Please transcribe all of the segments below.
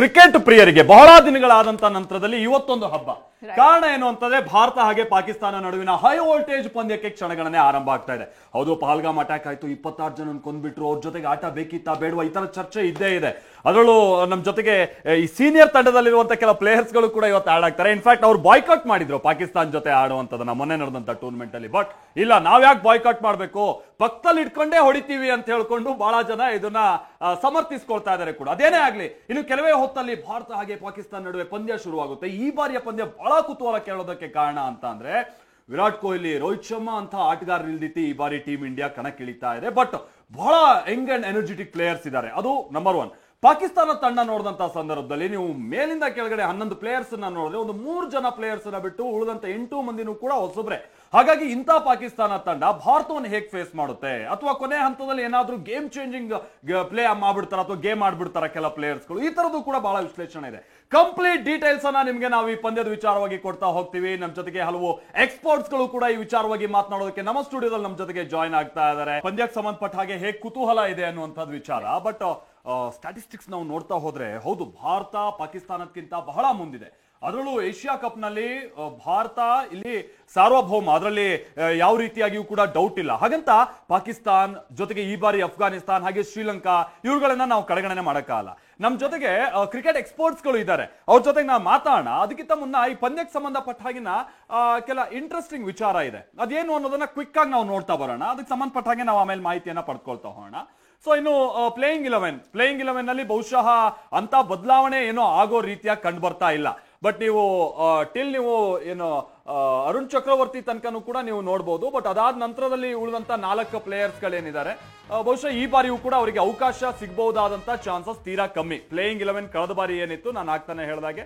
Cricket ಪ್ರಿಯರಿಗೆ ಬಹಳ ದಿನಗಳಾದಂತ ನಂತರದಲ್ಲಿ ಇವತ್ತೊಂದು ಹಬ್ಬ. ಕಾರಣ ಏನು ಅಂತಂದ್ರೆ ಭಾರತ ಹಾಗೆ ಪಾಕಿಸ್ತಾನ ನಡುವಿನ ಹೈ ವೋಲ್ಟೇಜ್ ಪಂದ್ಯಕ್ಕೆ ಕ್ಷಣಗಣನೆ ಆರಂಭ ಆಗ್ತಾ ಇದೆ. ಹೌದು, ಪಹಲ್ಗಾಮ್ ಅಟ್ಯಾಕ್ ಆಯ್ತು, 26 ಜನ ಕೊಂದ್ಬಿಟ್ರು, ಅವ್ರ ಜೊತೆಗೆ ಆಟ ಬೇಕಿತ್ತಾ ಬೇಡವಾ ಈ ತರ ಚರ್ಚೆ ಇದ್ದೇ ಇದೆ. ಅದರಲ್ಲೂ ನಮ್ ಜೊತೆಗೆ ಈ ಸೀನಿಯರ್ ತಂಡದಲ್ಲಿರುವಂತ ಕೆಲ ಪ್ಲೇಯರ್ಸ್ ಗಳು ಕೂಡ ಇವತ್ತು ಆಡ್ ಆಗ್ತಾರೆ. ಇನ್ಫ್ಯಾಕ್ಟ್ ಅವ್ರು ಬಾಯ್ಕಾಟ್ ಮಾಡಿದ್ರು ಪಾಕಿಸ್ತಾನ ಜೊತೆ ಆಡುವಂತದನ್ನ ಮೊನ್ನೆ ನಡೆದಂತ ಟೂರ್ನಮೆಂಟ್ ಅಲ್ಲಿ. ಬಟ್ ಇಲ್ಲ, ನಾವ್ ಯಾಕೆ ಬಾಯ್ಕಾಟ್ ಮಾಡ್ಬೇಕು, ಪಕ್ಕದಲ್ಲಿ ಇಟ್ಕೊಂಡೇ ಹೊಡಿತೀವಿ ಅಂತ ಹೇಳ್ಕೊಂಡು ಬಹಳ ಜನ ಇದನ್ನ ಸಮರ್ಥಿಸ್ಕೊಳ್ತಾ ಇದ್ದಾರೆ ಕೂಡ. ಅದೇನೇ ಆಗ್ಲಿ, ಇನ್ನು ಕೆಲವೇ ಹೊತ್ತಲ್ಲಿ ಭಾರತ ಹಾಗೆ ಪಾಕಿಸ್ತಾನ ನಡುವೆ ಪಂದ್ಯ ಶುರುವಾಗುತ್ತೆ. ಈ ಬಾರಿಯ ಪಂದ್ಯ ಬಹಳ ಕುತೂಹಲ ಕೇಳೋದಕ್ಕೆ ಕಾರಣ ಅಂತ ಅಂದ್ರೆ ವಿರಾಟ್ ಕೊಹ್ಲಿ, ರೋಹಿತ್ ಶರ್ಮಾ ಅಂತ ಆಟಗಾರರು ಇಲ್ದಿತಿ ಈ ಬಾರಿ ಟೀಮ್ ಇಂಡಿಯಾ ಕಣಕ್ಕಿಳಿತಾ ಇದೆ. ಬಟ್ ಬಹಳ ಯಂಗ್ ಅಂಡ್ ಎನರ್ಜೆಟಿಕ್ ಪ್ಲೇಯರ್ಸ್ ಇದ್ದಾರೆ, ಅದು ನಂಬರ್ 1. ಪಾಕಿಸ್ತಾನ ತಂಡ ನೋಡಿದಂತ ಸಂದರ್ಭದಲ್ಲಿ ನೀವು ಮೇಲಿಂದ ಕೆಳಗಡೆ 11 ಪ್ಲೇಯರ್ಸ್ ನೋಡಿದ್ರೆ ಒಂದು 3 ಜನ ಪ್ಲೇಯರ್ಸ್ ಬಿಟ್ಟು ಉಳಿದಂತ 8 ಮಂದಿನೂ ಕೂಡ ಹೊಸಬ್ರೆ. ಹಾಗಾಗಿ ಇಂಥ ಪಾಕಿಸ್ತಾನ ತಂಡ ಭಾರತವನ್ನು ಹೇಗೆ ಫೇಸ್ ಮಾಡುತ್ತೆ, ಅಥವಾ ಕೊನೆ ಹಂತದಲ್ಲಿ ಏನಾದ್ರೂ ಗೇಮ್ ಚೇಂಜಿಂಗ್ ಪ್ಲೇ ಮಾಡ್ಬಿಡ್ತಾರ ಅಥವಾ ಗೇಮ್ ಆಡ್ಬಿಡ್ತಾರ ಕೆಲ ಪ್ಲೇಯರ್ಸ್ಗಳು, ಈ ತರದ್ದು ಕೂಡ ಬಹಳ ವಿಶ್ಲೇಷಣೆ ಇದೆ. ಕಂಪ್ಲೀಟ್ ಡೀಟೇಲ್ಸ್ ಅನ್ನ ನಿಮ್ಗೆ ನಾವು ಈ ಪಂದ್ಯದ ವಿಚಾರವಾಗಿ ಕೊಡ್ತಾ ಹೋಗ್ತೀವಿ. ನಮ್ಮ ಜೊತೆಗೆ ಹಲವು ಎಕ್ಸ್ಪರ್ಟ್ಸ್ ಗಳು ಕೂಡ ಈ ವಿಚಾರವಾಗಿ ಮಾತನಾಡೋದಕ್ಕೆ ನಮ್ಮ ಸ್ಟುಡಿಯೋದಲ್ಲಿ ನಮ್ಮ ಜೊತೆಗೆ ಜಾಯ್ನ್ ಆಗ್ತಾ ಇದ್ದಾರೆ. ಪಂದ್ಯಕ್ಕೆ ಸಂಬಂಧಪಟ್ಟ ಹಾಗೆ ಹೇಗೆ ಕುತೂಹಲ ಇದೆ ಅನ್ನುವಂಥದ್ದು ವಿಚಾರ. ಬಟ್ ಸ್ಟ್ಯಾಟಿಸ್ಟಿಕ್ಸ್ ನಾವು ನೋಡ್ತಾ ಹೋದ್ರೆ ಹೌದು, ಭಾರತ ಪಾಕಿಸ್ತಾನಕ್ಕಿಂತ ಬಹಳ ಮುಂದಿದೆ. ಅದರಲ್ಲೂ ಏಷ್ಯಾ ಕಪ್ ನಲ್ಲಿ ಭಾರತ ಇಲ್ಲಿ ಸಾರ್ವಭೌಮ, ಅದರಲ್ಲಿ ಯಾವ ರೀತಿಯಾಗಿಯೂ ಕೂಡ ಡೌಟ್ ಇಲ್ಲ. ಹಾಗಂತ ಪಾಕಿಸ್ತಾನ್ ಜೊತೆಗೆ ಈ ಬಾರಿ ಅಫ್ಘಾನಿಸ್ತಾನ್ ಹಾಗೆ ಶ್ರೀಲಂಕಾ ಇವುಗಳನ್ನ ನಾವು ಕಡೆಗಣನೆ ಮಾಡಕ್ಕಾಗಲ್ಲ. ನಮ್ ಜೊತೆಗೆ ಕ್ರಿಕೆಟ್ ಎಕ್ಸ್ಪರ್ಟ್ಸ್ ಗಳು ಇದ್ದಾರೆ, ಅವ್ರ ಜೊತೆಗೆ ನಾವು ಮಾತಾಡೋಣ. ಅದಕ್ಕಿಂತ ಮುನ್ನ ಈ ಪಂದ್ಯಕ್ಕೆ ಸಂಬಂಧಪಟ್ಟ ಹಾಗಿನ ಕೆಲ ಇಂಟ್ರೆಸ್ಟಿಂಗ್ ವಿಚಾರ ಇದೆ, ಅದೇನು ಅನ್ನೋದನ್ನ ಕ್ವಿಕ್ ಆಗಿ ನಾವು ನೋಡ್ತಾ ಬರೋಣ. ಅದಕ್ಕೆ ಸಂಬಂಧಪಟ್ಟ ಹಾಗೆ ನಾವು ಆಮೇಲೆ ಮಾಹಿತಿಯನ್ನ ಪಡ್ಕೊಳ್ತಾ ಹೋಗೋಣ. ಸೊ ಇನ್ನು ಪ್ಲೇಯಿಂಗ್ 11 ನಲ್ಲಿ ಬಹುಶಃ ಅಂತ ಬದಲಾವಣೆ ಏನೋ ಆಗೋ ರೀತಿಯಾಗಿ ಕಂಡು ಬರ್ತಾ ಇಲ್ಲ. ಬಟ್ ನೀವು ನೀವು ಏನು ಅರುಣ್ ಚಕ್ರವರ್ತಿ ತನಕನೂ ಕೂಡ ನೀವು ನೋಡ್ಬೋದು. ಬಟ್ ಅದಾದ ನಂತರದಲ್ಲಿ ಉಳಿದಂತ 4 ಪ್ಲೇಯರ್ಸ್ ಗಳೇನಿದ್ದಾರೆ ಬಹುಶಃ ಈ ಬಾರಿಯೂ ಕೂಡ ಅವರಿಗೆ ಅವಕಾಶ ಸಿಗಬಹುದಾದಂತ ಚಾನ್ಸಸ್ ತೀರಾ ಕಮ್ಮಿ. ಪ್ಲೇಯಿಂಗ್ 11 ಕಳೆದ ಬಾರಿ ಏನಿತ್ತು, ನಾನು ಆಗ್ತಾನೆ ಹೇಳಿದಾಗೆ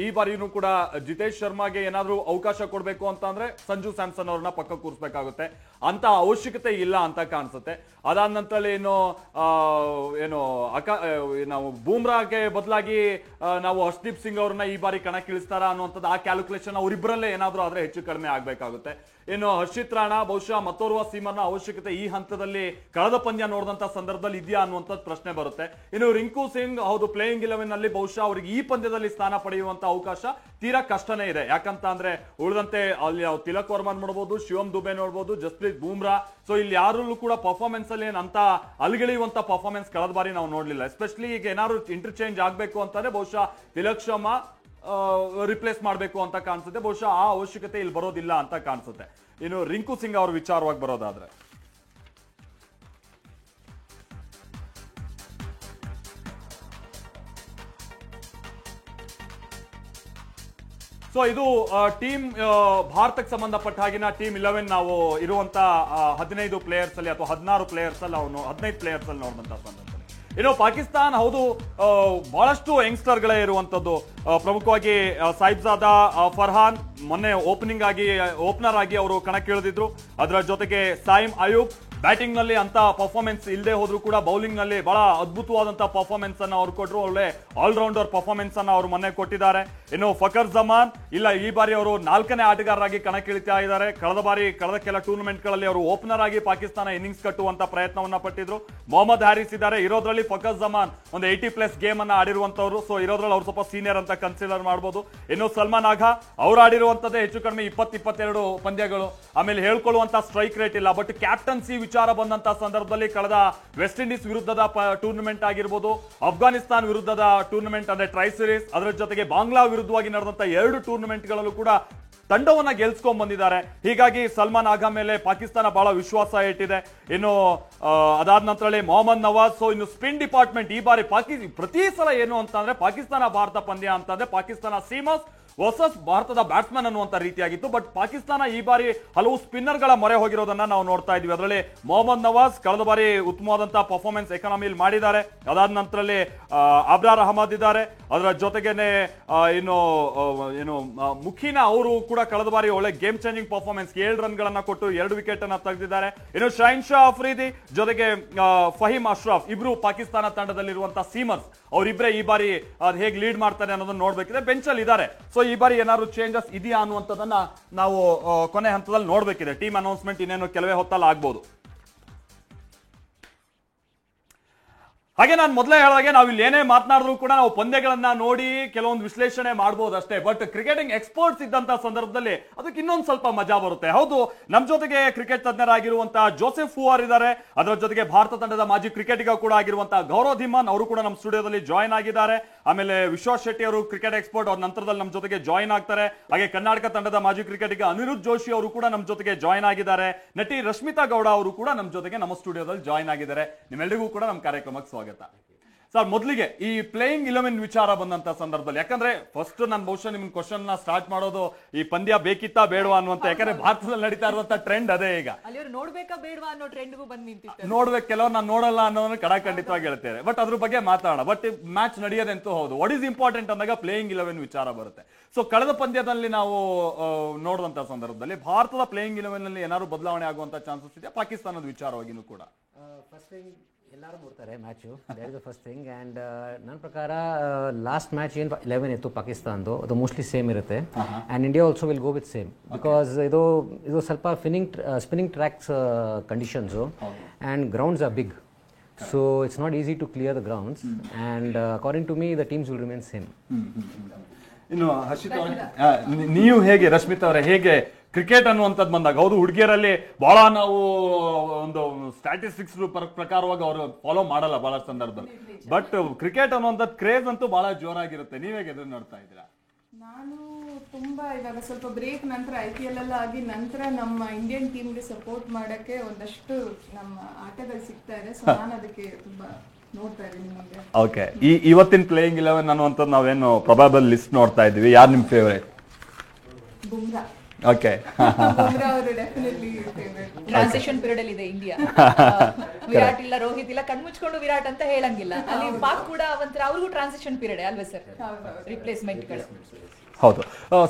ಈ ಬಾರಿನೂ ಕೂಡ ಜಿತೇಶ್ ಶರ್ಮಾಗೆ ಏನಾದ್ರೂ ಅವಕಾಶ ಕೊಡಬೇಕು ಅಂತ ಅಂದ್ರೆ ಸಂಜು ಸ್ಯಾಮ್ಸನ್ ಅವ್ರನ್ನ ಪಕ್ಕ ಕೂರಿಸಬೇಕಾಗುತ್ತೆ. ಅಂತ ಅವಶ್ಯಕತೆ ಇಲ್ಲ ಅಂತ ಕಾಣಿಸುತ್ತೆ. ಅದಾದ ನಂತರ ಏನು ನಾವು ಬೂಮ್ರಾಗೆ ಬದಲಾಗಿ ನಾವು ಹರ್ಷದೀಪ್ ಸಿಂಗ್ ಅವ್ರನ್ನ ಈ ಬಾರಿ ಕಣಕ್ಕಿಳಿಸ್ತಾರ ಅನ್ನುವಂಥದ್ದು ಆ ಕ್ಯಾಲ್ಕುಲೇಷನ್ ಅವರಿಬ್ಬರಲ್ಲೇ ಏನಾದ್ರೂ ಆದ್ರೆ ಹೆಚ್ಚು ಕಡಿಮೆ ಆಗ್ಬೇಕಾಗುತ್ತೆ. ಇನ್ನು ಹರ್ಷಿತ್ ರಾಣಾ ಬಹುಶಃ ಮತ್ತೋರ್ವ ಸೀಮರ್ನ ಅವಶ್ಯಕತೆ ಈ ಹಂತದಲ್ಲಿ ಕಳೆದ ಪಂದ್ಯ ನೋಡಿದಂತ ಸಂದರ್ಭದಲ್ಲಿ ಇದೆಯಾ ಅನ್ನುವಂಥದ್ದು ಪ್ರಶ್ನೆ ಬರುತ್ತೆ. ಇನ್ನು ರಿಂಕು ಸಿಂಗ್, ಹೌದು, ಪ್ಲೇಯಿಂಗ್ 11 ನಲ್ಲಿ ಬಹುಶಃ ಅವರಿಗೆ ಈ ಪಂದ್ಯದಲ್ಲಿ ಸ್ಥಾನ ಪಡೆಯುವಂತ ಅವಕಾಶ ತೀರಾ ಕಷ್ಟನೇ ಇದೆ. ಯಾಕಂತ ಅಂದ್ರೆ ಉಳಿದಂತೆ ಅಲ್ಲಿ ತಿಲಕ್ ವರ್ಮನ್ ನೋಡ್ಬೋದು, ಶಿವಮ್ ದುಬೆ ನೋಡ್ಬೋದು, ಜಸ್ಪ್ರೀತ್ ಬೂಮ್ರಾ. ಸೊ ಇಲ್ಲಿ ಯಾರಲ್ಲೂ ಕೂಡ ಪರ್ಫಾರ್ಮೆನ್ಸ್ ಅಲ್ಲಿ ಏನಂತ ಅಲ್ಗಿಳಿಯುವಂತ ಪರ್ಫಾರ್ಮೆನ್ಸ್ ಕಳೆದ ಬಾರಿ ನಾವು ನೋಡ್ಲಿಲ್ಲ. ಎಸ್ಪೆಷಲಿ ಈಗ ಏನಾದ್ರು ಇಂಟರ್ಚೇಂಜ್ ಆಗ್ಬೇಕು ಅಂತಂದ್ರೆ ಬಹುಶಃ ತಿಲಕ್ ಶರ್ಮಾ ರಿಪ್ಲೇಸ್ ಮಾಡಬೇಕು ಅಂತ ಕಾಣಿಸುತ್ತೆ. ಬಹುಶಃ ಆ ಅವಶ್ಯಕತೆ ಇಲ್ಲಿ ಬರೋದಿಲ್ಲ ಅಂತ ಕಾಣಿಸುತ್ತೆ. ಇನ್ನು ರಿಂಕು ಸಿಂಗ್ ಅವ್ರ ವಿಚಾರವಾಗಿ ಬರೋದಾದ್ರೆ, ಸೊ ಇದು ಟೀಮ್ ಭಾರತಕ್ಕೆ ಸಂಬಂಧಪಟ್ಟ ಹಾಗಿನ ಟೀಮ್ 11 ನಾವು ಇರುವಂತ 15 ಪ್ಲೇಯರ್ಸ್ ಅಲ್ಲಿ ಅಥವಾ 16 ಪ್ಲೇಯರ್ಸ್ ಅಲ್ಲಿ 15 ಪ್ಲೇಯರ್ಸ್ ಅಲ್ಲಿ ನೋಡಿದಂತ ಸಂದರ್ಭದಲ್ಲಿ. ಇನ್ನು ಪಾಕಿಸ್ತಾನ, ಹೌದು, ಬಹಳಷ್ಟು ಯಂಗ್ಸ್ಟರ್ ಗಳೇ ಇರುವಂತದ್ದು. ಪ್ರಮುಖವಾಗಿ ಸಾಹಿಬ್ಜಾದಾ ಫರ್ಹಾನ್ ಮೊನ್ನೆ ಓಪನರ್ ಆಗಿ ಅವರು ಕಣಕ್ಕಿಳಿದಿದ್ರು. ಅದರ ಜೊತೆಗೆ ಸಾಯಿಮ್ ಅಯೂಬ್ ಬ್ಯಾಟಿಂಗ್ ನಲ್ಲಿ ಅಂತ ಪರ್ಫಾರ್ಮೆನ್ಸ್ ಇಲ್ಲದೆ ಹೋದ್ರು ಕೂಡ ಬೌಲಿಂಗ್ ನಲ್ಲಿ ಬಹಳ ಅದ್ಭುತವಾದಂತಹ ಪರ್ಫಾರ್ಮೆನ್ಸ್ ಅನ್ನ ಅವ್ರು ಕೊಟ್ಟರು. ಒಳ್ಳೆ ಆಲ್ರೌಂಡರ್ ಪರ್ಫಾರ್ಮೆನ್ಸ್ ಅನ್ನ ಅವರು ಮೊನ್ನೆ ಕೊಟ್ಟಿದ್ದಾರೆ. ಇನ್ನು ಫಕರ್ ಜಮಾನ್ ಇಲ್ಲ, ಈ ಬಾರಿ ಅವರು 4ನೇ ಆಟಗಾರರಾಗಿ ಕಣಕ್ಕಿಳಿತಾ ಇದ್ದಾರೆ. ಕಳೆದ ಕೆಲ ಟೂರ್ನಮೆಂಟ್ ಗಳಲ್ಲಿ ಅವರು ಓಪನರ್ ಆಗಿ ಪಾಕಿಸ್ತಾನ ಇನ್ನಿಂಗ್ಸ್ ಕಟ್ಟುವಂತ ಪ್ರಯತ್ನವನ್ನ ಪಟ್ಟಿದ್ರು. ಮೊಹಮ್ಮದ್ ಹಾರಿಸ್ ಇದ್ದಾರೆ, ಇರೋದ್ರಲ್ಲಿ ಫಕರ್ ಜಮಾನ್ ಒಂದು 80+ ಗೇಮ್ ಅನ್ನ ಆಡಿರುವಂತವ್ರು. ಸೊ ಇರೋದ್ರಲ್ಲಿ ಅವ್ರು ಸ್ವಲ್ಪ ಸೀನಿಯರ್ ಅಂತ ಕನ್ಸಿಡರ್ ಮಾಡಬಹುದು. ಇನ್ನು ಸಲ್ಮಾನ್ ಆಗಾ ಅವ್ರು ಆಡಿರುವಂತದ್ದೇ ಹೆಚ್ಚು ಕಡಿಮೆ 20-22 ಪಂದ್ಯಗಳು. ಆಮೇಲೆ ಹೇಳ್ಕೊಳ್ಳುವಂತ ಸ್ಟ್ರೈಕ್ ರೇಟ್ ಇಲ್ಲ. ಬಟ್ ಕ್ಯಾಪ್ಟನ್ಸಿ ವಿಚಾರ ಬಂದಂತ ಸಂದರ್ಭದಲ್ಲಿ ಕಳೆದ ವೆಸ್ಟ್ ಇಂಡೀಸ್ ವಿರುದ್ಧದ ಟೂರ್ನಮೆಂಟ್ ಆಗಿರ್ಬೋದು, ಅಫ್ಘಾನಿಸ್ತಾನ್ ವಿರುದ್ಧದ ಟೂರ್ನಮೆಂಟ್ ಅಂದ್ರೆ ಟ್ರೈ ಸೀರೀಸ್, ಅದರ ಜೊತೆಗೆ ಬಾಂಗ್ಲಾ ವಿರುದ್ಧವಾಗಿ ನಡೆದಂತ 2 ಟೂರ್ನಮೆಂಟ್ಗಳಲ್ಲೂ ಕೂಡ ತಂಡವನ್ನ ಗೆಲ್ಸ್ಕೊಂಡ್ ಬಂದಿದ್ದಾರೆ. ಹೀಗಾಗಿ ಸಲ್ಮಾನ್ ಆಗಾ ಮೇಲೆ ಪಾಕಿಸ್ತಾನ ಬಹಳ ವಿಶ್ವಾಸ ಇಟ್ಟಿದೆ. ಇನ್ನು ಅದಾದ ನಂತರದಲ್ಲಿ ಮೊಹಮ್ಮದ್ ನವಾಜ್. ಸೊ ಇನ್ನು ಸ್ಪಿನ್ ಡಿಪಾರ್ಟ್ಮೆಂಟ್ ಈ ಬಾರಿ ಪ್ರತಿ ಸಲ ಏನು ಅಂತಂದ್ರೆ ಪಾಕಿಸ್ತಾನ ಭಾರತ ಪಂದ್ಯ ಅಂತಂದ್ರೆ ಪಾಕಿಸ್ತಾನ ಸೀಮರ್ಸ್ ವರ್ಸಸ್ ಭಾರತದ ಬ್ಯಾಟ್ಸ್ಮನ್ ಅನ್ನುವಂತ ರೀತಿಯಾಗಿತ್ತು. ಬಟ್ ಪಾಕಿಸ್ತಾನ ಈ ಬಾರಿ ಹಲವು ಸ್ಪಿನ್ನರ್ ಗಳ ಮೊರೆ ಹೋಗಿರೋದನ್ನ ನಾವು ನೋಡ್ತಾ ಇದ್ವಿ. ಅದರಲ್ಲಿ ಮೊಹಮ್ಮದ್ ನವಾಜ್ ಕಳೆದ ಬಾರಿ ಉತ್ತಮವಾದಂತಹ ಪರ್ಫಾರ್ಮೆನ್ಸ್ ಎಕಾನಮಿಯಲ್ಲಿ ಮಾಡಿದ್ದಾರೆ. ಅದಾದ ನಂತರದಲ್ಲಿ ಅಬ್ರಾರ್ ಅಹಮದ್ ಇದ್ದಾರೆ. ಅದರ ಜೊತೆಗೇನೆ ಏನು ಮುಖೀನಾ ಅವರು ಕೂಡ ಕಳೆದ ಬಾರಿ ಒಳ್ಳೆ ಗೇಮ್ ಚೇಂಜಿಂಗ್ ಪರ್ಫಾರ್ಮೆನ್ಸ್ 7 ರನ್ಗಳನ್ನ ಕೊಟ್ಟು 2 ವಿಕೆಟ್ ಅನ್ನ ತೆಗೆದಿದ್ದಾರೆ. ಇನ್ನು ಶೈನ್ ಶಾ ಅಫ್ರಿದಿ ಜೊತೆಗೆ ಫಹೀಮ್ ಅಶ್ರಫ್ ಇಬ್ರು ಪಾಕಿಸ್ತಾನ ತಂಡದಲ್ಲಿರುವಂತಹ ಸೀಮರ್ಸ್, ಅವರಿಬ್ಬರೇ ಈ ಬಾರಿ ಹೇಗೆ ಲೀಡ್ ಮಾಡ್ತಾರೆ ಅನ್ನೋದನ್ನ ನೋಡ್ಬೇಕಿದೆ. ಬೆಂಚ್ ಅಲ್ಲಿ ಇದ್ದಾರೆ. ಸೊ ಈ ಬಾರಿ ಏನಾದ್ರು ಚೇಂಜಸ್ ಇದೆಯಾ ಅನ್ನುವಂಥದ್ದನ್ನ ನಾವು ಕೊನೆ ಹಂತದಲ್ಲಿ ನೋಡ್ಬೇಕಿದೆ. ಟೀಮ್ ಅನೌನ್ಸ್ಮೆಂಟ್ ಇನ್ನೇನು ಕೆಲವೇ ಹೊತ್ತಲ್ಲಿ ಆಗ್ಬೋದು. ಹಾಗೆ ನಾನು ಮೊದಲೇ ಹೇಳಿದಾಗೆ ನಾವು ಇಲ್ಲಿ ಏನೇ ಮಾತನಾಡಿದ್ರು ಕೂಡ ನಾವು ಪಂದ್ಯಗಳನ್ನ ನೋಡಿ ಕೆಲವೊಂದು ವಿಶ್ಲೇಷಣೆ ಮಾಡಬಹುದು ಅಷ್ಟೇ. ಬಟ್ ಕ್ರಿಕೆಟಿಂಗ್ ಎಕ್ಸ್ಪರ್ಟ್ಸ್ ಇದ್ದಂತ ಸಂದರ್ಭದಲ್ಲಿ ಅದಕ್ಕೆ ಇನ್ನೊಂದು ಸ್ವಲ್ಪ ಮಜಾ ಬರುತ್ತೆ. ಹೌದು, ನಮ್ ಜೊತೆಗೆ ಕ್ರಿಕೆಟ್ ತಜ್ಞರಾಗಿರುವಂತಹ ಜೋಸೆಫ್ ಹೂವಾರ್ ಇದ್ದಾರೆ. ಅದರ ಜೊತೆಗೆ ಭಾರತ ತಂಡದ ಮಾಜಿ ಕ್ರಿಕೆಟಿಗ ಕೂಡ ಆಗಿರುವಂತಹ ಗೌರವ್ ಧಿಮಾನ್ ಅವರು ಕೂಡ ನಮ್ಮ ಸ್ಟುಡಿಯೋದಲ್ಲಿ ಜಾಯ್ನ್ ಆಗಿದ್ದಾರೆ. ಆಮೇಲೆ ವಿಶ್ವಾಸ್ ಶೆಟ್ಟಿ ಅವರು ಕ್ರಿಕೆಟ್ ಎಕ್ಸ್ಪರ್ಟ್, ಅವ್ರ ನಂತರದಲ್ಲಿ ನಮ್ಮ ಜೊತೆಗೆ ಜಾಯ್ನ್ ಆಗ್ತಾರೆ. ಹಾಗೆ ಕರ್ನಾಟಕ ತಂಡದ ಮಾಜಿ ಕ್ರಿಕೆಟಿಗ ಅನಿರುದ್ಧ್ ಜೋಶಿ ಅವರು ಕೂಡ ನಮ್ಮ ಜೊತೆಗೆ ಜಾಯ್ನ್ ಆಗಿದ್ದಾರೆ. ನಟಿ ರಶ್ಮಿತಾ ಗೌಡ ಅವರು ಕೂಡ ನಮ್ಮ ಜೊತೆಗೆ ನಮ್ಮ ಸ್ಟುಡಿಯೋದಲ್ಲಿ ಜಾಯ್ನ್ ಆಗಿದ್ದಾರೆ. ನಿಮ್ಮೆಲ್ಲರಿಗೂ ಕೂಡ ನಮ್ಮ ಕಾರ್ಯಕ್ರಮಕ್ಕೆ ಸ್ವಾಗತ. ಸರ್, ಮೊದಲಿಗೆ ಈ ಪ್ಲೇಯಿಂಗ್ 11 ವಿಚಾರ ಬಂದಂತ ಸಂದರ್ಭದಲ್ಲಿ, ಯಾಕಂದ್ರೆ ಫಸ್ಟ್ ನಾನು ಬಹುಶಃ ನಿಮ್ ಕ್ವಶನ್ ನ ಸ್ಟಾರ್ಟ್ ಮಾಡೋದು ಈ ಪಂದ್ಯ ಬೇಕಿತ್ತಾ ಬೇಡವಾ ಅನ್ನುವಂತ, ಯಾಕಂದ್ರೆ ಭಾರತದಲ್ಲಿ ನಡೀತಾ ಇರುವಂತ ಟ್ರೆಂಡ್ ಅದೇ. ಈಗ ನೋಡ್ಬೇಕಾ ಬೇಡವಾ ಅನ್ನೋ ಟ್ರೆಂಡ್ಗೂ ಬಂದ್ ನಿಂತಿತ್ತು. ನೋಡ್ಬೇಕು, ಕೆಲವ್ರು ನಾನು ನೋಡಲ್ಲ ಅನ್ನೋದನ್ನ ಖಂಡಿತವಾಗಿ ಹೇಳ್ತೇವೆ. ಬಟ್ ಅದ್ರ ಬಗ್ಗೆ ಮಾತಾಡೋಣ. ಬಟ್ ಮ್ಯಾಚ್ ನಡೆಯೋದಂತೂ ಹೌದು. ವಾಟ್ ಈಸ್ ಇಂಪಾರ್ಟೆಂಟ್ ಅಂದಾಗ ಪ್ಲೇಯಿಂಗ್ 11 ವಿಚಾರ ಬರುತ್ತೆ. ಸೊ ಕಳೆದ ಪಂದ್ಯದಲ್ಲಿ ನಾವು ನೋಡಿದಂತ ಸಂದರ್ಭದಲ್ಲಿ ಭಾರತದ ಪ್ಲೇಯಿಂಗ್ 11 ನಲ್ಲಿ ಏನಾದ್ರು ಬದಲಾವಣೆ ಆಗುವಂತ ಚಾನ್ಸಸ್ ಇದೆಯಾ ಪಾಕಿಸ್ತಾನದ ವಿಚಾರವಾಗಿನೂ ಕೂಡ? ಫಸ್ಟ್ ಥಿಂಗ್ ಎಲ್ಲರೂ ನೋಡ್ತಾರೆ match, that is the first thing. And ನನ್ನ ಪ್ರಕಾರ ಲಾಸ್ಟ್ ಮ್ಯಾಚ್ ಏನು 11 ಇತ್ತು ಪಾಕಿಸ್ತಾನದು, ಅದು ಮೋಸ್ಟ್ಲಿ ಸೇಮ್ ಇರುತ್ತೆ. And India also will go with same, because ಇದು ಸ್ವಲ್ಪ spinning tracks conditions and grounds are big, so it's not easy to clear the grounds. And according to me the teams will remain same. ಇನ್ನು ಹರ್ಷಿತ್ ಅವರೇ, ನೀವು ಹೇಗೆ, ರಶ್ಮಿತ್ ಅವರೇ ಹೇಗೆ cricket ಅನ್ನುವಂಥದ್ದು ಬಂದಾಗ, ಹೌದು ಹುಡುಗಿಯರಲ್ಲಿ ಬಹಳ ನಾವು ಒಂದು ಸ್ಟ್ಯಾಟಿಸ್ಟಿಕ್ಸ್ ಪ್ರಕಾರವಾಗಿ ಅವರು ಫಾಲೋ ಮಾಡಲ್ಲ ಬಹಳ ಸಂದರ್ಭದಲ್ಲಿ, ಬಟ್ ಕ್ರಿಕೆಟ್ ಅನ್ನುವಂಥದ್ದು ಕ್ರೇಜ್ ಅಂತೂ ಬಹಳ ಜೋರಾಗಿರುತ್ತೆ. ನೀವೇಗೆ ಎದುರು ನೋಡ್ತಾ ಇದ್ದೀರಾ? ನಾನು ತುಂಬಾ ಇವಾಗ ಸ್ವಲ್ಪ ಬ್ರೇಕ್ ನಂತರ IPL ಎಲ್ಲ ಆಗಿ ನಂತರ ನಮ್ಮ ಇಂಡಿಯನ್ ಟೀಮ್ಗೆ ಸಪೋರ್ಟ್ ಮಾಡಕ್ಕೆ ಒಂದಷ್ಟು ನಮ್ಮ ಆಟಗಳು ಸಿಗ್ತಾ ಇದೆ. ಸೊ ನಾನು ಅದಕ್ಕೆ ತುಂಬಾ ನೋಡ್ತಾ ಇದ್ದೀನಿ ಮುಂದೆ. ಓಕೆ, ಇವತ್ತಿನ ಪ್ಲೇಯಿಂಗ್ 11 ಅನ್ನುವಂಥದ್ದು ನಾವೇನು ಪ್ರೊಬಾಬಲ್ ಲಿಸ್ಟ್ ನೋಡ್ತಾ ಇದ್ವಿ. ಯಾರು ನಿಮ್ ಫೇವರೇಟ್? ಬುಮ್ರಾ. ಓಕೆ, ಬುಮ್ರಾ ಅವರು ಡೆಫಿನೆಟ್ಲಿ ಫೇವರೇಟ್. ಟ್ರಾನ್ಸಿಷನ್ ಪೀರಿಯಡ್ ಅಲ್ಲಿ ಇದೆ ಇಂಡಿಯಾ. ವಿರಾಟ್ ಇಲ್ಲ, ರೋಹಿತ್ ಇಲ್ಲ, ಕಣ್ಮುಚ್ಕೊಂಡು ವಿರಾಟ್ ಅಂತ ಹೇಳಂಗಿಲ್ಲ. ಅಲ್ಲಿ ಪಾಕ್ ಕೂಡ ಒಂಥರ ಅವ್ರಿಗೂ ಟ್ರಾನ್ಸಿಷನ್ ಪೀರಿಯಡ್ ಅಲ್ವೇ ಸರ್, ರಿಪ್ಲೇಸ್ಮೆಂಟ್ಗಳು. ಹೌದು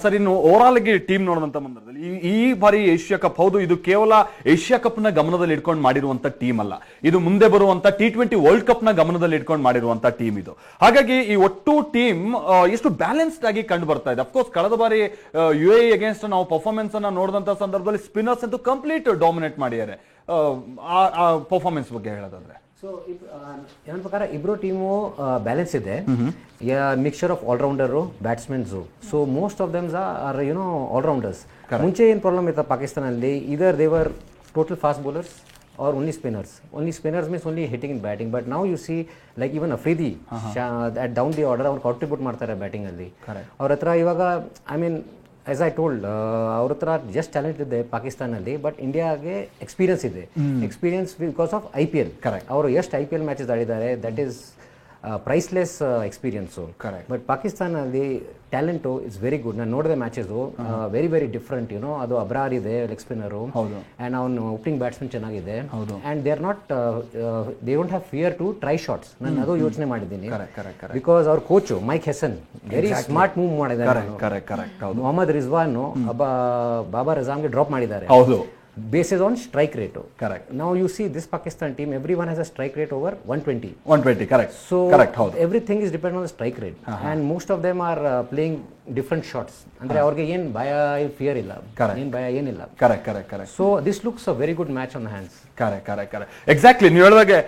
ಸರ್. ಇನ್ನು ಓವರ್ ಆಲ್ ಆಗಿ ಟೀಮ್ ನೋಡಿದಂತ ಸಂದರ್ಭದಲ್ಲಿ ಈ ಬಾರಿ ಏಷ್ಯಾ ಕಪ್, ಹೌದು ಇದು ಕೇವಲ ಏಷ್ಯಾ ಕಪ್ ನ ಗಮನದಲ್ಲಿ ಇಟ್ಕೊಂಡು ಮಾಡಿರುವಂತ ಟೀಮ್ ಅಲ್ಲ, ಇದು ಮುಂದೆ ಬರುವಂತ T20 ವರ್ಲ್ಡ್ ಕಪ್ ನ ಗಮನದಲ್ಲಿ ಇಟ್ಕೊಂಡು ಮಾಡಿರುವಂತ ಟೀಮ್ ಇದು. ಹಾಗಾಗಿ ಈ ಒಟ್ಟು ಟೀಮ್ ಎಷ್ಟು ಬ್ಯಾಲೆನ್ಸ್ಡ್ ಆಗಿ ಕಂಡು ಬರ್ತಾ ಇದೆ. ಅಫ್ಕೋರ್ಸ್ ಕಳೆದ ಬಾರಿ UAE ಅಗೇನ್ಸ್ಟ್ ನಾವು ಪರ್ಫಾರ್ಮೆನ್ಸ್ ಅನ್ನ ನೋಡಿದಂತ ಸಂದರ್ಭದಲ್ಲಿ ಸ್ಪಿನ್ನರ್ಸ್ ಅಂತೂ ಕಂಪ್ಲೀಟ್ ಡಾಮಿನೇಟ್ ಮಾಡಿದ್ದಾರೆ. ಆ ಪರ್ಫಾರ್ಮೆನ್ಸ್ ಬಗ್ಗೆ ಹೇಳೋದಾದ್ರೆ, ಸೊ ನನ್ನ ಪ್ರಕಾರ ಇಬ್ಬರು ಟೀಮು ಬ್ಯಾಲೆನ್ಸ್ ಇದೆ, mixture of allrounder batsmans. So most of them are allrounders. ಮುಂಚೆ ಏನು ಪ್ರಾಬ್ಲಮ್ ಇತ್ತು ಪಾಕಿಸ್ತಾನಲ್ಲಿ, either they were total fast bowlers or only spinners. Only spinners means only hitting in batting. But now you see like even Afridi at down the order ಅವ್ರು contribute ಮಾಡ್ತಾರೆ batting ಅಲ್ಲಿ. ಅವ್ರ ಹತ್ರ ಇವಾಗ I mean as I told, ಅವ್ರ ಹತ್ರ just talent ಇದೆ ಪಾಕಿಸ್ತಾನಲ್ಲಿ, ಬಟ್ ಇಂಡಿಯಾಗೆ ಎಕ್ಸ್ಪೀರಿಯನ್ಸ್ ಇದೆ. Experience because of IPL. ಅವರು ಎಷ್ಟು IPL ಮ್ಯಾಚಸ್ ಆಡಿದ್ದಾರೆ, that is priceless experience. But ಪಾಕಿಸ್ತಾನಲ್ಲಿ ಟ್ಯಾಲೆಂಟು ಇಟ್ಸ್ ವೆರಿ ಗುಡ್. ನಾನು ನೋಡಿದೆ matches, very very different. You know, ಅದು ಅಬ್ರಾರ್ ಇದೆ ಲೆಗ್ ಸ್ಪಿನ್ನರು, ಆ್ಯಂಡ್ ಅವನು ಓಪನಿಂಗ್ ಬ್ಯಾಟ್ಸ್ಮನ್ ಚೆನ್ನಾಗಿದೆ. And they are not, they don't have fear to try shots. ನಾನು ಅದು ಯೋಚನೆ ಮಾಡಿದ್ದೀನಿ, ಬಿಕಾಸ್ ಅವ್ರ coach Mike Hesson very smart move ಮಾಡಿದ್ದಾರೆ. ಮೊಹಮ್ಮದ್ ರಿಜ್ವಾನ್ ಬಾಬಾ ರಜಾಮ್ಗೆ ಡ್ರಾಪ್ ಮಾಡಿದ್ದಾರೆ basis on strike rate. Correct. Now you see this Pakistan team, everyone has a strike rate over 120. 120, correct. So correct. Everything is dependent on the strike rate. And most of them are playing different shots. ಅಂದ್ರೆ ಅವ್ರಿಗೆ ಏನು ಭಯ, fear ಇಲ್ಲ, ಏನು ಭಯ ಏನಿಲ್ಲ. Correct. So this looks a very good match on hands. Correct. Exactly, ನೀವು ಹೇಳಿದಾಗೆ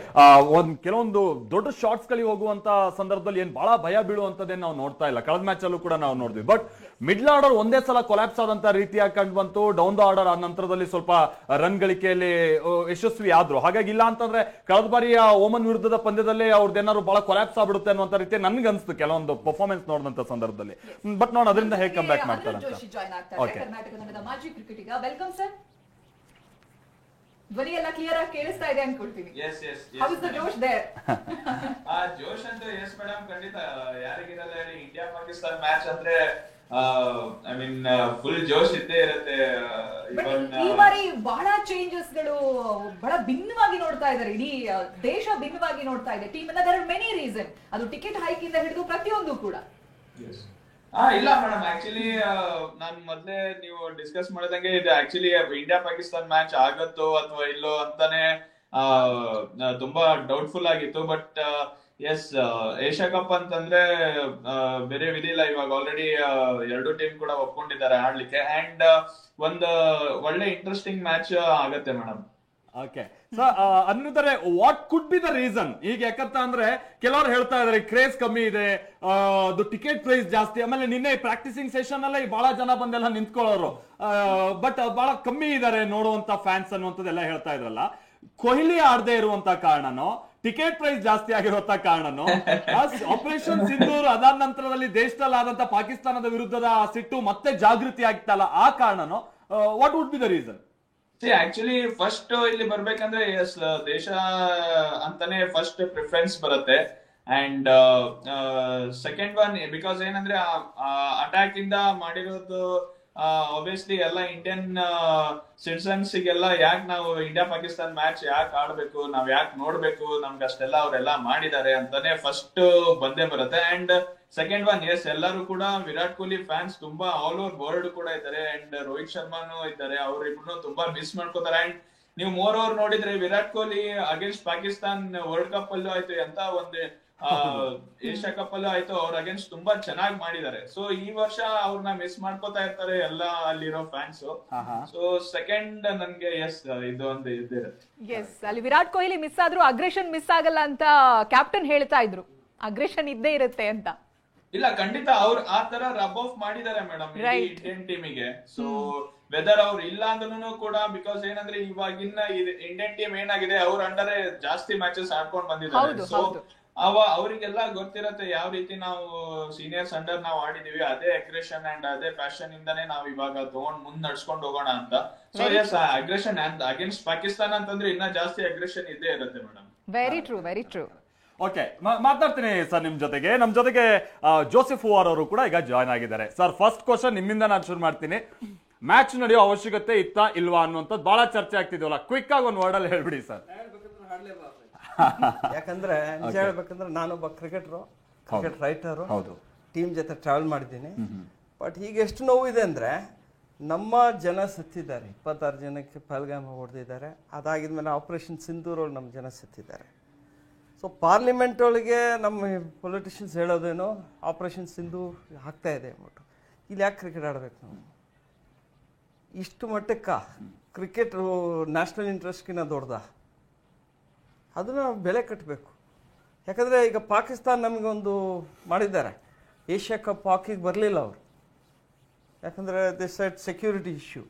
ಕೆಲವೊಂದು ದೊಡ್ಡ ಶಾಟ್ಸ್ ಗಳಿಗೆ ಹೋಗುವಂತ ಸಂದರ್ಭದಲ್ಲಿ ಏನ್ ಬಹಳ ಭಯ ಬೀಳುವಂತದ್ದೇನು ನಾವು ನೋಡ್ತಾ ಇಲ್ಲ. ಕಳೆದ ಮ್ಯಾಚ್ ಅಲ್ಲೂ ಕೂಡ ನಾವು ನೋಡಿದ್ವಿ. ಬಟ್ ಮಿಡ್ಲ್ ಆರ್ಡರ್ ಒಂದೇ ಸಲ ಕೊಲಾಪ್ಸ್ ಆದಂತ ರೀತಿಯಾಗಿ ಕಂಡು ಬಂತು. ಡೌನ್ ದ ಆರ್ಡರ್ ಆ ನಂತರದಲ್ಲಿ ಸ್ವಲ್ಪ ರನ್ ಗಳಿಕೆಯಲ್ಲಿ ಯಶಸ್ವಿ ಆದ್ರು. ಹಾಗಾಗಿ ಇಲ್ಲ ಅಂತಂದ್ರೆ ಕಳೆದ ಬಾರಿ ಓಮನ್ ವಿರುದ್ಧದ ಪಂದ್ಯದಲ್ಲಿ ಅವ್ರದ್ದೇನಾದ್ರು ಬಹಳ ಕೊಲಾಪ್ಸ್ ಆಗ್ಬಿಡುತ್ತೆ ಅನ್ನುವಂತ ರೀತಿ ನನ್ಗೆ ಅನ್ಸ್ತು ಕೆಲವೊಂದು ಪರ್ಫಾರ್ಮೆನ್ಸ್ ನೋಡಿದಂತ ಸಂದರ್ಭದಲ್ಲಿ. ಬಟ್ ನೋಡಿ ಅದರಿಂದ ಹೇಗೆ ಕಮ್ ಬ್ಯಾಕ್ ಮಾಡ್ತಾರೆ ಅಂತ. ಕರ್ನಾಟಕ ತಂಡದ ಮಾಜಿ ಕ್ರಿಕೆಟಿಗ, ವೆಲ್ಕಮ್ ಸರ್. ಧ್ವನಿ ಎಲ್ಲ ಕ್ಲಿಯರ್ ಆಗಿ ಕೇಳಿಸ್ತಾ ಇದೆ ಅನ್ಕೊಳ್ತೀನಿ. ಹೌ ಇಸ್ ದ ಜೋಶ್ ದೇರ್? ಜೋಶ್ ಅಂತ ಎಸ್ ಮೇಡಮ್, ಖಂಡಿತ ಯಾರಿಗಿರಲ್ಲ ಹೇಳಿ. ಇಂಡಿಯಾ ಪಾಕಿಸ್ತಾನ್ ಮ್ಯಾಚ್ ಅಂದ್ರೆ ಐ ಮೀನ್ ಫುಲ್ ಜೋಶ್ ಇದ್ದೇ ಇರುತ್ತೆ. ಈ ಬಾರಿ ಬಹಳ ಚೇಂಜಸ್ ಗಳು ಬಹಳ ಭಿನ್ನವಾಗಿ ನೋಡ್ತಾ ಇದ್ದಾರೆ. ಇಡೀ ದೇಶ ಭಿನ್ನವಾಗಿ ನೋಡ್ತಾ ಇದೆ ಟೀಮ್ ಅನ್ನ. There are many reason. ಅದು ಟಿಕೆಟ್ ಹೈಕ್ ಇಂದ ಹಿಡಿದು ಪ್ರತಿಯೊಂದು ಕೂಡ. ಇಲ್ಲ ಮೇಡಮ್, ಆಕ್ಚುಲಿ ನಾನ್ ಮೊದ್ಲೇ ನೀವು ಡಿಸ್ಕಸ್ ಮಾಡಿದಂಗೆ ಇದು ಆಕ್ಚುಲಿ ಇಂಡಿಯಾ ಪಾಕಿಸ್ತಾನ್ ಮ್ಯಾಚ್ ಆಗತ್ತೋ ಅಥವಾ ಇಲ್ಲೋ ಅಂತಾನೆ ತುಂಬಾ ಡೌಟ್ಫುಲ್ ಆಗಿತ್ತು. ಬಟ್ ಎಸ್, ಏಷ್ಯಾ ಕಪ್ ಅಂತಂದ್ರೆ ಬೇರೆ ವಿಧಿಲ್ಲ. ಇವಾಗ ಆಲ್ರೆಡಿ ಎರಡು ಟೀಮ್ ಕೂಡ ಒಪ್ಕೊಂಡಿದ್ದಾರೆ ಆಡ್ಲಿಕ್ಕೆ. ಅಂಡ್ ಒಂದ್ ಒಳ್ಳೆ ಇಂಟ್ರೆಸ್ಟಿಂಗ್ ಮ್ಯಾಚ್ ಆಗತ್ತೆ ಮೇಡಮ್. ಓಕೆ ಸೊ ಅನ್ನುತ್ತಾರೆ what could be the reason ಈಗ ಯಾಕಂತ ಅಂದ್ರೆ ಕೆಲವರು ಹೇಳ್ತಾ ಇದಾರೆ ಕ್ರೇಜ್ ಕಮ್ಮಿ ಇದೆ, ಅದು ಟಿಕೆಟ್ ಪ್ರೈಸ್ ಜಾಸ್ತಿ, ಆಮೇಲೆ ನಿನ್ನೆ ಪ್ರಾಕ್ಟೀಸಿಂಗ್ ಸೆಷನ್ ಅಲ್ಲೇ ಬಹಳ ಜನ ಬಂದೆಲ್ಲ ನಿಂತ್ಕೊಳ್ಳೋರು, ಬಟ್ ಬಹಳ ಕಮ್ಮಿ ಇದಾರೆ ನೋಡುವಂತ ಫ್ಯಾನ್ಸ್ ಅನ್ನುವಂಥದ್ದೆಲ್ಲ ಹೇಳ್ತಾ ಇದ್ರಲ್ಲ. ಕೊಹ್ಲಿ ಆಡದೆ ಇರುವಂತ ಕಾರಣನೋ, ಟಿಕೆಟ್ ಪ್ರೈಸ್ ಜಾಸ್ತಿ ಆಗಿರುವಂತ ಕಾರಣನೋ, ಆಪರೇಷನ್ ಸಿಂಧೂರ್ ಅದಾದ ನಂತರದಲ್ಲಿ ದೇಶದಲ್ಲಿ ಆದಂತ ಪಾಕಿಸ್ತಾನದ ವಿರುದ್ಧದ ಸಿಟ್ಟು ಮತ್ತೆ ಜಾಗೃತಿ ಆಗ್ತಲ್ಲ, ಆ ಕಾರಣನೋ what would be the reason? Actually first ಇಲ್ಲಿ ಬರ್ಬೇಕಂದ್ರೆ ಎಸ್ ದೇಶ ಅಂತಾನೆ ಫಸ್ಟ್ ಪ್ರಿಫರೆನ್ಸ್ ಬರುತ್ತೆ. ಅಂಡ್ ಸೆಕೆಂಡ್ ಒನ್ ಬಿಕಾಸ್ ಏನಂದ್ರೆ ಅಟ್ಯಾಕ್ ಇಂದ ಮಾಡಿರೋದು ಆಬ್ವಿಯಸ್ಲಿ ಎಲ್ಲ ಇಂಡಿಯನ್ ಸಿಟಿಸನ್ಸ್ ಗೆಲ್ಲ ಯಾಕೆ ನಾವು ಇಂಡಿಯಾ ಪಾಕಿಸ್ತಾನ್ ಮ್ಯಾಚ್ ಯಾಕೆ ಆಡ್ಬೇಕು, ನಾವ್ ಯಾಕೆ ನೋಡ್ಬೇಕು, ನಮ್ಗೆ ಅಷ್ಟೆಲ್ಲ ಅವರೆಲ್ಲ ಮಾಡಿದ್ದಾರೆ ಅಂತಾನೆ ಫಸ್ಟ್ ಬಂದೇ ಬರುತ್ತೆ. ಅಂಡ್ ಸೆಕೆಂಡ್ ಒನ್ ಎಸ್ ಎಲ್ಲರೂ ಕೂಡ ವಿರಾಟ್ ಕೊಹ್ಲಿ ಫ್ಯಾನ್ಸ್ ತುಂಬಾ ಆಲ್ ಓವರ್ ವರ್ಲ್ಡ್ ಕೂಡ ಇದ್ದಾರೆ. ಅಂಡ್ ರೋಹಿತ್ ಶರ್ಮಾನು ಇದ್ದಾರೆ, ಅವ್ರಿಬ್ರು ತುಂಬಾ ಮಿಸ್ ಮಾಡ್ಕೋತಾರೆ. ಅಂಡ್ ನೀವು ಮೋರ್ ಓವರ್ ನೋಡಿದ್ರೆ Virat Kohli against Pakistan world cup ಅಲ್ಲೂ ಆಯ್ತು, ಎಂತ ಒಂದು ಏಷ್ಯಾ ಕಪ್ ಅಲ್ಲೂ ಆಯ್ತು, ಅವ್ರ ಅಗೇನ್ಸ್ಟ್ ತುಂಬಾ ಚೆನ್ನಾಗಿ ಮಾಡಿದ್ದಾರೆ. ಸೊ ಈ ವರ್ಷ ಅವ್ರನ್ನ ಮಿಸ್ ಮಾಡ್ಕೋತಾ ಇರ್ತಾರೆ ಎಲ್ಲ ಅಲ್ಲಿರೋ ಫ್ಯಾನ್ಸ್. ಸೊ ಸೆಕೆಂಡ್ ನನ್ಗೆ ಎಸ್ ಇದು ಒಂದು ಇದಿರುತ್ತೆ. ಎಸ್, ಅಲ್ಲಿ ವಿರಾಟ್ ಕೊಹ್ಲಿ ಮಿಸ್ ಆದ್ರೂ ಅಗ್ರೆಷನ್ ಮಿಸ್ ಆಗಲ್ಲ ಅಂತ ಕ್ಯಾಪ್ಟನ್ ಹೇಳ್ತಾ ಇದ್ರು, ಅಗ್ರೆಷನ್ ಇದ್ದೇ ಇರುತ್ತೆ ಅಂತ. ಇಲ್ಲ ಖಂಡಿತ ಅವ್ರು ಆ ತರ ರಬ್ ಆಫ್ ಮಾಡಿದ್ದಾರೆ ಮೇಡಮ್ ಇಂಡಿಯನ್ ಟೀಮಿಗೆ. ಸೊ ವೆದರ್ ಅವ್ರು ಇಲ್ಲ ಅಂದ್ರೂ ಕೂಡ, ಬಿಕಾಸ್ ಏನಂದ್ರೆ ಇವಾಗಿನ ಇಂಡಿಯನ್ ಟೀಮ್ ಏನಾಗಿದೆ, ಅವ್ರ ಅಂಡರ್ ಜಾಸ್ತಿ ಮ್ಯಾಚಸ್ ಆಡ್ಕೊಂಡ್ ಬಂದಿದ್ದಾರೆ. ಸೊ ಅವರಿಗೆಲ್ಲ ಗೊತ್ತಿರತ್ತೆ ಯಾವ ರೀತಿ ನಾವು ಸೀನಿಯರ್ಸ್ ಅಂಡರ್ ನಾವು ಆಡಿದೀವಿ, ಅದೇ ಅಗ್ರೆಷನ್ ಅಂಡ್ ಅದೇ ಪ್ಯಾಷನ್ ಇಂದಾನೆ ನಾವು ಇವಾಗ ತಗೊಂಡ್ ಮುಂದ್ ನಡ್ಸ್ಕೊಂಡ್ ಹೋಗೋಣ ಅಂತ. So yes aggression against Pakistan ಅಂತಂದ್ರೆ ಇನ್ನ ಜಾಸ್ತಿ ಅಗ್ರೆಷನ್ ಇದ್ದೇ ಇರುತ್ತೆ madam. Very true, very true. Okay, ಮಾತಾಡ್ತೀನಿ ಸರ್ ನಿಮ್ ಜೊತೆಗೆ. ನಮ್ ಜೊತೆಗೆ ಜೋಸೆಫ್ ಹೂವಾರ್ ಅವರು ಕೂಡ ಈಗ ಜಾಯ್ನ್ ಆಗಿದ್ದಾರೆ. ಸರ್ ಫಸ್ಟ್ ಕ್ವಶನ್ ನಿಮ್ಮಿಂದ ನಾನು ಶುರು ಮಾಡ್ತೀನಿ. ಮ್ಯಾಚ್ ನಡೆಯೋ ಅವಶ್ಯಕತೆ ಇತ್ತಾ ಇಲ್ವಾ ಅನ್ನುವಂಥದ್ದು ಬಹಳ ಚರ್ಚೆ ಆಗ್ತಿದ್ವಲ್ಲ, ಕ್ವಿಕ್ ಆಗಿ ಒಂದು ವರ್ಡ್ ಅಲ್ಲಿ ಹೇಳ್ಬಿಡಿ ಸರ್. ಯಾಕಂದ್ರೆ ನಿಜ ಹೇಳ್ಬೇಕಂದ್ರೆ ನಾನೊಬ್ಬ ಕ್ರಿಕೆಟರು, ಕ್ರಿಕೆಟ್ ರೈಟರು, ಟೀಮ್ ಜೊತೆ ಟ್ರಾವೆಲ್ ಮಾಡಿದ್ದೀನಿ. ಬಟ್ ಈಗ ಎಷ್ಟು ನೋವಿದೆ ಅಂದ್ರೆ ನಮ್ಮ ಜನ ಸತ್ತಿದ್ದಾರೆ, 26 ಜನಕ್ಕೆ ಪಹಲ್ಗಾಮ್ ಹೊಡೆದಿದ್ದಾರೆ. ಅದಾಗಿದ್ಮೇಲೆ ಆಪರೇಷನ್ ಸಿಂಧೂರ್ ಒಳಗೆ ನಮ್ಮ ಜನ ಸತ್ತಿದ್ದಾರೆ. ಸೊ ಪಾರ್ಲಿಮೆಂಟ್ ಒಳಗೆ ನಮ್ಮ ಪೊಲಿಟಿಷಿಯನ್ಸ್ ಹೇಳೋದೇನೋ ಆಪರೇಷನ್ ಸಿಂಧೂರ್ ಆಗ್ತಾ ಇದೆ ಅಂದ್ಬಿಟ್ಟು. ಇಲ್ಲಿ ಯಾಕೆ ಕ್ರಿಕೆಟ್ ಆಡ್ಬೇಕು ನಾವು? ಇಷ್ಟು ಮಟ್ಟಕ್ಕ ಕ್ರಿಕೆಟ್ ನ್ಯಾಷನಲ್ ಇಂಟ್ರೆಸ್ಟ್ಗಿನ್ನ ದೊಡ್ಡದ? ಅದನ್ನು ಬೆಲೆ ಕಟ್ಟಬೇಕು. ಯಾಕಂದರೆ ಈಗ ಪಾಕಿಸ್ತಾನ ನಮಗೊಂದು ಮಾಡಿದ್ದಾರೆ, ಏಷ್ಯಾ ಕಪ್ ಹಾಕಿಗೆ ಬರಲಿಲ್ಲ ಅವರು. ಯಾಕಂದರೆ ದಿಸ್ ಸೆಕ್ಯೂರಿಟಿ ಇಶ್ಯೂ,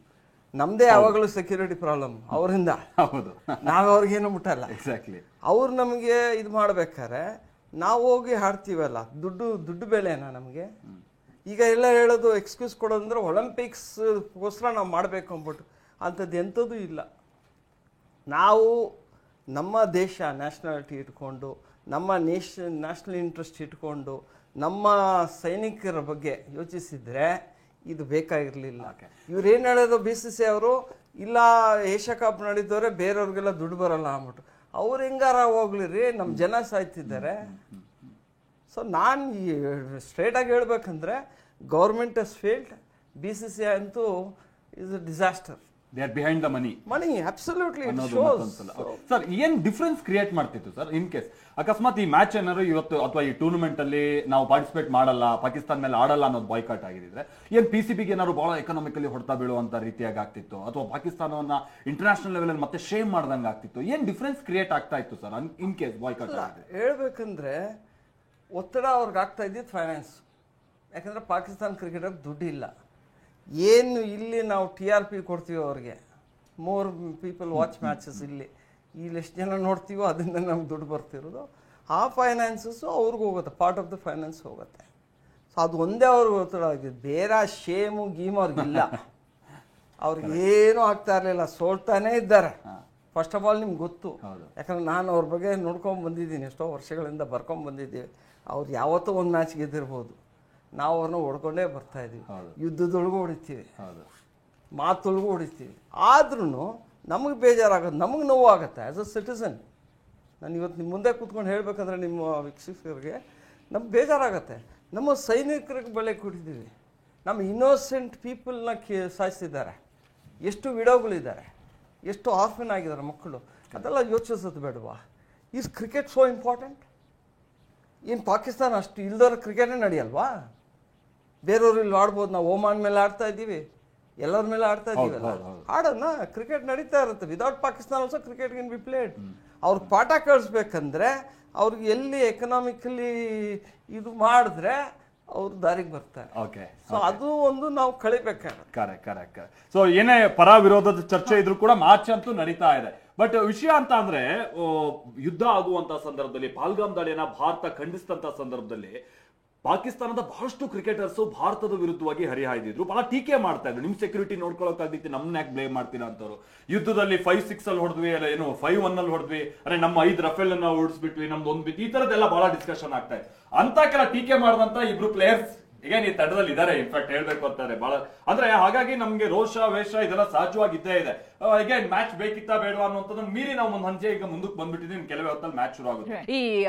ನಮ್ಮದೇ ಯಾವಾಗಲೂ ಸೆಕ್ಯೂರಿಟಿ ಪ್ರಾಬ್ಲಮ್ ಅವರಿಂದ. ಹೌದು, ನಾವು ಅವ್ರಿಗೇನು ಮುಟ್ಟಲ್ಲ. ಎಕ್ಸಾಕ್ಟ್ಲಿ. ಅವ್ರು ನಮಗೆ ಇದು ಮಾಡ್ಬೇಕಾದ್ರೆ ನಾವು ಹೋಗಿ ಹಾಡ್ತೀವಲ್ಲ, ದುಡ್ಡು ಬೆಲೆನಾ ನಮಗೆ? ಈಗ ಎಲ್ಲ ಹೇಳೋದು ಎಕ್ಸ್ಕ್ಯೂಸ್ ಕೊಡೋದಂದ್ರೆ ಒಲಿಂಪಿಕ್ಸ್ಗೋಸ್ಕರ ನಾವು ಮಾಡಬೇಕು ಅಂದ್ಬಿಟ್ಟು, ಅಂಥದ್ದು ಎಂಥದ್ದು ಇಲ್ಲ. ನಾವು ನಮ್ಮ ದೇಶ ನ್ಯಾಷನಾಲಿಟಿ ಇಟ್ಕೊಂಡು, ನಮ್ಮ ನ್ಯಾಷನಲ್ ಇಂಟ್ರೆಸ್ಟ್ ಇಟ್ಕೊಂಡು, ನಮ್ಮ ಸೈನಿಕರ ಬಗ್ಗೆ ಯೋಚಿಸಿದರೆ ಇದು ಬೇಕಾಗಿರಲಿಲ್ಲ. ಇವ್ರೇನು ಹೇಳೋದು BCCI ಅವರು, ಇಲ್ಲ ಏಷ್ಯಾ ಕಪ್ ನಡೀತವ್ರೆ ಬೇರೆಯವ್ರಿಗೆಲ್ಲ ದುಡ್ಡು ಬರಲ್ಲ ಅಂದ್ಬಿಟ್ಟು. ಅವ್ರು ಹೆಂಗಾರ ಹೋಗ್ಲಿ ರೀ, ನಮ್ಮ ಜನ ಸಾಯ್ತಿದ್ದಾರೆ. ಸೊ ನಾನು ಸ್ಟ್ರೇಟಾಗಿ ಹೇಳ್ಬೇಕಂದ್ರೆ ಗೌರ್ಮೆಂಟ್ ಹಸ್ ಫೇಲ್ಡ್, BCCI ಅಂತೂ is a disaster. They are behind the money. Absolutely. Sir ಏನ್ ಡಿಫರೆನ್ಸ್ ಕ್ರಿಯೇಟ್ ಮಾಡ್ತಿತ್ತು ಸರ್ ಇನ್ ಕೇಸ್ ಅಕಸ್ಮಾತ್ ಈ ಮ್ಯಾಚ್ ಏನಾದ್ರು ಇವತ್ತು ಅಥವಾ ಈ ಟೂರ್ನಮೆಂಟ್ ಅಲ್ಲಿ ನಾವು ಪಾರ್ಟಿಸಿಪೇಟ್ ಮಾಡಲ್ಲ, ಪಾಕಿಸ್ತಾನ ಮೇಲೆ ಆಡಲ್ಲ ಅನ್ನೋದು ಬಾಯ್ಕಾಟ್ ಆಗಿದ್ರೆ, ಏನ್ PCBಗೆ ಏನಾದ್ರು ಬಹಳ ಎಕನಾಮಿಕಲಿ ಹೊಡೆತ ಬೀಳುವಂತ ರೀತಿಯಾಗಿ ಆಗ್ತಿತ್ತು, ಅಥವಾ ಪಾಕಿಸ್ತಾನವನ್ನ ಇಂಟರ್ನ್ಯಾಷನಲ್ ಲೆವೆಲ್ ಅಲ್ಲಿ ಮತ್ತೆ ಶೇಮ್ ಮಾಡ್ದಂಗೆ ಆಗ್ತಿತ್ತು? ಏನ್ ಡಿಫರೆನ್ಸ್ ಕ್ರಿಯೇಟ್ ಆಗ್ತಾ ಇತ್ತು ಸರ್ ಇನ್ ಕೇಸ್ ಬಾಯ್ಕಾಟ್? ಹೇಳ್ಬೇಕಂದ್ರೆ ಒತ್ತಡ ಅವ್ರಿಗೆ ಆಗ್ತಾ ಇದ್ದಿದ್ದು ಫೈನಾನ್ಸ್. ಯಾಕಂದ್ರೆ ಪಾಕಿಸ್ತಾನ ಕ್ರಿಕೆಟರ್ಗೆ ದುಡ್ಡಿಲ್ಲ. ಏನು ಇಲ್ಲಿ ನಾವು TRP ಕೊಡ್ತೀವಿ ಅವ್ರಿಗೆ, ಮೋರ್ ಪೀಪಲ್ ವಾಚ್ ಮ್ಯಾಚಸ್, ಇಲ್ಲಿ ಎಷ್ಟು ಜನ ನೋಡ್ತೀವೋ ಅದರಿಂದ ನಮ್ಗೆ ದುಡ್ಡು ಬರ್ತಿರೋದು. ಆ ಫೈನಾನ್ಸಸ್ಸು ಅವ್ರಿಗೆ ಹೋಗುತ್ತೆ, ಪಾರ್ಟ್ ಆಫ್ ದ ಫೈನಾನ್ಸ್ ಹೋಗುತ್ತೆ. ಸೊ ಅದು ಒಂದೇ ಅವ್ರಿಗೆ ಒತ್ತಡ ಆಗಿದೆ, ಬೇರೆ ಶೇಮು ಗೀಮು ಅವ್ರಿಗಿಲ್ಲ. ಅವ್ರಿಗೆ ಏನೂ ಆಗ್ತಾ ಇರಲಿಲ್ಲ, ಸೋಲ್ತಾನೇ ಇದ್ದಾರೆ. ಫಸ್ಟ್ ಆಫ್ ಆಲ್ ನಿಮ್ಗೆ ಗೊತ್ತು, ಯಾಕಂದ್ರೆ ನಾನು ಅವ್ರ ಬಗ್ಗೆ ನೋಡ್ಕೊಂಡು ಬಂದಿದ್ದೀನಿ, ಎಷ್ಟೋ ವರ್ಷಗಳಿಂದ ಬರ್ಕೊಂಡು ಬಂದಿದ್ದೀವಿ. ಅವ್ರು ಯಾವತ್ತೂ ಒಂದು ಮ್ಯಾಚ್ ಗೆದ್ದಿರ್ಬೋದು, ನಾವು ಅವ್ರನ್ನ ಹೊಡ್ಕೊಂಡೇ ಬರ್ತಾ ಇದೀವಿ. ಯುದ್ಧದೊಳಗೂ ಹೊಡಿತೀವಿ, ಮಾತೊಳಗೂ ಹೊಡಿತೀವಿ. ಆದ್ರೂ ನಮಗೆ ಬೇಜಾರಾಗೋದು, ನಮಗೆ ನೋವು ಆಗುತ್ತೆ ಆ್ಯಸ್ ಅ ಸಿಟಿಸನ್. ನಾನು ಇವತ್ತು ನಿಮ್ಮ ಮುಂದೆ ಕೂತ್ಕೊಂಡು ಹೇಳ್ಬೇಕಂದ್ರೆ ನಿಮ್ಮ ವೀಕ್ಷಕರಿಗೆ ನಮ್ಗೆ ಬೇಜಾರಾಗತ್ತೆ. ನಮ್ಮ ಸೈನಿಕರಿಗೆ ಬೆಲೆ ಕೊಟ್ಟಿದ್ದೀವಿ, ನಮ್ಮ ಇನ್ನೋಸೆಂಟ್ ಪೀಪಲ್ನ ಸಾಯಿಸಿದ್ದಾರೆ, ಎಷ್ಟು ವಿಡೋಗಳಿದ್ದಾರೆ, ಎಷ್ಟು ಆಫನ್ ಆಗಿದ್ದಾರೆ ಮಕ್ಕಳು, ಅದೆಲ್ಲ ಯೋಚಿಸೋದು ಬೇಡವಾ? Is cricket so important? ಏನು ಪಾಕಿಸ್ತಾನ ಅಷ್ಟು ಇಲ್ದವ್ರ ಕ್ರಿಕೆಟೇ ನಡೆಯಲ್ವಾ? ಬೇರೆಯವ್ರು ಇಲ್ಲಿ ಆಡ್ಬೋದು, ನಾವು ಓಮಾನ್ ಮೇಲೆ ಆಡ್ತಾ ಇದ್ದೀವಿ, ಎಲ್ಲರ ಮೇಲೆ ಆಡ್ತಾ ಇದೀವಲ್ಲ, ಆಡೋಣ. ಕ್ರಿಕೆಟ್ ನಡೀತಾ ಇರುತ್ತೆ. Without Pakistan also cricket can be played. ಅವ್ರಿಗೆ ಪಾಠ ಕಳಿಸ್ಬೇಕಂದ್ರೆ ಅವ್ರಿಗೆ ಎಲ್ಲಿ ಎಕನಾಮಿಕಲಿ ಇದು ಮಾಡಿದ್ರೆ ಅವ್ರು ದಾರಿಗೆ ಬರ್ತಾರೆ. ಓಕೆ, ಸೊ ಅದು ಒಂದು ನಾವು ಕಳಿಬೇಕಾಗುತ್ತೆ. ಕರೆಕ್ಟ್. ಸೊ ಏನೇ ಪರ ವಿರೋಧದ ಚರ್ಚೆ ಇದ್ರೂ ಕೂಡ ಮ್ಯಾಚ್ ಅಂತೂ ನಡೀತಾ ಇದೆ. ಬಟ್ ವಿಷಯ ಅಂತ ಅಂದ್ರೆ ಯುದ್ಧ ಆಗುವಂತ ಸಂದರ್ಭದಲ್ಲಿ, ಪಹಲ್ಗಾಮ್ ದಾಳಿಯನ್ನ ಭಾರತ ಖಂಡಿಸಿದಂತ ಸಂದರ್ಭದಲ್ಲಿ ಪಾಕಿಸ್ತಾನದ ಬಹಳಷ್ಟು ಕ್ರಿಕೆಟರ್ಸ್ ಭಾರತದ ವಿರುದ್ಧವಾಗಿ ಹರಿಹಾಯ್ದಿದ್ರು, ಬಹಳ ಟೀಕೆ ಮಾಡ್ತಾ ಇದ್ರು. ನಿಮ್ ಸೆಕ್ಯೂರಿಟಿ ನೋಡ್ಕೊಳ್ಳೋಕಾಗ್ತಿ, ನಮ್ನ ಯಾಕೆ ಬ್ಲೇಮ್ ಮಾಡ್ತೀರಾ ಅಂತವ್ರು. ಯುದ್ಧದಲ್ಲಿ 5-6 ಅಲ್ಲಿ ಹೊಡೆದ್ವಿ, ಅಲ್ಲ ಏನು 5-1 ಅಲ್ಲಿ ಹೊಡೆದ್ವಿ, ಅಂದ್ರೆ ನಮ್ಮ 5 ರಫೇಲ್ ಅನ್ನ ಓಡಿಸ್ಬಿಟ್ವಿ, ನಮ್ದು 1 ಬಿತ್ತು, ಈ ತರದೆಲ್ಲ ಬಹಳ ಡಿಸ್ಕಷನ್ ಆಗ್ತಾ ಇದೆ. ಅಂತ ಕೆಲ ಟೀಕೆ ಮಾಡಿದಂತ ಇಬ್ರು ಪ್ಲೇಯರ್ಸ್ ಈಗ ಈ ತಂಡದಲ್ಲಿ ಇದಾರೆ. ಇನ್ಫ್ಯಾಕ್ಟ್ ಹೇಳ್ಬೇಕು ಅಂತಾರೆ ಬಹಳ, ಅಂದ್ರೆ ಹಾಗಾಗಿ ನಮ್ಗೆ ರೋಷ ವೇಷ ಇದೆಲ್ಲ ಸಹಜವಾಗಿದ್ದೇ ಇದೆ. ಈಗ ಮ್ಯಾಚ್ ಬೇಕಿತ್ತಾ ಬೇಡವಾ ಅನ್ನೋದನ್ನ ಮೀರಿ ನಾವು ಒಂದು ಹಂಚೆ ಈಗ ಮುಂದಕ್ಕೆ ಬಂದ್ಬಿಟ್ಟಿದ್ದೀವಿ. ಕೆಲವೇ ಹೊತ್ತಲ್ಲಿ ಮ್ಯಾಚ್ ಶುರು ಆಗುತ್ತೆ. ಈ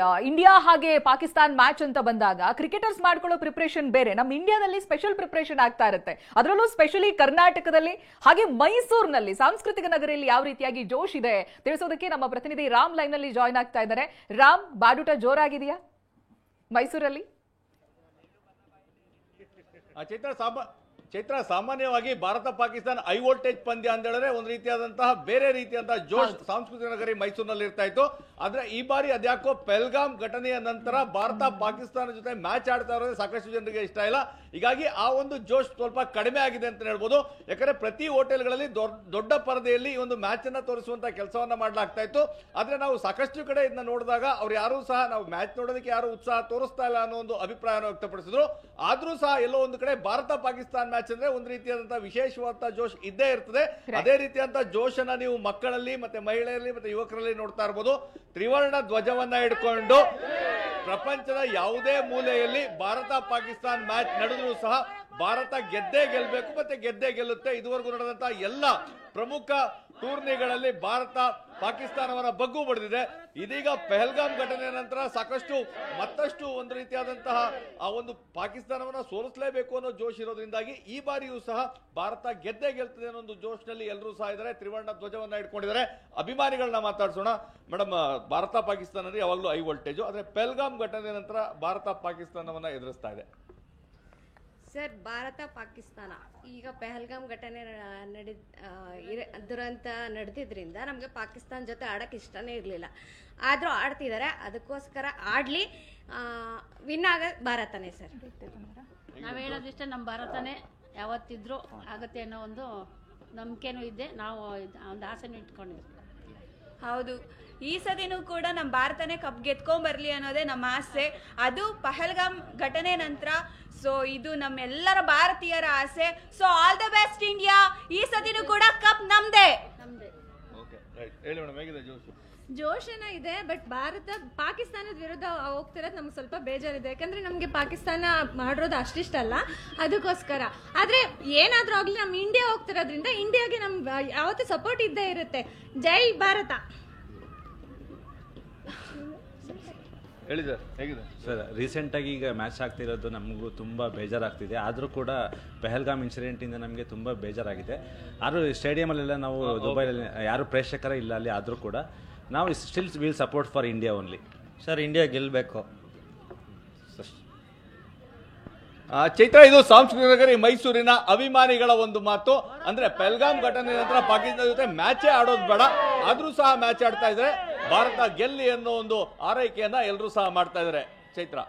ಇಂಡಿಯಾ ಹಾಗೆ ಪಾಕಿಸ್ತಾನ್ ಮ್ಯಾಚ್ ಅಂತ ಬಂದಾಗ ಕ್ರಿಕೆಟರ್ಸ್ ಮಾಡ್ಕೊಳ್ಳೋ ಪ್ರಿಪರೇಷನ್ ಬೇರೆ, ನಮ್ಮ ಇಂಡಿಯಾದಲ್ಲಿ ಸ್ಪೆಷಲ್ ಪ್ರಿಪರೇಷನ್ ಆಗ್ತಾ ಇರುತ್ತೆ. ಅದರಲ್ಲೂ ಸ್ಪೆಷಲಿ ಕರ್ನಾಟಕದಲ್ಲಿ ಹಾಗೆ ಮೈಸೂರಿನಲ್ಲಿ ಸಾಂಸ್ಕೃತಿಕ ನಗರಿಯಲ್ಲಿ ಯಾವ ರೀತಿಯಾಗಿ ಜೋಶ್ ಇದೆ ತಿಳಿಸೋದಕ್ಕೆ ನಮ್ಮ ಪ್ರತಿನಿಧಿ ರಾಮ್ ಲೈನ್ ನಲ್ಲಿ ಜಾಯ್ನ್ ಆಗ್ತಾ ಇದ್ದಾರೆ. ರಾಮ್, ಬಾಡೂಟ ಜೋರಾಗಿದೆಯಾ ಮೈಸೂರಲ್ಲಿ? ಚೈತ್ರ, ಸಾಮಾನ್ಯವಾಗಿ ಭಾರತ ಪಾಕಿಸ್ತಾನ ಹೈ ವೋಲ್ಟೇಜ್ ಪಂದ್ಯ ಅಂತ ಹೇಳಿದ್ರೆ ಒಂದು ರೀತಿಯಾದಂತಹ ಬೇರೆ ರೀತಿಯಂತಹ ಜೋಶ್ ಸಾಂಸ್ಕೃತಿಕ ನಗರಿ ಮೈಸೂರಿನಲ್ಲಿ ಇರ್ತಾ ಇತ್ತು. ಆದ್ರೆ ಈ ಬಾರಿ ಅದ್ಯಾಕೋ ಪಹಲ್ಗಾಮ್ ಘಟನೆಯ ನಂತರ ಭಾರತ ಪಾಕಿಸ್ತಾನ ಜೊತೆ ಮ್ಯಾಚ್ ಆಡ್ತಾ ಇರೋದೇ ಸಾಕಷ್ಟು ಜನರಿಗೆ ಇಷ್ಟ ಇಲ್ಲ. ಹೀಗಾಗಿ ಆ ಒಂದು ಜೋಶ್ ಸ್ವಲ್ಪ ಕಡಿಮೆ ಆಗಿದೆ ಅಂತ ಹೇಳ್ಬೋದು. ಯಾಕಂದ್ರೆ ಪ್ರತಿ ಹೋಟೆಲ್ಗಳಲ್ಲಿ ದೊಡ್ಡ ಪರದೆಯಲ್ಲಿ ಈ ಒಂದು ಮ್ಯಾಚ್ ಅನ್ನ ತೋರಿಸುವಂತ ಕೆಲಸವನ್ನ ಮಾಡಲಾಗ್ತಾ ಇತ್ತು. ಆದ್ರೆ ನಾವು ಸಾಕಷ್ಟು ಕಡೆ ಇದನ್ನ ನೋಡಿದಾಗ ಅವ್ರು ಯಾರು ಸಹ ನಾವು ಮ್ಯಾಚ್ ನೋಡೋದಕ್ಕೆ ಯಾರು ಉತ್ಸಾಹ ತೋರಿಸ್ತಾ ಇಲ್ಲ ಅನ್ನೋ ಒಂದು ಅಭಿಪ್ರಾಯವನ್ನು ವ್ಯಕ್ತಪಡಿಸಿದ್ರು. ಆದ್ರೂ ಸಹ ಎಲ್ಲೋ ಒಂದು ಕಡೆ ಭಾರತ ಪಾಕಿಸ್ತಾನ ಮ್ಯಾಚ್ ಅಂದ್ರೆ ಒಂದು ರೀತಿಯಾದಂತಹ ವಿಶೇಷವಾದ ಜೋಶ್ ಇದ್ದೇ ಇರ್ತದೆ. ಅದೇ ರೀತಿಯಾದಂತಹ ಜೋಶ್ ಅನ್ನ ನೀವು ಮಕ್ಕಳಲ್ಲಿ ಮತ್ತೆ ಮಹಿಳೆಯರಲ್ಲಿ ಮತ್ತೆ ಯುವಕರಲ್ಲಿ ನೋಡ್ತಾ ಇರಬಹುದು. ತ್ರಿವರ್ಣ ಧ್ವಜವನ್ನ ಹಿಡ್ಕೊಂಡು ಪ್ರಪಂಚದ ಯಾವುದೇ ಮೂಲೆಯಲ್ಲಿ ಭಾರತ ಪಾಕಿಸ್ತಾನ ಮ್ಯಾಚ್ ನಡೆದರೂ ಸಹ ಭಾರತ ಗೆದ್ದೇ ಗೆಲ್ಲಬೇಕು ಮತ್ತೆ ಗೆದ್ದೇ ಗೆಲ್ಲುತ್ತೆ. ಇದುವರೆಗೂ ನಡೆದಂತಹ ಎಲ್ಲ ಪ್ರಮುಖ ಟೂರ್ನಿಗಳಲ್ಲಿ ಭಾರತ ಪಾಕಿಸ್ತಾನವನ್ನ ಬಗ್ಗು ಬಡಿದಿದೆ. ಇದೀಗ ಪಹಲ್ಗಾಮ್ ಘಟನೆಯ ನಂತರ ಸಾಕಷ್ಟು ಮತ್ತಷ್ಟು ಒಂದು ರೀತಿಯಾದಂತಹ ಆ ಒಂದು ಪಾಕಿಸ್ತಾನವನ್ನ ಸೋಲಿಸಲೇಬೇಕು ಅನ್ನೋ ಜೋಶ್ ಇರೋದ್ರಿಂದಾಗಿ ಈ ಬಾರಿಯೂ ಸಹ ಭಾರತ ಗೆದ್ದೇ ಗೆಲ್ತದೆ ಅನ್ನೋ ಒಂದು ಜೋಶ್ ನಲ್ಲಿ ಎಲ್ಲರೂ ಸಹ ಇದ್ದಾರೆ. ತ್ರಿವರ್ಣ ಧ್ವಜವನ್ನ ಇಟ್ಕೊಂಡಿದ್ದಾರೆ. ಅಭಿಮಾನಿಗಳನ್ನ ಮಾತಾಡ್ಸೋಣ. ಮೇಡಮ್, ಭಾರತ ಪಾಕಿಸ್ತಾನ ಯಾವಾಗಲೂ ಹೈ ವೋಲ್ಟೇಜ್, ಆದ್ರೆ ಪಹಲ್ಗಾಮ್ ಘಟನೆಯ ನಂತರ ಭಾರತ ಪಾಕಿಸ್ತಾನವನ್ನ ಎದುರಿಸ್ತಾ ಇದೆ. ಸರ್, ಭಾರತ ಪಾಕಿಸ್ತಾನ ಈಗ ಪಹಲ್ಗಾಮ್ ಘಟನೆ ದುರಂತ ನಡೆದಿದ್ರಿಂದ ನಮಗೆ ಪಾಕಿಸ್ತಾನ ಜೊತೆ ಆಡೋಕ್ಕೆ ಇಷ್ಟನೇ ಇರಲಿಲ್ಲ. ಆದರೂ ಆಡ್ತಿದ್ದಾರೆ. ಅದಕ್ಕೋಸ್ಕರ ಆಡಲಿ, ವಿನ್ ಆಗ ಭಾರತನೇ ಸರ್. ನಾವು ಹೇಳೋದಿಷ್ಟ ನಮ್ಮ ಭಾರತನೇ ಯಾವತ್ತಿದ್ರೂ ಆಗತ್ತೆ ಅನ್ನೋ ಒಂದು ನಂಬಿಕೆನೂ ಇದೆ. ನಾವು ಒಂದು ಆಸೆನೂ ಇಟ್ಕೊಂಡಿದ್ದೀವಿ. ಹೌದು, ಈ ಸದಿನೂ ಕೂಡ ನಮ್ಮ ಭಾರತನೇ ಕಪ್ ಗೆದ್ಕೊಂಡ್ಬರ್ಲಿ ಅನ್ನೋದೇ ನಮ್ಮ ಆಸೆ. ಅದು ಪಹಲ್ಗಾಮ್ ಘಟನೆ ನಂತರ. ಸೊ ಇದು ನಮ್ಮೆಲ್ಲರ ಭಾರತೀಯರ ಆಸೆ. So all the best India. ಈ ಸದಿನೂ ಕೂಡ ಕಪ್ ನಮ್ದೇ. ಜೋಶ್ ಏನೋ ಇದೆ, ಬಟ್ ಭಾರತ ಪಾಕಿಸ್ತಾನದ ವಿರುದ್ಧ ಹೋಗ್ತಿರೋದು ನಮ್ಗೆ ಸ್ವಲ್ಪ ಬೇಜಾರಿದೆ. ಯಾಕಂದ್ರೆ ನಮಗೆ ಪಾಕಿಸ್ತಾನ ಮಾಡಿರೋದು ಅಷ್ಟಿಷ್ಟಲ್ಲ, ಅದಕ್ಕೋಸ್ಕರ. ಆದ್ರೆ ಏನಾದ್ರೂ ಆಗ್ಲಿ ನಮ್ಮ ಇಂಡಿಯಾ ಹೋಗ್ತಿರೋದ್ರಿಂದ ಇಂಡಿಯಾಗೆ ನಮ್ಗೆ ಯಾವತ್ತೂ ಸಪೋರ್ಟ್ ಇದ್ದೇ ಇರುತ್ತೆ. ಜೈ ಭಾರತ. ಹೇಳಿ ಸರ್, ಹೇಗಿದೆ ಸರ್? ರೀಸೆಂಟಾಗಿ ಈಗ ಮ್ಯಾಚ್ ಆಗ್ತಿರೋದು ನಮಗೂ ತುಂಬ ಬೇಜಾರಾಗ್ತಿದೆ. ಆದರೂ ಕೂಡ ಪಹಲ್ಗಾಮ್ ಇನ್ಸಿಡೆಂಟಿಂದ ನಮಗೆ ತುಂಬ ಬೇಜಾರಾಗಿದೆ. ಆದರೂ ಸ್ಟೇಡಿಯಮಲ್ಲೆಲ್ಲ ನಾವು ದುಬೈಯಲ್ಲಿ ಯಾರು ಪ್ರೇಕ್ಷಕರೇ ಇಲ್ಲ ಅಲ್ಲಿ. ಆದರೂ ಕೂಡ ನಾವು still will support for India only. Sir, India ಗೆಲ್ಲಬೇಕು. ಚೈತ್ರ, ಇದು ಸಾಂಸ್ಕೃತಿಕ ನಗರಿ ಮೈಸೂರಿನ ಅಭಿಮಾನಿಗಳ ಒಂದು ಮಾತು. ಅಂದ್ರೆ ಪಹಲ್ಗಾಮ್ ಘಟನೆ ನಂತರ ಪಾಕಿಸ್ತಾನ ಜೊತೆ ಮ್ಯಾಚೇ ಆಡೋದು ಬೇಡ, ಆದ್ರೂ ಸಹ ಮ್ಯಾಚ್ ಆಡ್ತಾ ಇದ್ದಾರೆ. ಭಾರತ ಗೆಲ್ಲಿ ಅನ್ನೋ ಒಂದು ಆರೈಕೆಯನ್ನ ಎಲ್ಲರೂ ಸಹ ಮಾಡ್ತಾ ಇದ್ದಾರೆ. Chaitra,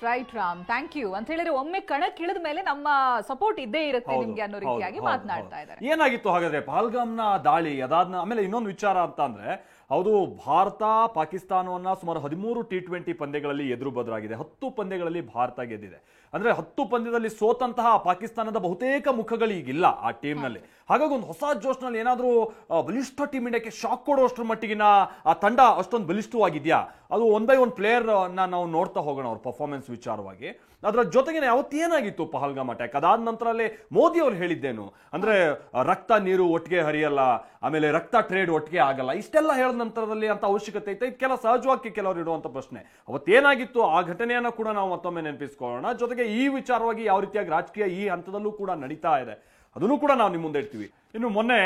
right Ram, thank you. ಅಂತ ಹೇಳಿದ್ರೆ ಒಮ್ಮೆ ಕಣಕ್ಕಿಳಿದ ಮೇಲೆ ನಮ್ಮ ಸಪೋರ್ಟ್ ಇದ್ದೇ ಇರುತ್ತೆ ನಿಮ್ಗೆ ಅನ್ನೋ ರೀತಿಯಾಗಿ ಮಾತನಾಡ್ತಾ ಇದ್ದಾರೆ. ಏನಾಗಿತ್ತು ಹಾಗಾದ್ರೆ ಪಹಲ್ಗಾಮ್ನ ದಾಳಿ ಅದಾದ ಆಮೇಲೆ ಇನ್ನೊಂದು ವಿಚಾರ ಅಂತ ಅಂದ್ರೆ, ಹೌದು, ಭಾರತ ಪಾಕಿಸ್ತಾನವನ್ನ ಸುಮಾರು 13 T20 ಪಂದ್ಯಗಳಲ್ಲಿ ಎದುರು ಬದಲಾಗಿದೆ. 10 ಪಂದ್ಯಗಳಲ್ಲಿ ಭಾರತ ಗೆದ್ದಿದೆ. ಅಂದ್ರೆ 10 ಪಂದ್ಯದಲ್ಲಿ ಸೋತಂತಹ ಪಾಕಿಸ್ತಾನದ ಬಹುತೇಕ ಮುಖಗಳು ಈಗಿಲ್ಲ ಆ ಟೀಮ್ನಲ್ಲಿ. ಹಾಗಾಗಿ ಒಂದು ಹೊಸ ಜೋಶ್ನಲ್ಲಿ ಏನಾದರೂ ಬಲಿಷ್ಠ ಟೀಮ್ ಇಂಡಿಯಾಕ್ಕೆ ಶಾಕ್ ಕೊಡುವಷ್ಟರ ಮಟ್ಟಿಗಿನ ಆ ತಂಡ ಅಷ್ಟೊಂದು ಬಲಿಷ್ಠವಾಗಿದೆಯಾ? ಅದು 1 by 1 ಪ್ಲೇಯರ್ ನಾವು ನೋಡ್ತಾ ಹೋಗೋಣ ಅವ್ರ ಪರ್ಫಾರ್ಮೆನ್ಸ್ ವಿಚಾರವಾಗಿ. ಅದರ ಜೊತೆಗೆ ಯಾವತ್ತೇನಾಗಿತ್ತು ಪಹಲ್ಗಾಮ್ ಅಟ್ಯಾಕ್, ಅದಾದ ನಂತರಲ್ಲೇ ಮೋದಿ ಅವ್ರು ಹೇಳಿದ್ದೇನು ಅಂದ್ರೆ ರಕ್ತ ನೀರು ಒಟ್ಟಿಗೆ ಹರಿಯಲ್ಲ, ಆಮೇಲೆ ರಕ್ತ ಟ್ರೇಡ್ ಒಟ್ಟಿಗೆ ಆಗಲ್ಲ, ಇಷ್ಟೆಲ್ಲ ಹೇಳಿದ ನಂತರದಲ್ಲಿ ಅಂತ ಅವಶ್ಯಕತೆ ಐತೆ. ಕೆಲ ಸಹಜವಾಗಿ ಕೆಲವರು ಇಡುವಂತ ಪ್ರಶ್ನೆ, ಅವತ್ತೇನಾಗಿತ್ತು ಆ ಘಟನೆಯನ್ನ ಕೂಡ ನಾವು ಮತ್ತೊಮ್ಮೆ ನೆನಪಿಸ್ಕೊಳ್ಳೋಣ. ಜೊತೆಗೆ ಈ ವಿಚಾರವಾಗಿ ಯಾವ ರೀತಿಯಾಗಿ ರಾಜಕೀಯ ಈ ಹಂತದಲ್ಲೂ ಕೂಡ ನಡೀತಾ ಇದೆ. ಅದನ್ನು ಕೂಡ ನಾವು ನಿಮ್ಮ ಮುಂದೆ ಇಡ್ತೀವಿ. ಇನ್ನು ಮೊನ್ನೆ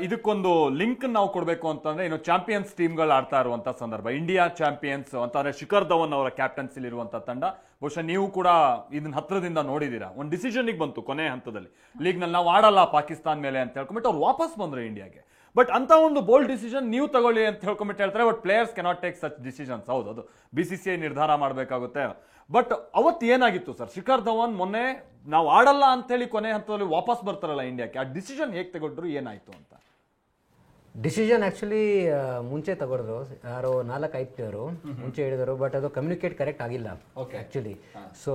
ಇದಕ್ಕೊಂದು ಲಿಂಕ್ ನಾವು ಕೊಡಬೇಕು ಅಂತಂದ್ರೆ ಇನ್ನು ಚಾಂಪಿಯನ್ಸ್ ಟೀಮ್ಗಳು ಆಡ್ತಾ ಇರುವಂತ ಸಂದರ್ಭ, ಇಂಡಿಯಾ ಚಾಂಪಿಯನ್ಸ್ ಅಂತಂದ್ರೆ ಶಿಖರ್ ಧವನ್ ಅವರ ಕ್ಯಾಪ್ಟನ್ಸಿಲಿ ಇರುವಂತ ತಂಡ. ಬಹುಶಃ ನೀವು ಕೂಡ ಇದನ್ನ ಹತ್ರದಿಂದ ನೋಡಿದೀರಾ. ಒಂದು ಡಿಸಿಷನ್ಗೆ ಬಂತು ಕೊನೆ ಹಂತದಲ್ಲಿ, ಲೀಗ್ನಲ್ಲಿ ನಾವು ಆಡಲ್ಲ ಪಾಕಿಸ್ತಾನ್ ಮೇಲೆ ಅಂತ ಹೇಳ್ಕೊಂಬಿಟ್ಟು ಅವ್ರು ವಾಪಸ್ ಬಂದ್ರು ಇಂಡಿಯಾಗೆ. ಬಟ್ ಅಂತ ಒಂದು ಬೋಲ್ಡ್ ಡಿಸಿಷನ್ ನೀವು ತಗೊಳ್ಳಿ ಅಂತ ಹೇಳ್ಕೊಂಬಿಟ್ಟು ಹೇಳ್ತಾರೆ. But players cannot take such decisions. ಹೌದು, ಅದು BCCI ನಿರ್ಧಾರ ಮಾಡಬೇಕಾಗುತ್ತೆ. ಬಟ್ ಅವತ್ತು ಏನಾಗಿತ್ತು ಸರ್? ಶಿಖರ್ ಧವನ್ ಮೊನ್ನೆ ನಾವು ಆಡಲ್ಲ ಅಂತ ಹೇಳಿ ಕೊನೆ ಹಂತದಲ್ಲಿ ವಾಪಸ್ ಬರ್ತಾರಲ್ಲ ಇಂಡಿಯಾಕ್ಕೆ, ಆ ಡಿಸಿಷನ್ ಹೇಗೆ ತಗೊಂಡ್ರು, ಏನಾಯ್ತು ಅಂತ? ಡಿಸಿಷನ್ ಆ್ಯಕ್ಚುಲಿ ಮುಂಚೆ ತಗೊಂಡ್ರು, ಯಾರೋ 4-5 ಪ್ಲೇಯರು ಮುಂಚೆ ಹೇಳಿದರು. ಬಟ್ ಅದು ಕಮ್ಯುನಿಕೇಟ್ ಕರೆಕ್ಟ್ ಆಗಿಲ್ಲ actually. So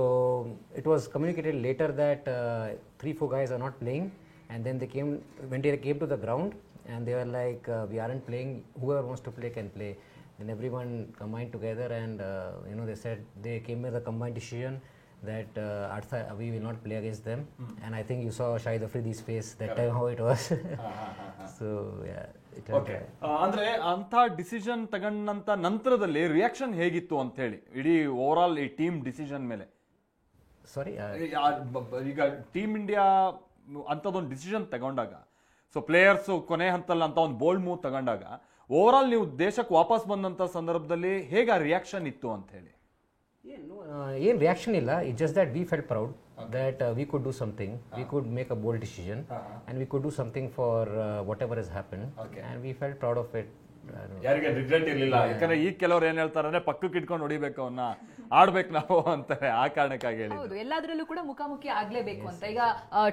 it was communicated later that 3-4 guys are not playing, and then when they came to the ground and they were like we aren't playing, whoever wants to play can play. Then everyone combined together and they said they came with a combined decision that we will not play against them. And I think you saw Shahid Afridi's face that time how it was. So yeah, ಅಂದ್ರೆ ಅಂತ decision ತಗೊಂಡಂತ ನಂತರದಲ್ಲಿ reaction ಹೇಗಿತ್ತು ಅಂತ ಹೇಳಿ ಇಡೀ over all ಈ team decision ಮೇಲೆ? ಸಾರಿ, ಈಗ ಟೀಮ್ ಇಂಡಿಯಾ ಅಂತದೊಂದು ಡಿಸಿಷನ್ ತಗೊಂಡಾಗ, ಸೊ ಪ್ಲೇಯರ್ಸ್ ಕೊನೆ ಹಂತಲ್ಲಿ ಅಂತ ಒಂದು ಬೋಲ್ಡ್ ಮೂವ್ ತಗೊಂಡಾಗ ಓವರ್ ಆಲ್ ನೀವು ದೇಶಕ್ಕೆ ವಾಪಸ್ ಬಂದಂತ ಸಂದರ್ಭದಲ್ಲಿ ಹೇಗೆ ಆ ರಿಯಾಕ್ಷನ್ ಇತ್ತು ಅಂತ ಹೇಳಿ? ಏನು ರಿಯಾಕ್ಷನ್ ಇಲ್ಲ. It's just that we felt proud that we could do something, we could make a bold decision, and we could do something for whatever has happened, and we felt proud of it. ಯಾರಿಗೆ regret ಇರಲಿಲ್ಲ. ಯಾಕಂದ್ರೆ ಈ ಕೆಲವರು ಏನ್ ಹೇಳ್ತಾರೆ ಅಂದ್ರೆ ಪಕ್ಕಕ್ಕೆ ಇಟ್ಕೊಂಡು ಹೊಡಿಬೇಕು, ಅವನ್ನ ಆಡ್ಬೇಕು ನಾವು ಅಂತಾರೆ. ಆ ಕಾರಣಕ್ಕಾಗಿ ಹೇಳಿ ಹೌದು, ಎಲ್ಲಾದ್ರಲ್ಲೂ ಕೂಡ ಮುಖಾಮುಖಿ ಆಗ್ಲೇಬೇಕು ಅಂತ. ಈಗ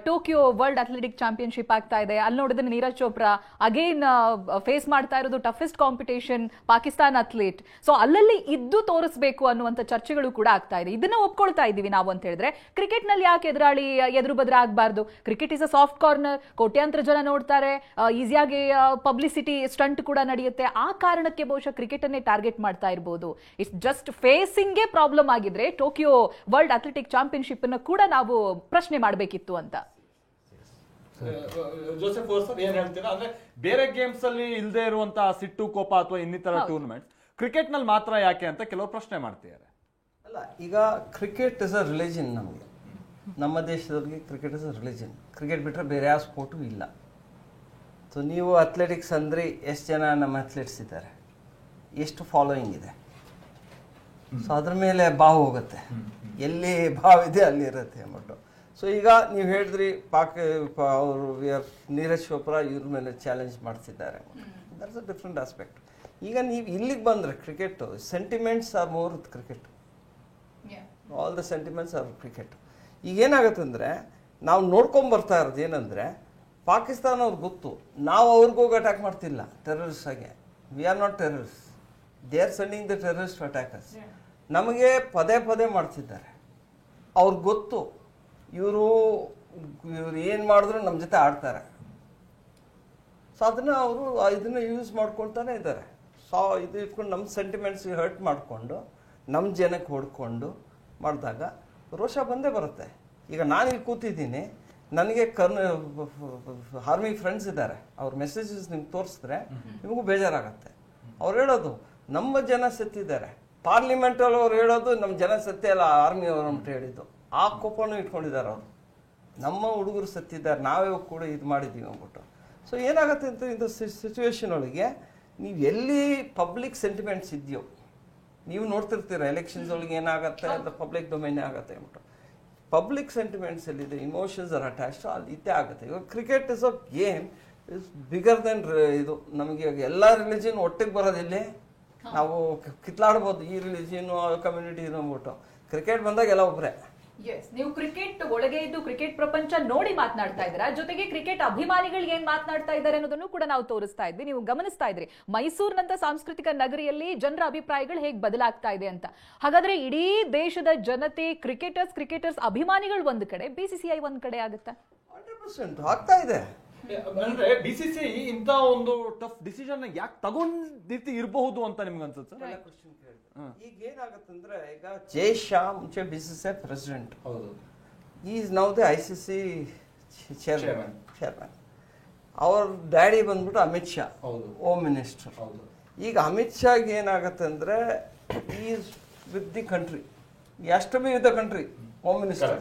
ಟೋಕಿಯೋ ವರ್ಲ್ಡ್ ಅಥ್ಲೆಟಿಕ್ ಚಾಂಪಿಯನ್ಶಿಪ್ ಆಗ್ತಾ ಇದೆ. ಅಲ್ಲಿ ನೋಡಿದ್ರೆ ನೀರಜ್ ಚೋಪ್ರಾ ಅಗೇನ್ ಫೇಸ್ ಮಾಡ್ತಾ ಇರೋದು toughest competition, Pakistan athlete. So ಅಲ್ಲಲ್ಲಿ ಇದ್ದು ತೋರಿಸಬೇಕು ಅನ್ನುವಂಥ ಚರ್ಚೆಗಳು ಕೂಡ ಆಗ್ತಾ ಇದೆ. ಇದನ್ನ ಒಪ್ಕೊಳ್ತಾ ಇದೀವಿ ನಾವು ಅಂತ ಹೇಳಿದ್ರೆ, ಕ್ರಿಕೆಟ್ ನಲ್ಲಿ ಯಾಕೆ ಎದುರಾಳಿ ಎದುರು ಬದ್ರ ಆಗ್ಬಾರ್ದು? Cricket is a soft corner, ಕೋಟ್ಯಾಂತರ ಜನ ನೋಡ್ತಾರೆ, ಈಸಿಯಾಗಿ ಪಬ್ಲಿಸಿಟಿ ಸ್ಟಂಟ್ ಕೂಡ ನಡೆಯುತ್ತೆ. ಆ ಕಾರಣಕ್ಕೆ ಬಹುಶಃ ಕ್ರಿಕೆಟ್ ಅನ್ನೇ ಟಾರ್ಗೆಟ್ ಮಾಡ್ತಾ ಇರಬಹುದು. ಇಟ್ಸ್ ಜಸ್ಟ್ ಫೇಸಿಂಗ್ ಪ್ರಾಬ್ಲಮ್ ಆಗಿದ್ರೆ ಟೋಕಿಯೋ ವರ್ಲ್ಡ್ ಅಥ್ಲೆಟಿಕ್ ಚಾಂಪಿಯನ್ಶಿಪ್ ಅನ್ನು ಕೂಡ ನಾವು ಪ್ರಶ್ನೆ ಮಾಡಬೇಕಿತ್ತು ಅಂತ. ಜೋಸೆಫ್ ಏನ್ ಹೇಳ್ತೀರಾ? ಅಂದ್ರೆ ಬೇರೆ ಗೇಮ್ಸ್ ಅಲ್ಲಿ ಇಲ್ಲದೆ ಇರುವಂತಹ ಸಿಟ್ಟು, ಕೋಪ ಅಥವಾ ಇನ್ನಿತರ ಟೂರ್ನಮೆಂಟ್ ಕ್ರಿಕೆಟ್ ನಲ್ಲಿ ಮಾತ್ರ ಯಾಕೆ ಅಂತ ಕೆಲವರು ಪ್ರಶ್ನೆ ಮಾಡ್ತಿದ್ದಾರೆ. ಅಲ್ಲ, ಈಗ ಕ್ರಿಕೆಟ್ ಇಸ್ ಅ ರಿಲಿಜನ್. ನಮಗೆ ನಮ್ಮ ದೇಶದವ್ರಿಗೆ cricket is a religion. Cricket ಬಿಟ್ಟರೆ ಬೇರೆ ಯಾವ ಸ್ಪೋರ್ಟು ಇಲ್ಲ. ಸೊ ನೀವು ಅಥ್ಲೆಟಿಕ್ಸ್ ಅಂದರೆ ಎಷ್ಟು ಜನ ನಮ್ಮ ಅಥ್ಲೆಟ್ಸ್ ಇದ್ದಾರೆ, ಎಷ್ಟು ಫಾಲೋಯಿಂಗ್ ಇದೆ, ಸೊ ಅದ್ರ ಮೇಲೆ ಬಾವು ಹೋಗುತ್ತೆ. ಎಲ್ಲಿ ಬಾವಿದೆ ಅಲ್ಲಿ ಇರುತ್ತೆ ಅಂದ್ಬಿಟ್ಟು. ಸೊ ಈಗ ನೀವು ಹೇಳಿದ್ರಿ ಅವರು ನೀರಜ್ ಚೋಪ್ರಾ ಇವ್ರ ಮೇಲೆ ಚಾಲೆಂಜ್ ಮಾಡ್ತಿದ್ದಾರೆ. That's a different aspect. ಈಗ ನೀವು ಇಲ್ಲಿಗೆ ಬಂದರೆ cricket sentiments are more with cricket. All the sentiments are cricket. ಈಗ ಏನಾಗುತ್ತೆ ಅಂದರೆ ನಾವು ನೋಡ್ಕೊಂಬರ್ತಾ ಇರೋದು ಏನಂದರೆ, ಪಾಕಿಸ್ತಾನ ಅವ್ರಿಗೆ ಗೊತ್ತು ನಾವು ಅವ್ರಿಗೋಗಿ ಅಟ್ಯಾಕ್ ಮಾಡ್ತಿಲ್ಲ ಟೆರರಿಸ್ಟ್ ಆಗಿ. We are not terrorist, they are sending the terrorist attackers. ನಮಗೆ ಪದೇ ಪದೇ ಮಾಡ್ತಿದ್ದಾರೆ. ಅವ್ರಿಗೆ ಗೊತ್ತು ಇವರು ಏನು ಮಾಡಿದ್ರು ನಮ್ಮ ಜೊತೆ ಆಡ್ತಾರೆ. ಸೊ ಅದನ್ನು ಅವರು ಇದನ್ನು ಯೂಸ್ ಮಾಡ್ಕೊಳ್ತಾನೆ ಇದ್ದಾರೆ. ಸೊ ಇದು ಇಟ್ಕೊಂಡು ನಮ್ಮ ಸೆಂಟಿಮೆಂಟ್ಸ್ಗೆ ಹರ್ಟ್ ಮಾಡಿಕೊಂಡು ನಮ್ಮ ಜನಕ್ಕೆ ಹೊಡ್ಕೊಂಡು ಮಾಡಿದಾಗ ರೋಷ ಬಂದೇ ಬರುತ್ತೆ. ಈಗ ನಾನಿಲ್ಲಿ ಕೂತಿದ್ದೀನಿ, ನನಗೆ ಆರ್ಮಿ ಫ್ರೆಂಡ್ಸ್ ಇದ್ದಾರೆ, ಅವ್ರ ಮೆಸೇಜಸ್ ನಿಮ್ಗೆ ತೋರಿಸಿದ್ರೆ ನಿಮಗೂ ಬೇಜಾರಾಗತ್ತೆ. ಅವ್ರು ಹೇಳೋದು ನಮ್ಮ ಜನ ಸತ್ತಿದ್ದಾರೆ, ಪಾರ್ಲಿಮೆಂಟಲ್ಲಿ ಅವ್ರು ಹೇಳೋದು ನಮ್ಮ ಜನ ಸತ್ಯ ಅಲ್ಲ ಆರ್ಮಿ ಅವರು ಅಂತ ಹೇಳಿದ್ದು. ಆ ಕೋಪನೂ ಇಟ್ಕೊಂಡಿದ್ದಾರೆ ಅವರು. ನಮ್ಮ ಹುಡುಗರು ಸತ್ತಿದ್ದಾರೆ, ನಾವೇ ಕೂಡ ಇದು ಮಾಡಿದ್ದೀವಿ ಅಂದ್ಬಿಟ್ಟು. ಸೊ ಏನಾಗುತ್ತೆ ಅಂತ ಇಂಥ ಸಿಚುವೇಶನ್ ಒಳಗೆ ನೀವು ಎಲ್ಲಿ ಪಬ್ಲಿಕ್ ಸೆಂಟಿಮೆಂಟ್ಸ್ ಇದೆಯೋ ನೀವು ನೋಡ್ತಿರ್ತೀರ. ಎಲೆಕ್ಷನ್ಸ್ ಒಳಗೆ ಏನಾಗುತ್ತೆ ಅಂತ ಪಬ್ಲಿಕ್ ಡೊಮೈನ್ ಆಗುತ್ತೆ ಅಂದ್ಬಿಟ್ಟು. ಪಬ್ಲಿಕ್ ಸೆಂಟಿಮೆಂಟ್ಸ್ ಎಲ್ಲಿದೆ, ಇಮೋಷನ್ಸ್ ಆರ್ ಅಟ್ಯಾಚ್ಡ್, ಅಲ್ಲಿ ಇದ್ದೇ ಆಗುತ್ತೆ. ಇವಾಗ cricket is a game is bigger then ಇದು. ನಮಗೆ ಎಲ್ಲ ರಿಲಿಜನ್ ಒಟ್ಟಿಗೆ ಬರೋದಿಲ್ಲೇ, ನಾವು ಕಿತ್ಲಾಡ್ಬೋದು ಈ ರಿಲಿಜನು ಕಮ್ಯುನಿಟಿ ಅಂದ್ಬಿಟ್ಟು. ಕ್ರಿಕೆಟ್ ಬಂದಾಗ ಎಲ್ಲ ಒಬ್ಬರೇ. ನೀವು ಕ್ರಿಕೆಟ್ ಒಳಗೆ ಇದ್ದು ಕ್ರಿಕೆಟ್ ಪ್ರಪಂಚ ನೋಡಿ ಮಾತನಾಡ್ತಾ ಇದ್ದೀರಾ, ಜೊತೆಗೆ ಕ್ರಿಕೆಟ್ ಅಭಿಮಾನಿಗಳು ಏನ್ ಮಾತನಾಡ್ತಾ ಇದ್ದಾರೆ ಅನ್ನೋದನ್ನು ಕೂಡ ನಾವು ತೋರಿಸ್ತಾ ಇದ್ವಿ. ನೀವು ಗಮನಿಸ್ತಾ ಇದ್ರಿ ಮೈಸೂರಿನಂತ ಸಾಂಸ್ಕೃತಿಕ ನಗರಿಯಲ್ಲಿ ಜನರ ಅಭಿಪ್ರಾಯಗಳು ಹೇಗೆ ಬದಲಾಗ್ತಾ ಇದೆ ಅಂತ. ಹಾಗಾದ್ರೆ ಇಡೀ ದೇಶದ ಜನತೆ ಕ್ರಿಕೆಟರ್ಸ್ ಅಭಿಮಾನಿಗಳು ಒಂದ್ ಕಡೆ, BCCI ಒಂದ್ ಕಡೆ ಆಗುತ್ತಾ? 100% ಆಗ್ತಾ ಇದೆ. ಅಂದ್ರೆ BCCI ಇಂತ ಒಂದು ಟಫ್ ಡಿಸಿಷನ್ ಯಾಕೆ ತಗೊಂಡಿರ್ತಿ ಇರಬಹುದು ಅಂತ ನಿಮ್ಗೆ ಅನ್ಸುತ್ತೆ? ಈಗ ಏನಾಗತ್ತಂದ್ರೆ, ಈಗ ಜೈ ಶಾ ಮುಂಚೆ BCCI president, is now the ICC chairman. ಅವ್ರ ಡ್ಯಾಡಿ ಬಂದ್ಬಿಟ್ಟು ಅಮಿತ್ ಶಾ, ಹೋಮ್ ಮಿನಿಸ್ಟರ್. ಈಗ ಅಮಿತ್ ಶಾಗೆ ಏನಾಗತ್ತೆ ಅಂದ್ರೆ, ಈಸ್ ವಿತ್ ದಿ ಕಂಟ್ರಿ, ಎಷ್ಟು be with the country, home minister.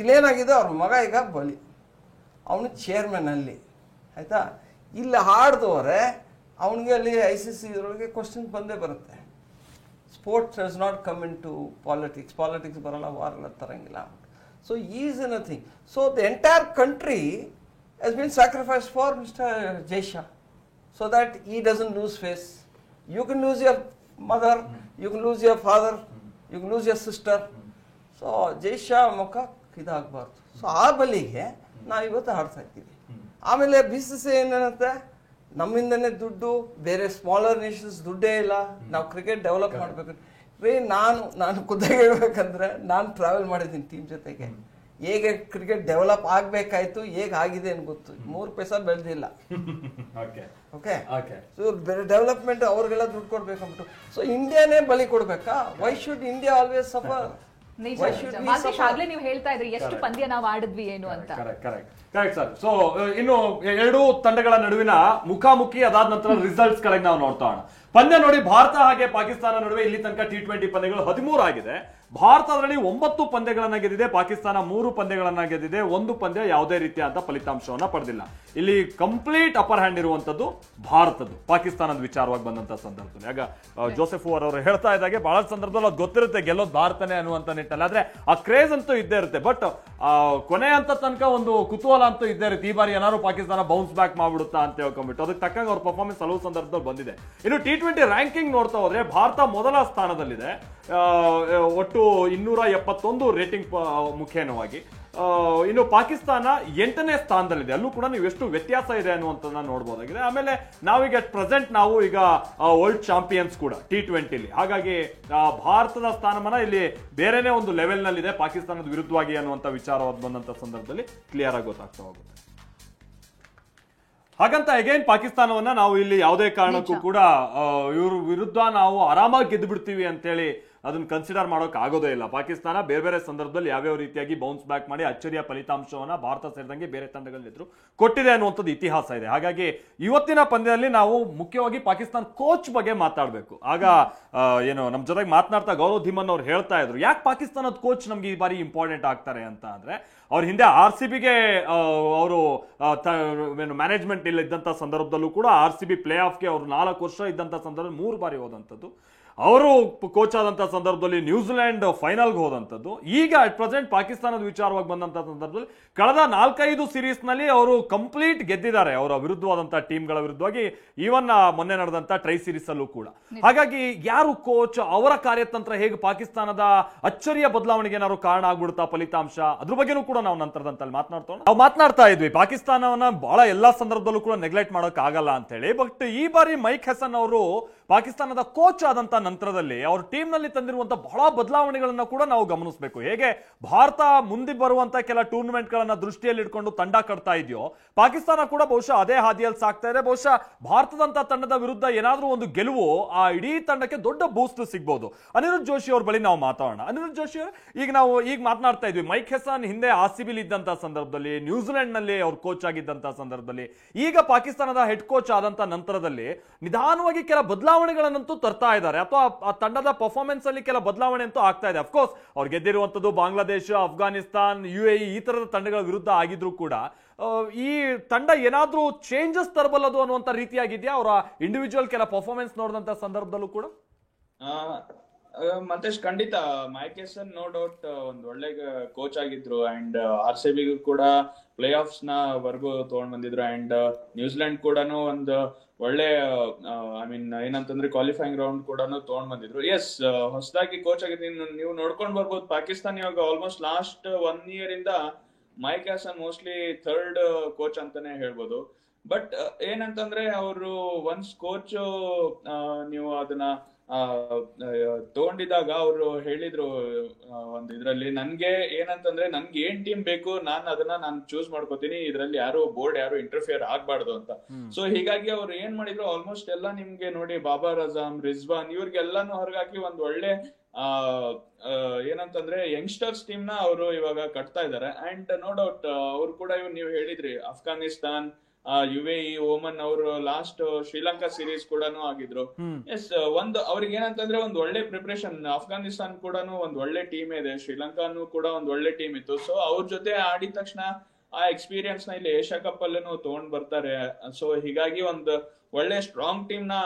ಇಲ್ಲೇನಾಗಿದೆ, ಅವ್ರ ಮಗ ಈಗ ಬಲಿ. ಅವನು ಚೇರ್ಮನ್ ಅಲ್ಲಿ, ಆಯಿತಾ. ಇಲ್ಲಿ ಆಡ್ದವ್ರೆ ಅವನಿಗೆ ಅಲ್ಲಿ ICC ಇದರೊಳಗೆ ಕ್ವಶನ್ ಬಂದೇ ಬರುತ್ತೆ. Sports does not come in to politics ಬರೋಲ್ಲ, ವಾರ್ ಎಲ್ಲ ತರಂಗಿಲ್ಲ. So is in a thing. So the entire country has been sacrifice for mister Jay Shah, so that he doesn't lose face. You can lose your mother, you can lose your father, you can lose your sister. So ಜೈ ಶಾ ಮುಖ ಇದಾಗಬಾರ್ದು. So ಆ ಬಲಿಗೆ ನಾವು ಇವತ್ತು ಆಡ್ತಾ ಇದ್ದೀವಿ. ಆಮೇಲೆ BCCI ಏನಂತೆ, ನಮ್ಮಿಂದನೇ ದುಡ್ಡು, ಬೇರೆ ಸ್ಮಾಲರ್ ನೇಷನ್ಸ್ ದುಡ್ಡೇ ಇಲ್ಲ, ನಾವು ಕ್ರಿಕೆಟ್ ಡೆವಲಪ್ ಮಾಡಬೇಕು. ನಾನು ಖುದ್ದಾಗಿ ಹೇಳ್ಬೇಕಂದ್ರೆ ನಾನು ಟ್ರಾವೆಲ್ ಮಾಡಿದ್ದೀನಿ ಟೀಮ್ ಜೊತೆಗೆ. ಹೇಗೆ ಕ್ರಿಕೆಟ್ ಡೆವಲಪ್ ಆಗಬೇಕಾಯ್ತು, ಹೇಗೆ ಆಗಿದೆ ಅಂತ ಗೊತ್ತು. 3 ಪೈಸಾ ಬೆಳೆದಿಲ್ಲ. ಓಕೆ, ಸೊ ಡೆವಲಪ್ಮೆಂಟ್ ಅವ್ರಿಗೆಲ್ಲ ದುಡ್ಡು ಕೊಡ್ಬೇಕಂಬಿಟ್ಟು. ಸೊ ಇಂಡಿಯಾನೇ ಬಲಿ ಕೊಡ್ಬೇಕಾ? Why should India always suffer? ಆಗ್ಲೇ ನೀವು ಹೇಳ್ತಾ ಇದ್ರಿ ಎಷ್ಟು ಪಂದ್ಯ ನಾವು ಆಡಿದ್ವಿ ಏನು ಅಂತ. Correct sir. ಸೊ ಇನ್ನು ಎರಡು ತಂಡಗಳ ನಡುವಿನ ಮುಖಾಮುಖಿ ಅದಾದ ನಂತರ ರಿಸಲ್ಟ್ಸ್ ಗಳಿಗೆ ನಾವು ನೋಡ್ತಾ ಹೋಗೋಣ. ಪಂದ್ಯ ನೋಡಿ, ಭಾರತ ಹಾಗೆ ಪಾಕಿಸ್ತಾನ ನಡುವೆ ಇಲ್ಲಿ ತನಕ T20 ಪಂದ್ಯಗಳು 13 ಆಗಿದೆ. ಭಾರತ ಅದರಲ್ಲಿ 9 ಪಂದ್ಯಗಳನ್ನ ಗೆದ್ದಿದೆ, ಪಾಕಿಸ್ತಾನ 3 ಪಂದ್ಯಗಳನ್ನ ಗೆದ್ದಿದೆ. 1 ಪಂದ್ಯ ಯಾವುದೇ ರೀತಿಯಾದ ಫಲಿತಾಂಶವನ್ನ ಪಡೆದಿಲ್ಲ. ಇಲ್ಲಿ ಕಂಪ್ಲೀಟ್ ಅಪರ್ ಹ್ಯಾಂಡ್ ಇರುವಂತದ್ದು ಭಾರತದ್ದು ಪಾಕಿಸ್ತಾನದ ವಿಚಾರವಾಗಿ ಬಂದಂತ ಸಂದರ್ಭದಲ್ಲಿ. ಆಗ ಜೋಸೆಫ್ ಅವರು ಹೇಳ್ತಾ ಇದ್ದಾಗೆ ಬಹಳ ಸಂದರ್ಭದಲ್ಲಿ ಅದು ಗೊತ್ತಿರುತ್ತೆ ಗೆಲ್ಲೋದು ಭಾರತನೇ ಅನ್ನುವಂತ ನಿಟ್ಟಲ್ಲಿ. ಆದ್ರೆ ಆ ಕ್ರೇಜ್ ಅಂತೂ ಇದ್ದೇ ಇರುತ್ತೆ. ಬಟ್ ಕೊನೆ ಅಂತ ತನಕ ಒಂದು ಕುತೂಹಲ ಅಂತೂ ಇದ್ದೇ ಇರುತ್ತೆ. ಈ ಬಾರಿ ಏನಾದ್ರು ಪಾಕಿಸ್ತಾನ ಬೌನ್ಸ್ ಬ್ಯಾಕ್ ಮಾಡ್ಬಿಡುತ್ತಾ ಅಂತ ಹೇಳ್ಕೊಂಡ್ಬಿಟ್ಟು ಅದಕ್ಕೆ ತಕ್ಕಂಗೆ ಅವ್ರ ಪರ್ಫಾರ್ಮೆನ್ಸ್ ಹಲವು ಸಂದರ್ಭದಲ್ಲಿ ಬಂದಿದೆ. ಇನ್ನು T20 ರ್ಯಾಂಕಿಂಗ್ ನೋಡ್ತಾ ಹೋದ್ರೆ ಭಾರತ ಮೊದಲ ಸ್ಥಾನದಲ್ಲಿದೆ, ಒಟ್ಟು 271 ರೇಟಿಂಗ್ ಮುಖೇನವಾಗಿ. ಇನ್ನು ಪಾಕಿಸ್ತಾನ 8ನೇ ಸ್ಥಾನದಲ್ಲಿದೆ. ಅಲ್ಲೂ ಕೂಡ ನೀವು ಎಷ್ಟು ವ್ಯತ್ಯಾಸ ಇದೆ ಅನ್ನುವಂಥದ್ದನ್ನ ನೋಡಬಹುದಾಗಿದೆ. ಆಮೇಲೆ ನಾವೀಗ ಪ್ರೆಸೆಂಟ್ ನಾವು ಈಗ ವರ್ಲ್ಡ್ ಚಾಂಪಿಯನ್ಸ್ ಕೂಡ T20ಲಿ. ಹಾಗಾಗಿ ಭಾರತದ ಸ್ಥಾನಮಾನ ಇಲ್ಲಿ ಬೇರೆನೇ ಒಂದು ಲೆವೆಲ್ ನಲ್ಲಿದೆ ಪಾಕಿಸ್ತಾನದ ವಿರುದ್ಧವಾಗಿ ಅನ್ನುವಂಥ ವಿಚಾರವಾದ ಬಂದಂತ ಸಂದರ್ಭದಲ್ಲಿ ಕ್ಲಿಯರ್ ಆಗಿ ಗೊತ್ತಾಗ್ತಾ ಹೋಗುತ್ತೆ. ಹಾಗಂತ ಅಗೇನ್ ಪಾಕಿಸ್ತಾನವನ್ನ ನಾವು ಇಲ್ಲಿ ಯಾವುದೇ ಕಾರಣಕ್ಕೂ ಕೂಡ ಇವ್ರ ವಿರುದ್ಧ ನಾವು ಆರಾಮಾಗಿ ಗೆದ್ದು ಬಿಡ್ತೀವಿ ಅಂತೇಳಿ ಅದನ್ನ ಕನ್ಸಿಡರ್ ಮಾಡೋಕೆ ಆಗೋದೇ ಇಲ್ಲ. ಪಾಕಿಸ್ತಾನ ಬೇರೆ ಬೇರೆ ಸಂದರ್ಭದಲ್ಲಿ ಯಾವ್ಯಾವ ರೀತಿಯಾಗಿ ಬೌನ್ಸ್ ಬ್ಯಾಕ್ ಮಾಡಿ ಅಚ್ಚರಿಯ ಫಲಿತಾಂಶವನ್ನ ಭಾರತ ಸೇರಿದಂಗೆ ಬೇರೆ ತಂಡಗಳೆದುರು ಕೊಟ್ಟಿದೆ ಅನ್ನುವಂಥದ್ದು ಇತಿಹಾಸ ಇದೆ. ಹಾಗಾಗಿ ಇವತ್ತಿನ ಪಂದ್ಯದಲ್ಲಿ ನಾವು ಮುಖ್ಯವಾಗಿ ಪಾಕಿಸ್ತಾನ ಕೋಚ್ ಬಗ್ಗೆ ಮಾತಾಡಬೇಕು. ಆಗ ಏನು ನಮ್ಮ ಜೊತೆಗೆ ಮಾತನಾಡ್ತಾ ಗೌರವ್ ಧಿಮನ್ ಅವ್ರು ಹೇಳ್ತಾ ಇದ್ರು, ಯಾಕೆ ಪಾಕಿಸ್ತಾನದ ಕೋಚ್ ನಮ್ಗೆ ಈ ಬಾರಿ ಇಂಪಾರ್ಟೆಂಟ್ ಆಗ್ತಾರೆ ಅಂತ ಅಂದ್ರೆ, ಅವ್ರ ಹಿಂದೆ RCBಗೆ ಅವರು ಮ್ಯಾನೇಜ್ಮೆಂಟ್ ಇಲ್ಲ ಇದ್ದಂಥ ಸಂದರ್ಭದಲ್ಲೂ ಕೂಡ RCB ಪ್ಲೇ ಆಫ್ಗೆ ಅವರು 4 ವರ್ಷ ಇದ್ದಂಥ ಸಂದರ್ಭದಲ್ಲಿ 3 ಬಾರಿ ಹೋದಂಥದ್ದು. ಅವರು ಕೋಚ್ ಆದಂಥ ಸಂದರ್ಭದಲ್ಲಿ ನ್ಯೂಜಿಲೆಂಡ್ ಫೈನಲ್ಗೆ ಹೋದಂಥದ್ದು. ಈಗ ಅಟ್ ಪ್ರೆಸೆಂಟ್ ಪಾಕಿಸ್ತಾನದ ವಿಚಾರವಾಗಿ ಬಂದಂಥ ಸಂದರ್ಭದಲ್ಲಿ ಕಳೆದ 4-5 ಸೀರೀಸ್ನಲ್ಲಿ ಅವರು ಕಂಪ್ಲೀಟ್ ಗೆದ್ದಿದ್ದಾರೆ ಅವರ ವಿರುದ್ಧವಾದಂಥ ಟೀಮ್ಗಳ ವಿರುದ್ಧವಾಗಿ, ಈವನ್ ಮೊನ್ನೆ ನಡೆದಂಥ ಟ್ರೈ ಸೀರೀಸ್ ಅಲ್ಲೂ ಕೂಡ. ಹಾಗಾಗಿ ಯಾರು ಕೋಚ್, ಅವರ ಕಾರ್ಯತಂತ್ರ ಹೇಗೆ ಪಾಕಿಸ್ತಾನದ ಅಚ್ಚರಿಯ ಬದಲಾವಣೆಗೆ ಏನಾದ್ರು ಕಾರಣ ಆಗ್ಬಿಡುತ್ತಾ ಫಲಿತಾಂಶ, ಅದ್ರ ಬಗ್ಗೆನೂ ಕೂಡ ನಾವು ನಂತರದಂತಲ್ಲಿ ನಾವು ಮಾತನಾಡ್ತಾ ಇದ್ವಿ. ಪಾಕಿಸ್ತಾನವನ್ನ ಬಹಳ ಎಲ್ಲಾ ಸಂದರ್ಭದಲ್ಲೂ ಕೂಡ ನೆಗ್ಲೆಕ್ಟ್ ಮಾಡೋಕೆ ಆಗಲ್ಲ ಅಂತ ಹೇಳಿ. ಬಟ್ ಈ ಬಾರಿ ಮೈಕ್ ಹೆಸನ್ ಅವರು ಪಾಕಿಸ್ತಾನದ ಕೋಚ್ ಆದಂತ ನಂತರದಲ್ಲಿ ಅವ್ರ ಟೀಮ್ ನಲ್ಲಿ ತಂದಿರುವಂತಹ ಬಹಳ ಬದಲಾವಣೆಗಳನ್ನ ಕೂಡ ನಾವು ಗಮನಿಸಬೇಕು. ಹೇಗೆ ಭಾರತ ಮುಂದೆ ಬರುವಂತ ಕೆಲ ಟೂರ್ನಮೆಂಟ್ ಗಳನ್ನ ದೃಷ್ಟಿಯಲ್ಲಿ ಇಟ್ಕೊಂಡು ತಂಡ ಕಟ್ತಾ ಇದೆಯೋ, ಪಾಕಿಸ್ತಾನ ಕೂಡ ಬಹುಶಃ ಅದೇ ಹಾದಿಯಲ್ಲಿ ಸಾಕ್ತಾ ಇದೆ. ಬಹುಶಃ ಭಾರತದಂತ ತಂಡದ ವಿರುದ್ಧ ಏನಾದ್ರೂ ಒಂದು ಗೆಲುವು ಆ ಇಡೀ ತಂಡಕ್ಕೆ ದೊಡ್ಡ ಬೂಸ್ಟ್ ಸಿಗ್ಬಹುದು. ಅನಿರುದ್ಧ್ ಜೋಶಿ ಅವ್ರ ಬಳಿ ನಾವು ಮಾತಾಡೋಣ. ಅನಿರುದ್ಧ್ ಜೋಶಿ ಈಗ ಮಾತನಾಡ್ತಾ ಇದ್ವಿ, ಮೈಕ್ ಹೆಸನ್ ಹಿಂದೆ RCBಲಿ ಇದ್ದಂತ ಸಂದರ್ಭದಲ್ಲಿ, ನ್ಯೂಜಿಲೆಂಡ್ ನಲ್ಲಿ ಅವ್ರ ಕೋಚ್ ಆಗಿದ್ದಂತ ಸಂದರ್ಭದಲ್ಲಿ, ಈಗ ಪಾಕಿಸ್ತಾನದ ಹೆಡ್ ಕೋಚ್ ಆದಂತ ನಂತರದಲ್ಲಿ ನಿಧಾನವಾಗಿ ಕೆಲ ಬದಲಾವಣೆಗಳನ್ನಂತೂ ತರ್ತಾ ಇದ್ದಾರೆ, ಅಥವಾ ಆ ತಂಡದ ಪರ್ಫಾರ್ಮೆನ್ಸ್ ಅಲ್ಲಿ ಕೆಲ ಬದಲಾವಣೆ ಅಂತೂ ಆಗ್ತಾ ಇದೆ. ಅಫ್ಕೋರ್ಸ್ ಅವ್ರು ಗೆದ್ದಿರುವಂತದ್ದು ಬಾಂಗ್ಲಾದೇಶ, ಅಫ್ಘಾನಿಸ್ತಾನ್, UAE ಈ ತರದ ತಂಡಗಳ ವಿರುದ್ಧ ಆಗಿದ್ರು ಕೂಡ ಈ ತಂಡ ಏನಾದ್ರೂ ಚೇಂಜಸ್ ತರಬಲ್ಲದು ಅನ್ನುವಂತ ರೀತಿಯಾಗಿದೆಯಾ ಅವರ ಇಂಡಿವಿಜುವಲ್ ಕೆಲ ಪರ್ಫಾರ್ಮೆನ್ಸ್ ನೋಡಿದಂತ ಸಂದರ್ಭದಲ್ಲೂ ಕೂಡ? ಮತೇಶ್, ಖಂಡಿತ ಮೈಕ್ ಹೆಸನ್ ನೋ ಡೌಟ್ ಒಂದ್ ಒಳ್ಳೆ ಕೋಚ್ ಆಗಿದ್ರು. ಅಂಡ್ RCBಗೂ ಕೂಡ ಪ್ಲೇ ಆಫ್ಸ್ ನ ವರ್ಗು ತಗೊಂಡ್ ಬಂದಿದ್ರು. ಅಂಡ್ ನ್ಯೂಜಿಲೆಂಡ್ ಕೂಡ ಒಂದು ಒಳ್ಳೆ ಏನಂತಂದ್ರೆ ಕ್ವಾಲಿಫೈಯಿಂಗ್ ರೌಂಡ್ ಕೂಡ ತಗೊಂಡ್ ಬಂದಿದ್ರು. ಎಸ್, ಹೊಸದಾಗಿ ಕೋಚ್ ಆಗಿದ್ದೀನಿ. ನೀವು ನೋಡ್ಕೊಂಡ್ ಬರ್ಬೋದು, ಪಾಕಿಸ್ತಾನ ಇವಾಗ ಆಲ್ಮೋಸ್ಟ್ ಲಾಸ್ಟ್ 1 year ಇಂದ mic Hesson mostly 3rd coach ಅಂತಾನೆ ಹೇಳ್ಬೋದು. ಬಟ್ ಏನಂತಂದ್ರೆ ಅವರು ಒನ್ಸ್ ಕೋಚ್ ನೀವು ಅದನ್ನ ತಗೊಂಡಿದಾಗ ಅವರು ಹೇಳಿದ್ರು ಒಂದ್ ಇದ್ರಲ್ಲಿ, ನನ್ಗೆ ಏನಂತಂದ್ರೆ ನನ್ಗೆ ಏನ್ ಟೀಮ್ ಬೇಕು ನಾನು ಚೂಸ್ ಮಾಡ್ಕೋತೀನಿ, ಇದ್ರಲ್ಲಿ ಯಾರು ಇಂಟರ್ಫಿಯರ್ ಆಗ್ಬಾರ್ದು ಅಂತ. ಸೊ ಹೀಗಾಗಿ ಅವ್ರು ಏನ್ ಮಾಡಿದ್ರು, ಆಲ್ಮೋಸ್ಟ್ ಎಲ್ಲ ನಿಮ್ಗೆ ನೋಡಿ ಬಾಬರ್ ಅಜಮ್, ರಿಜ್ವಾನ್ ಇವ್ರಿಗೆಲ್ಲಾನು ಹೊರಗಾಕಿ ಒಂದ್ ಒಳ್ಳೆ ಏನಂತಂದ್ರೆ ಯಂಗ್ಸ್ಟರ್ಸ್ ಟೀಮ್ ನ ಅವರು ಇವಾಗ ಕಟ್ತಾ ಇದಾರೆ. ಅಂಡ್ ನೋ ಡೌಟ್ ಅವ್ರು ಕೂಡ ನೀವು ಹೇಳಿದ್ರಿ, ಅಫ್ಘಾನಿಸ್ತಾನ್, UAE, ಓಮನ್ ಅವರು ಲಾಸ್ಟ್ ಶ್ರೀಲಂಕಾ ಸೀರೀಸ್ ಕೂಡ ಆಗಿದ್ರು. ಎಸ್, ಅವ್ರಿಗೆ ಏನಂತಂದ್ರೆ ಒಂದ್ ಒಳ್ಳೆ ಪ್ರಿಪರೇಷನ್. ಅಫ್ಘಾನಿಸ್ತಾನ್ ಕೂಡ ಒಂದ್ ಒಳ್ಳೆ ಟೀಮ್ ಇದೆ, ಶ್ರೀಲಂಕಾನು ಕೂಡ ಒಂದ್ ಒಳ್ಳೆ ಟೀಮ್ ಇತ್ತು. ಸೊ ಅವ್ರ ಜೊತೆ ಆಡಿದ ತಕ್ಷಣ ಆ ಎಕ್ಸ್ಪೀರಿಯನ್ಸ್ ನ ಇಲ್ಲಿ ಏಷ್ಯಾ ಕಪ್ ಅಲ್ಲೂ ತಗೊಂಡ್ ಬರ್ತಾರೆ. ಸೊ ಹೀಗಾಗಿ ಒಂದು ಒಳ್ಳೆ ಸ್ಟ್ರಾಂಗ್ ಟೀಮ್ ನ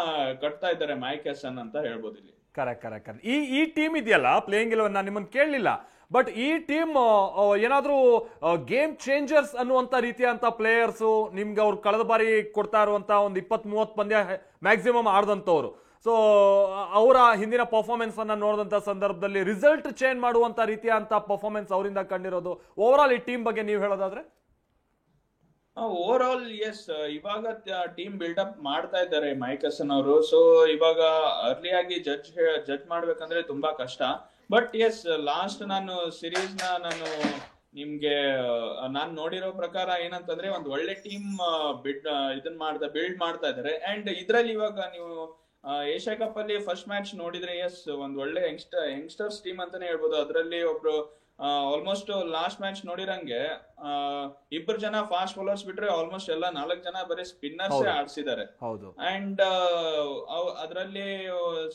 ಕಟ್ತಾ ಇದ್ದಾರೆ ಮೈಕ್ ಹೆಸನ್ ಅಂತ ಹೇಳ್ಬೋದು ಇಲ್ಲಿ. ಕರೆಕ್ಟ್. ಈ ಟೀಮ್ ಇದೆಯಲ್ಲ ಪ್ಲೇಯಿಂಗ್ 11 ನಾನು ನಿಮ್ಮನ್ನು ಕೇಳಲಿಲ್ಲ, ಬಟ್ ಈ ಟೀಮ್ ಏನಾದ್ರೂ ಗೇಮ್ ಚೇಂಜರ್ಸ್ ಅನ್ನುವಂತ ರೀತಿಯಂತ ಪ್ಲೇಯರ್ಸ್ ನಿಮ್ಗೆ ಅವ್ರು ಕಳೆದ ಬಾರಿ ಕೊಡ್ತಾ ಇರುವಂತ ಒಂದು 20-30 ಪಂದ್ಯ ಮ್ಯಾಕ್ಸಿಮಮ್ ಆಡ್ದಂತವ್ರು. ಸೊ ಅವರ ಹಿಂದಿನ ಪರ್ಫಾರ್ಮೆನ್ಸ್ ಅನ್ನ ನೋಡಿದಂತ ಸಂದರ್ಭದಲ್ಲಿ ರಿಸಲ್ಟ್ ಚೇಂಜ್ ಮಾಡುವಂತ ರೀತಿಯಂತ ಪರ್ಫಾರ್ಮೆನ್ಸ್ ಅವರಿಂದ ಕಂಡಿರೋದು. ಓವರ್ ಆಲ್ ಈ ಟೀಮ್ ಬಗ್ಗೆ ನೀವು ಹೇಳೋದಾದ್ರೆ? ಓವರ್ ಆಲ್ ಎಸ್, ಇವಾಗ ಟೀಮ್ ಬಿಲ್ಡಪ್ ಮಾಡ್ತಾ ಇದ್ದಾರೆ ಮೈಕ್ ಹೆಸನ್ ಅವರು. ಸೊ ಇವಾಗ ಅರ್ಲಿಯಾಗಿ ಜಡ್ಜ್ ಮಾಡ್ಬೇಕಂದ್ರೆ ತುಂಬಾ ಕಷ್ಟ. ಬಟ್ ಎಸ್, ಲಾಸ್ಟ್ ನಾನು ಸಿರೀಸ್ ನಾನು ನಿಮ್ಗೆ ನಾನ್ ನೋಡಿರೋ ಪ್ರಕಾರ ಏನಂತಂದ್ರೆ ಒಂದು ಒಳ್ಳೆ ಟೀಮ್ ಬಿಲ್ಡ್ ಮಾಡ್ತಾ ಇದ್ದಾರೆ. ಅಂಡ್ ಇದ್ರಲ್ಲಿ ಇವಾಗ ನೀವು ಏಷ್ಯಾ ಕಪ್ ಅಲ್ಲಿ ಫಸ್ಟ್ ಮ್ಯಾಚ್ ನೋಡಿದ್ರೆ ಎಸ್, ಒಂದ್ ಒಳ್ಳೆ ಯಂಗ್ಸ್ಟರ್ಸ್ ಟೀಮ್ ಅಂತಾನೆ ಹೇಳ್ಬೋದು. ಅದ್ರಲ್ಲಿ ಒಬ್ರು ಆಲ್ಮೋಸ್ಟ್ ಲಾಸ್ಟ್ ಮ್ಯಾಚ್ ನೋಡಿರಂಗೆ 2 ಜನ ಫಾಸ್ಟ್ ಬೌಲರ್ಸ್ ಬಿಟ್ರೆ ಆಲ್ಮೋಸ್ಟ್ ಎಲ್ಲ 4 ಜನ ಬರೀ ಸ್ಪಿನ್ನರ್ಸ್ ಆಡ್ಸಿದ್ದಾರೆ. ಅಂಡ್ ಅದ್ರಲ್ಲಿ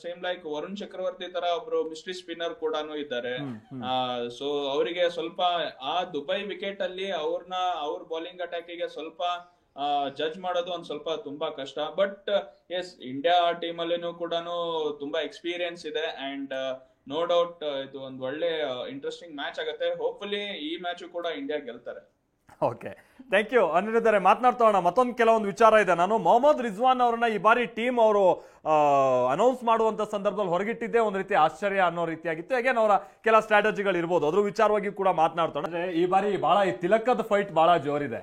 ಸೇಮ್ ಲೈಕ್ ವರುಣ್ ಚಕ್ರವರ್ತಿ ತರ ಒಬ್ರು ಮಿಸ್ಟ್ರಿ ಸ್ಪಿನ್ನರ್ ಕೂಡ ಇದ್ದಾರೆ. ಸೊ ಅವರಿಗೆ ಸ್ವಲ್ಪ ಆ ದುಬೈ ವಿಕೆಟ್ ಅಲ್ಲಿ ಅವ್ರ ಬೌಲಿಂಗ್ ಅಟ್ಯಾಕಿಗೆ ಸ್ವಲ್ಪ ಜಡ್ಜ್ ಮಾಡೋದು ಒಂದ್ ಸ್ವಲ್ಪ ತುಂಬಾ ಕಷ್ಟ. ಬಟ್ ಎಸ್, ಇಂಡಿಯಾ ಟೀಮ್ ಅಲ್ಲಿನೂ ಕೂಡ ತುಂಬಾ ಎಕ್ಸ್ಪೀರಿಯನ್ಸ್ ಇದೆ. ಅಂಡ್ ನೋ ಡೌಟ್ ಇದು ಒಂದು ಒಳ್ಳೆ ಇಂಟ್ರೆಸ್ಟಿಂಗ್ ಮ್ಯಾಚ್ ಆಗುತ್ತೆ. ಹೋಪ್ಫುಲಿ ಈ ಮ್ಯಾಚ್ ಕೂಡ ಇಂಡಿಯಾ ಗೆಲ್ತಾರೆ. Okay, thank you. ಅನಿರುದ್ಧರೆ, ಮಾತನಾಡ್ತಾ ಮತ್ತೊಂದು ಕೆಲವೊಂದು ವಿಚಾರ ಇದೆ. ನಾನು ಮೊಹಮ್ಮದ್ ರಿಜ್ವಾನ್ ಅವರನ್ನ ಈ ಬಾರಿ ಟೀಮ್ ಅವರು ಅನೌನ್ಸ್ ಮಾಡುವಂತ ಸಂದರ್ಭದಲ್ಲಿ ಹೊರಗಿಟ್ಟಿದ್ದೆ ಒಂದು ರೀತಿ ಆಶ್ಚರ್ಯ ಅನ್ನೋ ರೀತಿಯಾಗಿತ್ತು. ಅಗೇನ್ ಅವರ ಕೆಲ ಸ್ಟ್ರಾಟಜಿಗಳು ಇರ್ಬೋದು, ಅದ್ರ ವಿಚಾರವಾಗಿ ಕೂಡ ಮಾತನಾಡ್ತಾನೆ. ಈ ಬಾರಿ ಬಹಳ ಈ ತಿಲಕದ ಫೈಟ್ ಬಹಳ ಜೋರಿದೆ.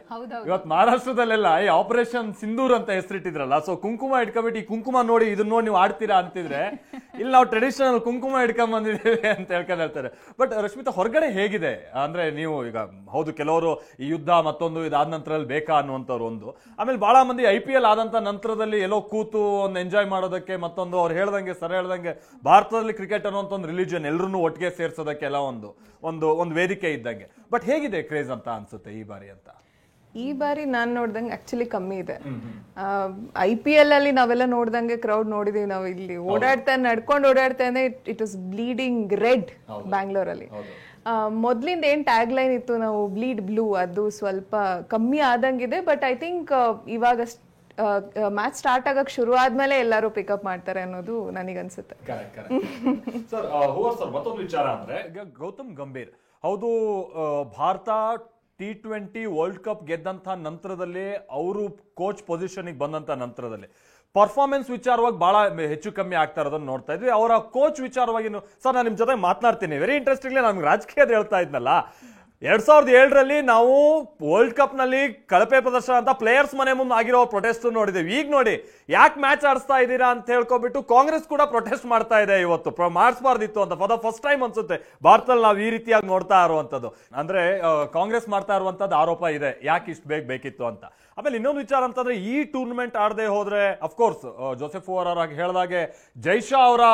ಇವತ್ತು ಮಹಾರಾಷ್ಟ್ರದಲ್ಲೆಲ್ಲ ಈ ಆಪರೇಷನ್ ಸಿಂಧೂರ್ ಅಂತ ಹೆಸರಿಟ್ಟಿದ್ರಲ್ಲ, ಸೊ ಕುಂಕುಮ ಇಟ್ಕೊಂಡ್ಬಿಟ್ಟು ಈ ಕುಂಕುಮ ನೋಡಿ ಇದನ್ನ ನೋಡಿ ನೀವು ಆಡ್ತೀರಾ ಅಂತಿದ್ರೆ ಇಲ್ಲಿ ನಾವು ಟ್ರೆಡಿಷನಲ್ ಕುಂಕುಮ ಇಟ್ಕೊಂಡ್ ಬಂದಿದ್ದೇವೆ ಅಂತ ಹೇಳ್ಕೊಂಡು ಹೇಳ್ತಾರೆ. ಬಟ್ ರಶ್ಮಿತಾ, ಹೊರಗಡೆ ಹೇಗಿದೆ ಅಂದ್ರೆ ನೀವು ಈಗ ಹೌದು ಕೆಲವರು ಈ ಯುದ್ಧ ಮತ್ತೊಂದು ಇದಾದ ನಂತರದಲ್ಲಿ ಬೇಕಾ ಅನ್ನುವಂಥವ್ರು ಒಂದು, ಆಮೇಲೆ ಬಹಳ ಮಂದಿ IPL ಆದಂತ ನಂತರದಲ್ಲಿ ಎಲ್ಲೋ ಕೂತು ಒಂದು ಎಂಜಾಯ್ ಮಾಡೋದಕ್ಕೆ, ಮತ್ತೊಂದು ಅವ್ರು ಹೇಳ್ದಂಗೆ ಸರ್ ಹೇಳ್ದಂಗೆ ಭಾರತದಲ್ಲಿ ಕ್ರಿಕೆಟ್ ಅನ್ನುವಂಥ ಒಂದು ರಿಲಿಜನ್ ಎಲ್ಲರನ್ನೂ ಒಟ್ಟಿಗೆ ಸೇರ್ಸೋದಕ್ಕೆಲ್ಲ ಒಂದು ವೇದಿಕೆ ಇದ್ದಂಗೆ. ಬಟ್ ಹೇಗಿದೆ ಕ್ರೇಜ್ ಅಂತ ಅನ್ಸುತ್ತೆ ಈ ಬಾರಿ ಅಂತ? ಈ ಬಾರಿ ನಾನು ನೋಡ್ದಂಗೆ ಆಕ್ಚುಲಿ ಕಮ್ಮಿ ಇದೆ. IPL ಅಲ್ಲಿ ನಾವೆಲ್ಲ ನೋಡ್ದಂಗೆ ಕ್ರೌಡ್ ನೋಡಿದೀವಿ ನಾವು. ಇಲ್ಲಿ ನಡ್ಕೊಂಡು ಓಡಾಡ್ತಾ ಇಟ್ ವಾಸ್ ಬ್ಲೀಡಿಂಗ್ ರೆಡ್ ಬ್ಯಾಂಗ್ಳೂರಲ್ಲಿ. ಮೊದ್ಲಿಂದ ಏನ್ ಟ್ಯಾಗ್ ಲೈನ್ ಇತ್ತು ನಾವು ಬ್ಲೀಡ್ ಬ್ಲೂ, ಅದು ಸ್ವಲ್ಪ ಕಮ್ಮಿ ಆದಂಗಿದೆ. ಬಟ್ ಐ ಥಿಂಕ್ ಇವಾಗ ಮ್ಯಾಚ್ ಸ್ಟಾರ್ಟ್ ಆಗಕ್ ಶುರು ಆದ್ಮೇಲೆ ಎಲ್ಲರೂ ಪಿಕಪ್ ಮಾಡ್ತಾರೆ ಅನ್ನೋದು ನನಗನ್ಸುತ್ತೆ. ಸರ್, ಮತ್ತೊಂದು ವಿಚಾರ ಅಂದ್ರೆ ಗೌತಮ್ ಗಂಭೀರ್, ಹೌದು ಭಾರತ T20 ವರ್ಲ್ಡ್ ಕಪ್ ಗೆದ್ದಂತ ನಂತರದಲ್ಲಿ ಅವರು ಕೋಚ್ ಪೊಸಿಷನ್ಗೆ ಬಂದಂತ ನಂತರದಲ್ಲಿ ಪರ್ಫಾರ್ಮೆನ್ಸ್ ವಿಚಾರವಾಗಿ ಬಹಳ ಹೆಚ್ಚು ಕಮ್ಮಿ ಆಗ್ತಾ ಇರೋದನ್ನ ನೋಡ್ತಾ ಇದ್ವಿ. ಅವರ ಕೋಚ್ ವಿಚಾರವಾಗಿ ಸರ್ ನಾನು ನಿಮ್ ಜೊತೆ ಮಾತನಾಡ್ತೀನಿ. ವೆರಿ ಇಂಟ್ರೆಸ್ಟಿಂಗ್ಲಿ ನಮ್ಗೆ ರಾಜಕೀಯದ ಹೇಳ್ತಾ ಇದ್ನಲ್ಲ, 2007ರಲ್ಲಿ ನಾವು ವರ್ಲ್ಡ್ ಕಪ್ ನಲ್ಲಿ ಕಳಪೆ ಪ್ರದರ್ಶನ ಅಂತ ಪ್ಲೇಯರ್ಸ್ ಮನೆ ಮುಂದೆ ಆಗಿರೋ ಪ್ರೊಟೆಸ್ಟ್ ನೋಡಿದ್ದೇವೆ. ಈಗ ನೋಡಿ ಯಾಕೆ ಮ್ಯಾಚ್ ಆಡಿಸ್ತಾ ಇದ್ದೀರಾ ಅಂತ ಹೇಳ್ಕೊಬಿಟ್ಟು ಕಾಂಗ್ರೆಸ್ ಕೂಡ ಪ್ರೊಟೆಸ್ಟ್ ಮಾಡ್ತಾ ಇದೆ. ಇವತ್ತು ಮಾಡಿಸಬಾರ್ದಿತ್ತು ಅಂತ ಫಾರ್ ದ ಫಸ್ಟ್ ಟೈಮ್ ಅನ್ಸುತ್ತೆ ಭಾರತದಲ್ಲಿ ನಾವು ಈ ರೀತಿಯಾಗಿ ನೋಡ್ತಾ ಇರುವಂತದ್ದು. ಅಂದ್ರೆ ಕಾಂಗ್ರೆಸ್ ಮಾಡ್ತಾ ಇರುವಂತದ್ದು ಆರೋಪ ಇದೆ, ಯಾಕೆ ಇಷ್ಟು ಬೇಕಿತ್ತು ಅಂತ. ಆಮೇಲೆ ಇನ್ನೊಂದು ವಿಚಾರ ಅಂತಂದ್ರೆ ಈ ಟೂರ್ನಮೆಂಟ್ ಆಡದೆ ಹೋದ್ರೆ ಅಫ್ಕೋರ್ಸ್ ಜೋಸೆಫ್ ಓವರ್ ಅವ್ರ ಹೇಳ್ದಾಗೆ ಜೈಶಾ ಅವರ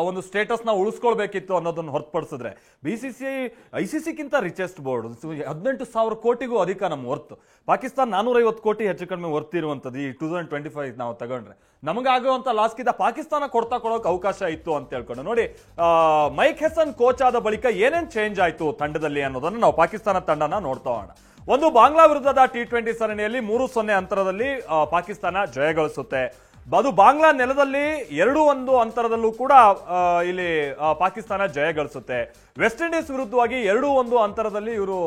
ಒಂದು ಸ್ಟೇಟಸ್ ನ ಉಳಿಸ್ಕೊಳ್ಬೇಕಿತ್ತು ಅನ್ನೋದನ್ನ ಹೊರತುಪಡಿಸಿದ್ರೆ ICC-ಗಿಂತ ರಿಚೆಸ್ಟ್ ಬೋರ್ಡ್ 18,000 ಕೋಟಿಗೂ ಅಧಿಕ ನಮ್ಮ ವರ್ತ್. ಪಾಕಿಸ್ತಾನ 450 ಕೋಟಿ ಹೆಚ್ಚು ಕಡಿಮೆ ವರ್ತ್ ಇರುವಂತದ್ದು ಈ 2025 ನಾವು ತಗೊಂಡ್ರೆ ನಮಗಾಗುವಂತ ಲಾಸ್ಗಿಂತ ಪಾಕಿಸ್ತಾನ ಕೊಡೋಕೆ ಅವಕಾಶ ಇತ್ತು ಅಂತ ಹೇಳ್ಕೊಂಡು ನೋಡಿ. ಮೈಕ್ ಹೆಸನ್ ಕೋಚ್ ಆದ ಬಳಿಕ ಏನೇನ್ ಚೇಂಜ್ ಆಯ್ತು ತಂಡದಲ್ಲಿ ಅನ್ನೋದನ್ನ ನಾವು ಪಾಕಿಸ್ತಾನ ತಂಡನ ನೋಡ್ತಾ ಹೋಗೋಣ. ಒಂದು, ಬಾಂಗ್ಲಾ ವಿರುದ್ಧದ T20 ಸರಣಿಯಲ್ಲಿ 3-0 ಅಂತರದಲ್ಲಿ ಪಾಕಿಸ್ತಾನ ಜಯಗಳಿಸುತ್ತೆ. ಅದು ಬಾಂಗ್ಲಾ ನೆಲದಲ್ಲಿ 2-1 ಅಂತರದಲ್ಲೂ ಕೂಡ ಇಲ್ಲಿ ಪಾಕಿಸ್ತಾನ ಜಯಗಳಿಸುತ್ತೆ. ವೆಸ್ಟ್ ಇಂಡೀಸ್ ವಿರುದ್ಧವಾಗಿ 2-1 ಅಂತರದಲ್ಲಿ ಇವರು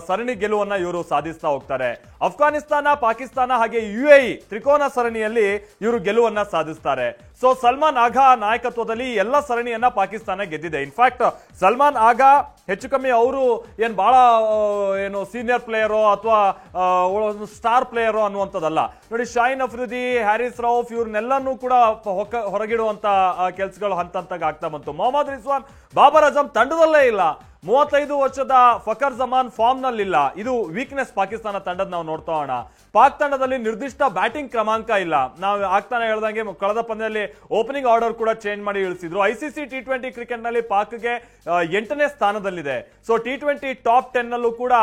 ಸರಣಿ ಗೆಲುವನ್ನ ಇವರು ಸಾಧಿಸ್ತಾ ಹೋಗ್ತಾರೆ. ಅಫ್ಘಾನಿಸ್ತಾನ, ಪಾಕಿಸ್ತಾನ ಹಾಗೆ UAE ತ್ರಿಕೋನ ಸರಣಿಯಲ್ಲಿ ಇವರು ಗೆಲುವನ್ನ ಸಾಧಿಸ್ತಾರೆ. ಸೊ ಸಲ್ಮಾನ್ ಆಗಾ ನಾಯಕತ್ವದಲ್ಲಿ ಎಲ್ಲ ಸರಣಿಯನ್ನ ಪಾಕಿಸ್ತಾನ ಗೆದ್ದಿದೆ. ಇನ್ಫ್ಯಾಕ್ಟ್ ಸಲ್ಮಾನ್ ಆಗಾ ಹೆಚ್ಚು ಕಮ್ಮಿ ಅವರು ಏನ್ ಬಹಳ ಏನು ಸೀನಿಯರ್ ಪ್ಲೇಯರೋ ಅಥವಾ ಸ್ಟಾರ್ ಪ್ಲೇಯರೋ ಅನ್ನುವಂಥದ್ದಲ್ಲ ನೋಡಿ. ಶಾಹಿನ್ ಅಫ್ರಿದಿ, ಹ್ಯಾರಿಸ್ ರೌಫ್ ಇವ್ರನ್ನೆಲ್ಲನೂ ಕೂಡ ಹೊರಗಿಡುವಂತ ಕೆಲಸಗಳು ಹಂತಂತಾಗಿ ಆಗ್ತಾ ಬಂತು. ಮೊಹಮ್ಮದ್ ರಿಜ್ವಾನ್, ಬಾಬರ್ ಅಜಮ್ ತಂಡದಲ್ಲೇ ಇಲ್ಲ. 35 ವರ್ಷದ ಫಕರ್ ಜಮಾನ್ ಫಾರ್ಮ್ ನಲ್ಲಿಲ್ಲ. ಇದು ವೀಕ್ನೆಸ್ ಪಾಕಿಸ್ತಾನ ತಂಡದ ನಾವು ನೋಡ್ತಾ ಹೋಗೋಣ. ಪಾಕ್ ತಂಡದಲ್ಲಿ ನಿರ್ದಿಷ್ಟ ಬ್ಯಾಟಿಂಗ್ ಕ್ರಮಾಂಕ ಇಲ್ಲ. ನಾವು ಆಗ್ತಾನೆ ಹೇಳ್ದಂಗೆ ಕಳೆದ ಪಂದ್ಯದಲ್ಲಿ ಓಪನಿಂಗ್ ಆರ್ಡರ್ ಕೂಡ ಚೇಂಜ್ ಮಾಡಿ ಇಳಿಸಿದ್ರು. ICC T20 ಕ್ರಿಕೆಟ್ ನಲ್ಲಿ ಪಾಕ್ಗೆ 8ನೇ ಸ್ಥಾನದಲ್ಲಿದೆ. ಸೊ T20 ಟಾಪ್ 10 ನಲ್ಲೂ ಕೂಡ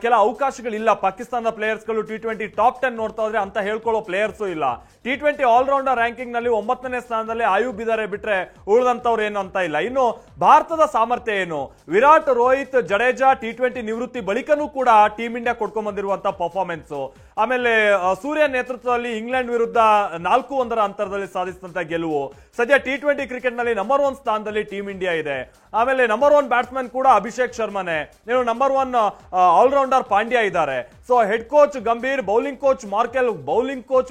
ಕೆಲ ಅವಕಾಶಗಳಿಲ್ಲ. ಪಾಕಿಸ್ತಾನದ ಪ್ಲೇಯರ್ಸ್ಗಳು T20 ಟಾಪ್ 10 ನೋಡ್ತಾ ಹೋದ್ರೆ ಅಂತ ಹೇಳ್ಕೊಳ್ಳೋ ಪ್ಲೇಯರ್ಸು ಇಲ್ಲ. T20 ಆಲ್ರೌಂಡರ್ ರ್ಯಾಂಕಿಂಗ್ ನಲ್ಲಿ 9ನೇ ಸ್ಥಾನದಲ್ಲಿ ಆಯೂಬ್ ಇದಾರೆ, ಬಿಟ್ರೆ ಉಳಿದಂತವ್ರು ಏನು ಅಂತ ಇಲ್ಲ. ಇನ್ನು ಭಾರತದ ಸಾಮರ್ಥ್ಯ ಏನು? ವಿರಾಟ್ ವಿರಾಟ್, ರೋಹಿತ್, ಜಡೇಜಾ T20 ನಿವೃತ್ತಿ ಬಳಿಕನೂ ಕೂಡ ಟೀಮ್ ಇಂಡಿಯಾ ಕೊಡ್ಕೊಂಡ್ ಬಂದಿರುವಂತಹ ಪರ್ಫಾರ್ಮೆನ್ಸ್, ಆಮೇಲೆ ಸೂರ್ಯ ನೇತೃತ್ವದಲ್ಲಿ ಇಂಗ್ಲೆಂಡ್ ವಿರುದ್ಧ 4-1 ಅಂತರದಲ್ಲಿ ಸಾಧಿಸಿದಂತ ಗೆಲುವು, ಸದ್ಯ T20 ಕ್ರಿಕೆಟ್ ನಲ್ಲಿ ನಂಬರ್ 1 ಸ್ಥಾನದಲ್ಲಿ ಟೀಮ್ ಇಂಡಿಯಾ ಇದೆ. ಆಮೇಲೆ ನಂಬರ್ 1 ಬ್ಯಾಟ್ಸ್ಮನ್ ಕೂಡ ಅಭಿಷೇಕ್ ಶರ್ಮನೆ, ನಂಬರ್ 1 ಆಲ್ರೌಂಡರ್ ಪಾಂಡ್ಯ ಇದ್ದಾರೆ. So head coach Gambhir, bowling coach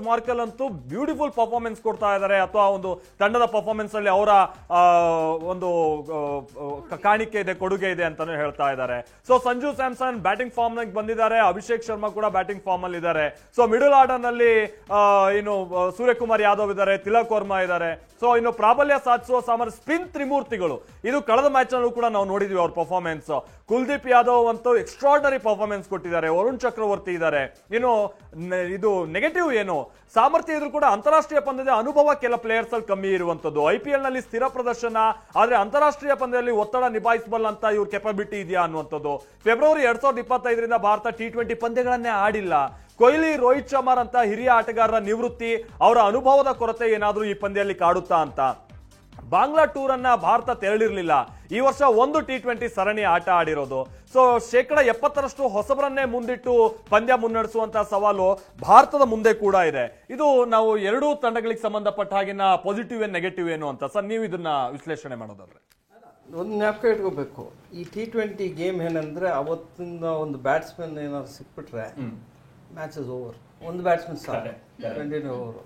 Merkel ಅಂತೂ ಬ್ಯೂಟಿಫುಲ್ ಪರ್ಫಾರ್ಮೆನ್ಸ್ ಕೊಡ್ತಾ ಇದ್ದಾರೆ, ಅಥವಾ ಒಂದು ತಂಡದ ಪರ್ಫಾರ್ಮೆನ್ಸ್ ಅಲ್ಲಿ ಅವರ ಒಂದು ಕಾಣಿಕೆ ಇದೆ, ಕೊಡುಗೆ ಇದೆ ಅಂತಾನು ಹೇಳ್ತಾ ಇದ್ದಾರೆ. So Sanju Samson batting form ನಲ್ಲಿ ಬಂದಿದ್ದಾರೆ, ಅಭಿಷೇಕ್ ಶರ್ಮಾ ಕೂಡ ಬ್ಯಾಟಿಂಗ್ ಫಾರ್ಮ್ ಅಲ್ಲಿ ಇದ್ದಾರೆ. ಸೊ ಮಿಡಲ್ ಆರ್ಡರ್ ನಲ್ಲಿ ಸೂರ್ಯಕುಮಾರ್ ಯಾದವ್ ಇದ್ದಾರೆ, ತಿಲಕ್ ವರ್ಮಾ ಇದ್ದಾರೆ. ಸೊ ಇನ್ನು ಪ್ರಾಬಲ್ಯ ಸಾಧಿಸುವ ಸಾಮರ್ಥ್ಯ ಸ್ಪಿನ್ ತ್ರಿಮೂರ್ತಿಗಳು, ಇದು ಕಳೆದ ಮ್ಯಾಚ್ ನಲ್ಲೂ ಕೂಡ ನಾವು ನೋಡಿದ್ವಿ ಅವ್ರ ಪರ್ಫಾರ್ಮೆನ್ಸ್. ಕುಲ್ದೀಪ್ ಯಾದವ್ ಅಂತೂ ಎಕ್ಸ್ಟ್ರಾರ್ಡನರಿ ಪರ್ಫಾರ್ಮೆನ್ಸ್ ಕೊಟ್ಟಿದ್ದಾರೆ, ವರುಣ್ ಚಕ್ರವರ್ತಿ ಇದ್ದಾರೆ. ಇದು ನೆಗೆಟಿವ್ ಏನು, ಸಾಮರ್ಥ್ಯ ಇದ್ರೂ ಕೂಡ ಅಂತಾರಾಷ್ಟ್ರೀಯ ಪಂದ್ಯದ ಅನುಭವ ಕೆಲ ಪ್ಲೇಯರ್ಸ್ ಅಲ್ಲಿ ಕಮ್ಮಿ ಇರುವಂತದ್ದು. IPL ನಲ್ಲಿ ಸ್ಥಿರ ಪ್ರದರ್ಶನ, ಆದ್ರೆ ಅಂತಾರಾಷ್ಟ್ರೀಯ ಪಂದ್ಯದಲ್ಲಿ ಒತ್ತಡ ನಿಭಾಯಿಸಬಲ್ಲ ಅಂತ ಇವ್ರ ಕೆಪಬಿಲಿಟಿ ಇದೆಯಾ ಅನ್ನುವಂಥದ್ದು. February 2025 Bharat T20 ಪಂದ್ಯಗಳನ್ನೇ ಆಡಿಲ್ಲ. ಕೊಹ್ಲಿ, ರೋಹಿತ್ ಶರ್ಮಾ ಅಂತ ಹಿರಿಯ ಆಟಗಾರರ ನಿವೃತ್ತಿ, ಅವರ ಅನುಭವದ ಕೊರತೆ ಏನಾದ್ರೂ ಈ ಪಂದ್ಯದಲ್ಲಿ ಕಾಡುತ್ತಾ ಅಂತ. ಬಾಂಗ್ಲಾ ಟೂರ್ ಅನ್ನ ಭಾರತ ತೆರಳಿರ್ಲಿಲ್ಲ, ಈ ವರ್ಷ 1 T20 ಸರಣಿ ಆಟ ಆಡಿರೋದು. ಸೊ 70% ಹೊಸಬರನ್ನೇ ಮುಂದಿಟ್ಟು ಪಂದ್ಯ ಮುನ್ನಡೆಸುವಂತಹ ಸವಾಲು ಭಾರತದ ಮುಂದೆ ಕೂಡ ಇದೆ. ಇದು ನಾವು ಎರಡೂ ತಂಡಗಳಿಗೆ ಸಂಬಂಧಪಟ್ಟ ಹಾಗಿನ ಪಾಸಿಟಿವ್ ಏನ್ ನೆಗೆಟಿವ್ ಏನು ಅಂತ ಸರ್ ನೀವು ಇದನ್ನ ವಿಶ್ಲೇಷಣೆ ಮಾಡೋದಾದ್ರೆ? ಒಂದು ಜ್ಞಾಪಕ ಇಟ್ಕೋಬೇಕು, ಈ T20 ಗೇಮ್ ಏನಂದ್ರೆ ಅವತ್ತಿಂದ ಒಂದು ಬ್ಯಾಟ್ಸ್ಮನ್ ಏನಾದ್ರು ಸಿಕ್ಬಿಟ್ರೆ ಮ್ಯಾಚ್ ಇಸ್ ಓವರ್. ಒಂದು ಬ್ಯಾಟ್ಸ್ಮನ್ ಸಾಕು 20 ಓವರ್.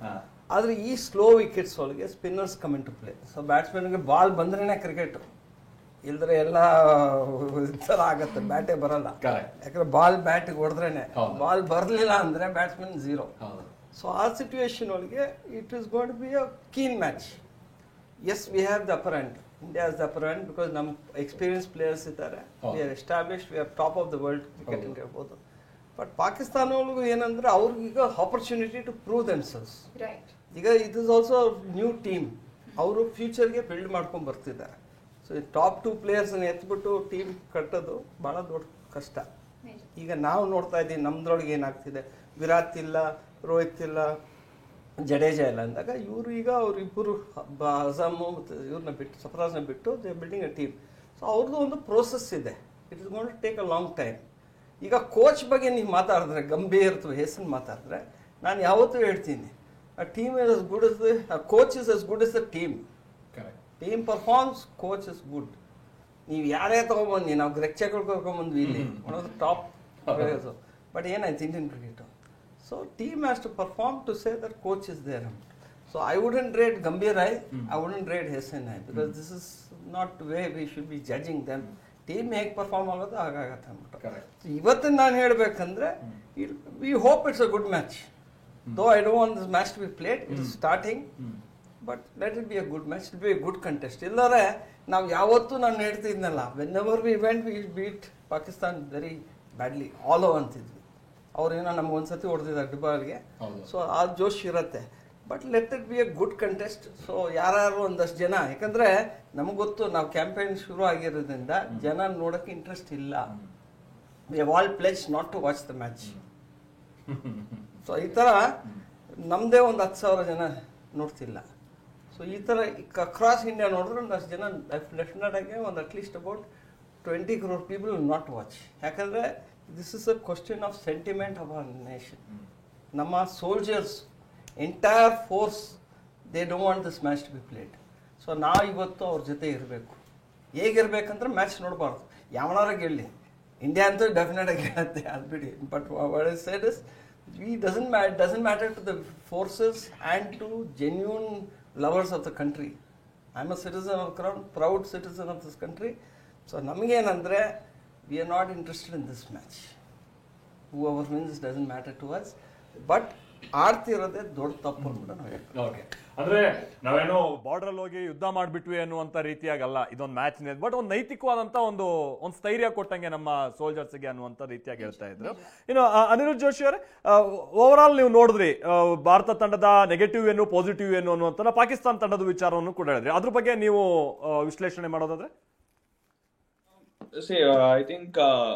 ಆದ್ರೆ ಈ ಸ್ಲೋ ವಿಕೆಟ್ಸ್ ಒಳಗೆ spinners come in to play. So ಬ್ಯಾಟ್ಸ್ಮನ್ಗೆ ಬಾಲ್ ಬಂದ್ರೇನೆ ಕ್ರಿಕೆಟ್, ಇಲ್ದ್ರೆ ಎಲ್ಲ ಥರ ಆಗತ್ತೆ, ಬ್ಯಾಟೇ ಬರಲ್ಲ. ಯಾಕಂದ್ರೆ ಬಾಲ್ ಬ್ಯಾಟಿಗೆ ಹೊಡೆದ್ರೇನೆ, ಬಾಲ್ ಬರಲಿಲ್ಲ ಅಂದ್ರೆ ಬ್ಯಾಟ್ಸ್ಮನ್ ಝೀರೋ. ಸೊ ಆ ಸಿಚುವೇಶನ್ ಒಳಗೆ it is going to be a keen match. Yes, we have the upper hand, India is the upper hand, because ನಮ್ಮ ಎಕ್ಸ್ಪೀರಿಯನ್ಸ್ ಪ್ಲೇಯರ್ಸ್ ಇದ್ದಾರೆ, we are established, we are top of the world cricket ಅಂತ ಹೇಳ್ಬೋದು. But Pakistan ಒಳಗೂ ಏನಂದ್ರೆ ಅವ್ರಿಗೀಗ opportunity to prove themselves. ಈಗ it is also new team, ಅವರು ಫ್ಯೂಚರ್ಗೆ ಬಿಲ್ಡ್ ಮಾಡ್ಕೊಂಡು ಬರ್ತಿದ್ದಾರೆ. ಸೊ ಈ ಟಾಪ್ 2 ಪ್ಲೇಯರ್ಸನ್ನು ಎತ್ಬಿಟ್ಟು ಟೀಮ್ ಕಟ್ಟೋದು ಭಾಳ ದೊಡ್ಡ ಕಷ್ಟ. ಈಗ ನಾವು ನೋಡ್ತಾ ಇದ್ದೀವಿ ನಮ್ದ್ರೊಳಗೆ ಏನಾಗ್ತಿದೆ, ವಿರಾಟ್ ಇಲ್ಲ, ರೋಹಿತ್ ಇಲ್ಲ, ಜಡೇಜಾ ಇಲ್ಲ ಅಂದಾಗ ಇವರು ಈಗ ಅವರಿಬ್ಬರು ಅಜಾಮು ಮತ್ತು ಇವ್ರನ್ನ ಬಿಟ್ಟು, ಸರ್ಫರಾಜ್ನ ಬಿಟ್ಟು they building a team. So ಅವ್ರದ್ದು ಒಂದು ಪ್ರೋಸೆಸ್ ಇದೆ, it is going to take a long time. ಈಗ ಕೋಚ್ ಬಗ್ಗೆ ನೀವು ಮಾತಾಡಿದ್ರೆ, ಗಂಭೀರ್ ಅಥವಾ ಹೆಸರು ಮಾತಾಡಿದ್ರೆ, ನಾನು ಯಾವತ್ತೂ ಹೇಳ್ತೀನಿ, a team is as good as a coach is as good as the team. Correct. Team performs, coach is good. ನೀವು ಯಾರೇ ತಗೊಂಡ್ಬಂದು, ನಾವು ಗ್ರೆಗ್ ಚೆಕರ್ ಕರ್ಕೊಂಡ್ಬಂದ್ವಿ ಇಲ್ಲಿ, one of the top players. But ಏನಾಯ್ತು Indian cricket? So team has to perform to say that coach is there. So I wouldn't rate Gambhir I wouldn't rate Hesson I, because this is not way we should be judging them. Team ಹೇಗೆ perform ಆಗೋದು ಹಾಗಾಗತ್ತೆ ಅಂದ್ಬಿಟ್ಟು. ಇವತ್ತಿನ ನಾನು ಹೇಳ್ಬೇಕಂದ್ರೆ, we hope it's a good match. Though I don't want this match to be played, it is starting, but let it be a good match, it will be a good contest. ಇಲ್ಲರೆ ನಾವು ಯಾವತ್ತೂ ನಾನು ಹೇಳ್ತಿದ್ನಲ್ಲ, whenever we went we beat Pakistan very badly, all over ಅಂತಿದ್ವಿ. ಅವ್ರೇನೋ ನಮ್ಗೆ ಒಂದ್ಸತಿ ಹೊಡೆದಿದ್ದಾರೆ ಡಿಬಾಲ್ಗೆ, so ಆ ಜೋಶ್ ಇರುತ್ತೆ. But let it be A good contest. So ಯಾರು ಒಂದಷ್ಟು ಜನ, ಯಾಕಂದ್ರೆ ನಮಗೆ ಗೊತ್ತು ನಾವು ಕ್ಯಾಂಪೇನ್ ಶುರು ಆಗಿರೋದ್ರಿಂದ ಜನ ನೋಡೋಕ್ಕೆ ಇಂಟ್ರೆಸ್ಟ್ ಇಲ್ಲ. We have all pledge not to watch the match. So ಈ ಥರ ನಮ್ಮದೇ ಒಂದು 10,000 ಜನ ನೋಡ್ತಿಲ್ಲ. ಸೊ ಈ ಥರ ಅಕ್ರಾಸ್ ಇಂಡಿಯಾ ನೋಡಿದ್ರೆ ಒಂದಷ್ಟು ಜನ ಡೆಫಿನೆಟ್ ಆಗಿ ಒಂದು at least about 20 crore people will not watch. ಯಾಕಂದರೆ this is a question of sentiment of our nation. ನಮ್ಮ soldiers entire force they don't want this match to be played. So ನಾವು ಇವತ್ತು ಅವ್ರ ಜೊತೆ ಇರಬೇಕು. ಹೇಗಿರ್ಬೇಕಂದ್ರೆ ಮ್ಯಾಚ್ ನೋಡಬಾರ್ದು, ಯಾವನಾರ ಗೆಲ್ಲಿ. ಇಂಡಿಯಾ ಅಂತೂ ಡೆಫಿನೆಟ್ ಆಗಿ ಹೇಳುತ್ತೆ, ಅದು ಬಿಡಿ. But what I said is, it doesn't matter to the forces and to genuine lovers of the country. I'm a citizen of the crown, proud citizen of this country. So namagenandre, we are not interested in this match. Whoever wins doesn't matter to us. But ಆಡ್ತಿರೋದೇ ದೊಡ್ಡ ತಪ್ಪು ಅಂದ್ಬಿಟ್ಟು ನಾವು ಹೇಳ್ತೀವಿ. Okay, ಅಂದ್ರೆ ನಾವೇನೋ border ಹೋಗಿ ಯುದ್ಧ ಮಾಡ್ಬಿಟ್ವಿ ಅನ್ನುವಂತ ರೀತಿಯಾಗಲ್ಲ ಇದೊಂದು ಮ್ಯಾಚ್, ಬಟ್ ಒಂದು ನೈತಿಕವಾದಂತ ಒಂದು ಸ್ಥೈರ್ಯ ಕೊಟ್ಟಂಗೆ ನಮ್ಮ ಸೋಲ್ಜರ್ಸ್ಗೆ ಅನ್ನುವಂತ ರೀತಿಯಾಗಿ ಹೇಳ್ತಾ ಇದ್ರು. ಇನ್ನು ಅನಿರುದ್ಧ್ ಜೋಶಿ ಅವರೇ, ಓವರ್ ಆಲ್ ನೀವು ನೋಡಿದ್ರಿ ಭಾರತ ತಂಡದ ನೆಗೆಟಿವ್ ಏನು ಪಾಸಿಟಿವ್ ಏನು ಅನ್ನುವಂತ ಪಾಕಿಸ್ತಾನ ತಂಡದ ವಿಚಾರವನ್ನು ಕೂಡ ಹೇಳಿದ್ರಿ. ಅದ್ರ ಬಗ್ಗೆ ನೀವು ವಿಶ್ಲೇಷಣೆ ಮಾಡೋದಾದ್ರೆ? ಐ ಥಿಂಕ್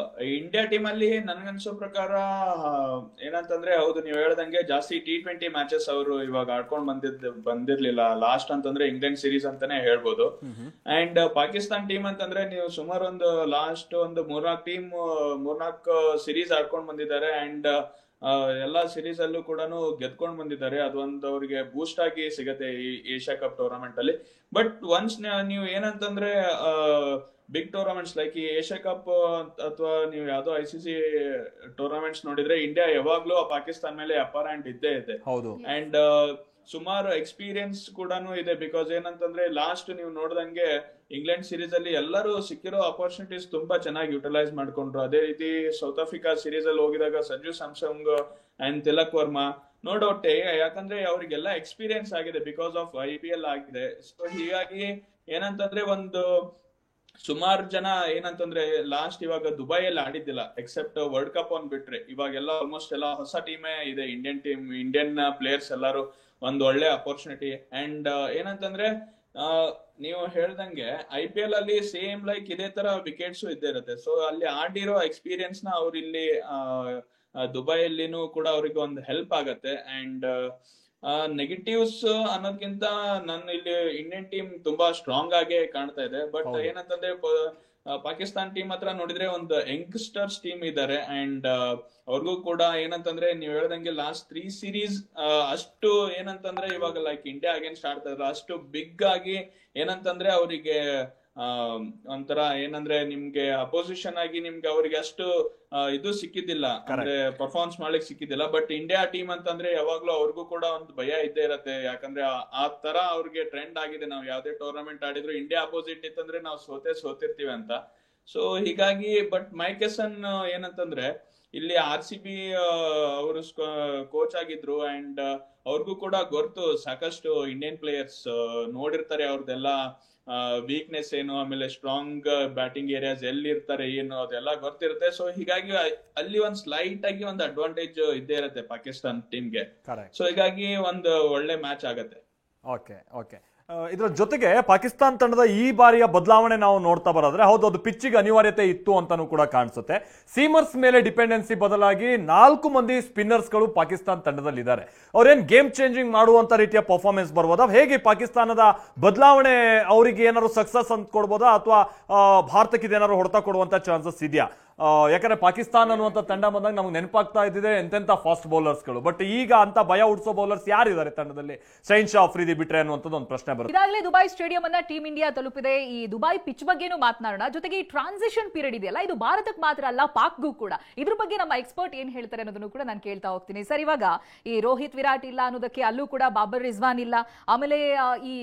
ಇಂಡಿಯಾ ಟೀಮ್ ಅಲ್ಲಿ ನನ್ಗನ್ಸೋ ಪ್ರಕಾರ ಏನಂತಂದ್ರೆ, ಹೌದು ನೀವು ಹೇಳ್ದಂಗೆ ಜಾಸ್ತಿ T20 ಮ್ಯಾಚಸ್ ಅವರು ಇವಾಗ ಆಡ್ಕೊಂಡ್ ಬಂದಿರ್ಲಿಲ್ಲ. ಲಾಸ್ಟ್ ಅಂತಂದ್ರೆ ಇಂಗ್ಲೆಂಡ್ ಸೀರೀಸ್ ಅಂತಾನೆ ಹೇಳ್ಬೋದು. ಅಂಡ್ ಪಾಕಿಸ್ತಾನ್ ಟೀಮ್ ಅಂತಂದ್ರೆ ನೀವು ಸುಮಾರು ಒಂದು ಲಾಸ್ಟ್ ಒಂದು ಮೂರ್ನಾಲ್ಕು ಸೀರೀಸ್ ಆಡ್ಕೊಂಡ್ ಬಂದಿದ್ದಾರೆ. ಅಂಡ್ ಎಲ್ಲಾ ಸೀರೀಸ್ ಅಲ್ಲೂ ಕೂಡ ಗೆದ್ಕೊಂಡ್ ಬಂದಿದ್ದಾರೆ. ಅದೊಂದು ಅವ್ರಿಗೆ ಬೂಸ್ಟ್ ಆಗಿ ಸಿಗತ್ತೆ ಈ ಏಷ್ಯಾ ಕಪ್ ಟೂರ್ನಮೆಂಟ್ ಅಲ್ಲಿ. ಬಟ್ ಒನ್ಸ್ ನೀವು ಏನಂತಂದ್ರೆ ಬಿಗ್ ಟೂರ್ನಮೆಂಟ್ಸ್ ಲೈಕ್ ಈ ಏಷ್ಯಾ ಕಪ್ ಅಥವಾ ನೀವು ಯಾವ್ದೋ ICC ಟೂರ್ನಮೆಂಟ್ಸ್ ನೋಡಿದ್ರೆ ಇಂಡಿಯಾ ಯಾವಾಗ್ಲೂ ಪಾಕಿಸ್ತಾನ್ ಮೇಲೆ ಅಪ್ಪರ್ ಹ್ಯಾಂಡ್ ಇದ್ದೇ ಇದೆ. ಹೌದು. ಅಂಡ್ ಸುಮಾರು ಎಕ್ಸ್ಪೀರಿಯನ್ಸ್ ಕೂಡ ಇದೆ. ಬಿಕಾಸ್ ಏನಂತಂದ್ರೆ ಲಾಸ್ಟ್ ನೀವು ನೋಡ್ದಂಗೆ ಇಂಗ್ಲೆಂಡ್ ಸೀರೀಸ್ ಅಲ್ಲಿ ಎಲ್ಲರೂ ಸಿಕ್ಕಿರೋ ಅಪರ್ಚುನಿಟೀಸ್ ತುಂಬಾ ಚೆನ್ನಾಗಿ ಯುಟಿಲೈಸ್ ಮಾಡ್ಕೊಂಡ್ರು. ಅದೇ ರೀತಿ ಸೌತ್ ಆಫ್ರಿಕಾ ಸೀರೀಸ್ ಅಲ್ಲಿ ಹೋಗಿದಾಗ Sanju Samson and Tilak Varma no doubt, ಯಾಕಂದ್ರೆ ಅವರಿಗೆಲ್ಲ ಎಕ್ಸ್ಪೀರಿಯನ್ಸ್ ಆಗಿದೆ ಬಿಕಾಸ್ ಆಫ್ IPL ಆಗಿದೆ. ಸೊ ಹೀಗಾಗಿ ಏನಂತಂದ್ರೆ ಒಂದು ಸುಮಾರು ಜನ ಏನಂತಂದ್ರೆ ಲಾಸ್ಟ್ ಇವಾಗ ದುಬೈಯಲ್ಲಿ ಆಡಿದ್ದಿಲ್ಲ ಎಕ್ಸೆಪ್ಟ್ ವರ್ಲ್ಡ್ ಕಪ್ ಒಂದ್ ಬಿಟ್ರೆ. ಇವಾಗೆಲ್ಲ ಆಲ್ಮೋಸ್ಟ್ ಎಲ್ಲ ಹೊಸ ಟೀಮೇ ಇದೆ. ಇಂಡಿಯನ್ ಪ್ಲೇಯರ್ಸ್ ಎಲ್ಲರೂ ಒಂದು ಒಳ್ಳೆ ಅಪರ್ಚುನಿಟಿ. ಅಂಡ್ ಏನಂತಂದ್ರೆ ನೀವು ಹೇಳ್ದಂಗೆ IPL ಅಲ್ಲಿ ಸೇಮ್ ಲೈಕ್ ಇದೇ ತರ ವಿಕೆಟ್ಸ್ ಇದ್ದೇ ಇರುತ್ತೆ. ಸೊ ಅಲ್ಲಿ ಆಡಿರೋ ಎಕ್ಸ್ಪೀರಿಯನ್ಸ್ ನ ಅವ್ರು ಇಲ್ಲಿ ದುಬೈಯಲ್ಲಿನೂ ಕೂಡ ಅವ್ರಿಗೆ ಒಂದು ಹೆಲ್ಪ್ ಆಗತ್ತೆ. ಅಂಡ್ ನೆಗೆಟಿವ್ಸ್ ಅನ್ನೋದ್ಕಿಂತ ನನ್ನ ಇಲ್ಲಿ ಇಂಡಿಯನ್ ಟೀಮ್ ತುಂಬಾ ಸ್ಟ್ರಾಂಗ್ ಆಗಿ ಕಾಣ್ತಾ ಇದೆ. ಬಟ್ ಏನಂತಂದ್ರೆ ಪಾಕಿಸ್ತಾನ್ ಟೀಮ್ ಹತ್ರ ನೋಡಿದ್ರೆ ಒಂದು ಯಂಗ್ಸ್ಟರ್ಸ್ ಟೀಮ್ ಇದ್ದಾರೆ. ಅಂಡ್ ಅವ್ರಿಗೂ ಕೂಡ ಏನಂತಂದ್ರೆ ನೀವ್ ಹೇಳ್ದಂಗೆ ಲಾಸ್ಟ್ 3 ಸೀರೀಸ್ ಅಷ್ಟು ಏನಂತಂದ್ರೆ ಇವಾಗ ಲೈಕ್ ಇಂಡಿಯಾ ಅಗೇನ್ಸ್ಟ್ ಆಡ್ತಾ ಇದ್ರು ಅಷ್ಟು ಬಿಗ್ ಆಗಿ ಏನಂತಂದ್ರೆ ಅವರಿಗೆ ಒಂಥರ ಏನಂದ್ರೆ ನಿಮ್ಗೆ ಅಪೋಸಿಷನ್ ಆಗಿ ನಿಮ್ಗೆ ಅವ್ರಿಗೆ ಅಷ್ಟು ಇದು ಸಿಕ್ಕಿದ್ದಿಲ್ಲ, ಅಂದ್ರೆ ಪರ್ಫಾರ್ಮೆನ್ಸ್ ಮಾಡ್ಲಿಕ್ಕೆ ಸಿಕ್ಕಿದ್ದಿಲ್ಲ. ಬಟ್ ಇಂಡಿಯಾ ಟೀಮ್ ಅಂತಂದ್ರೆ ಯಾವಾಗ್ಲೂ ಅವ್ರಿಗೂ ಕೂಡ ಒಂದು ಭಯ ಇದ್ದೇ ಇರತ್ತೆ. ಯಾಕಂದ್ರೆ ಆ ತರ ಅವ್ರಿಗೆ ಟ್ರೆಂಡ್ ಆಗಿದೆ. ನಾವ್ ಯಾವ್ದೇ ಟೂರ್ನಮೆಂಟ್ ಆಡಿದ್ರು ಇಂಡಿಯಾ ಅಪೋಸಿಟ್ ಇತ್ತಂದ್ರೆ ನಾವು ಸೋತಿರ್ತೀವಿ ಅಂತ. ಸೊ ಹೀಗಾಗಿ ಬಟ್ ಮೈಕೆಸನ್ ಏನಂತಂದ್ರೆ ಇಲ್ಲಿ RCB ಅವರು ಕೋಚ್ ಆಗಿದ್ರು. ಅಂಡ್ ಅವ್ರಿಗೂ ಕೂಡ ಗೊತ್ತು ಸಾಕಷ್ಟು ಇಂಡಿಯನ್ ಪ್ಲೇಯರ್ಸ್ ನೋಡಿರ್ತಾರೆ ಅವ್ರದ್ದೆಲ್ಲ ವೀಕ್ನೆಸ್ ಏನು, ಆಮೇಲೆ ಸ್ಟ್ರಾಂಗ್ ಬ್ಯಾಟಿಂಗ್ ಏರಿಯಾಸ್ ಎಲ್ಲಿ ಇರ್ತಾರೆ ಏನು ಅದೆಲ್ಲ ಗೊತ್ತಿರುತ್ತೆ. ಸೊ ಹೀಗಾಗಿ ಅಲ್ಲಿ ಒಂದ್ ಸ್ಲೈಟ್ ಆಗಿ ಒಂದು ಅಡ್ವಾಂಟೇಜ್ ಇದ್ದೇ ಇರುತ್ತೆ ಪಾಕಿಸ್ತಾನ್ ಟೀಮ್ಗೆ. ಸೊ ಹೀಗಾಗಿ ಒಂದು ಒಳ್ಳೆ ಮ್ಯಾಚ್ ಆಗತ್ತೆ. ಓಕೆ ಇದರ ಜೊತೆಗೆ ಪಾಕಿಸ್ತಾನ್ ತಂಡದ ಈ ಬಾರಿಯ ಬದಲಾವಣೆ ನಾವು ನೋಡ್ತಾ ಬರೋದ್ರೆ, ಹೌದು ಅದು ಪಿಚ್ಚಿಗೆ ಅನಿವಾರ್ಯತೆ ಇತ್ತು ಅಂತಾನೂ ಕೂಡ ಕಾಣಿಸುತ್ತೆ. ಸೀಮರ್ಸ್ ಮೇಲೆ ಡಿಪೆಂಡೆನ್ಸಿ ಬದಲಾಗಿ 4 ಮಂದಿ ಸ್ಪಿನ್ನರ್ಸ್ಗಳು ಪಾಕಿಸ್ತಾನ ತಂಡದಲ್ಲಿ ಇದ್ದಾರೆ. ಅವ್ರೇನ್ ಗೇಮ್ ಚೇಂಜಿಂಗ್ ಮಾಡುವಂತ ರೀತಿಯ ಪರ್ಫಾರ್ಮೆನ್ಸ್ ಬರ್ಬೋದಾ? ಹೇಗೆ ಪಾಕಿಸ್ತಾನದ ಬದಲಾವಣೆ ಅವರಿಗೆ ಏನಾದ್ರು ಸಕ್ಸಸ್ ಅಂತ ಕೊಡ್ಬೋದಾ, ಅಥವಾ ಭಾರತಕ್ಕೆ ಇದೇನಾದ್ರು ಹೊಡೆತ ಕೊಡುವಂತ ಚಾನ್ಸಸ್ ಇದೆಯಾ? ಯಾಕಂದ್ರೆ ಪಾಕಿಸ್ತಾನ ಅನ್ನುವಂಥ ತಂಡ ಬಂದಾಗ ನಮ್ಗೆ ನೆನಪಾಗ್ತಾ ಇದ್ದಿದೆ ಎಂತೆಂಥ ಫಾಸ್ಟ್ ಬೌಲರ್ಸ್ಗಳು. ಬಟ್ ಈಗ ಅಂತ ಭಯ ಹುಡ್ಸೋ ಬೌಲರ್ಸ್ ಯಾರಿದ್ದಾರೆ ತಂಡದಲ್ಲಿ? ಶೈನ್ ಶಾ ಅಫ್ರಿದಿ ಬಿಟ್ರೆ ಅನ್ನುವಂಥದ್ದು ಒಂದು ಪ್ರಶ್ನೆ ಬರುತ್ತೆ. ಇದಾಗಲೇ ದುಬೈ ಸ್ಟೇಡಿಯಂ ಅನ್ನ ಟೀಮ್ ಇಂಡಿಯಾ ತಲುಪಿದೆ. ಈ ದುಬೈ ಪಿಚ್ ಬಗ್ಗೆನೂ ಮಾತನಾಡೋಣ. ಜೊತೆಗೆ ಈ ಟ್ರಾನ್ಸಿಷನ್ ಪೀರಿಯಡ್ ಇದೆಯಲ್ಲ, ಇದು ಭಾರತಕ್ಕೆ ಮಾತ್ರ ಅಲ್ಲ ಪಾಕ್ಗೂ ಕೂಡ. ಇದ್ರ ಬಗ್ಗೆ ನಮ್ಮ ಎಕ್ಸ್ಪರ್ಟ್ ಏನ್ ಹೇಳ್ತಾರೆ ಅನ್ನೋದನ್ನು ಕೂಡ ನಾನು ಕೇಳ್ತಾ ಹೋಗ್ತೀನಿ. ಸರ್, ಇವಾಗ ಈ ರೋಹಿತ್ ವಿರಾಟ್ ಇಲ್ಲ ಅನ್ನೋದಕ್ಕೆ ಅಲ್ಲೂ ಕೂಡ ಬಾಬರ್ ರಿಜ್ವಾನ್ ಇಲ್ಲ. ಆಮೇಲೆ ಈ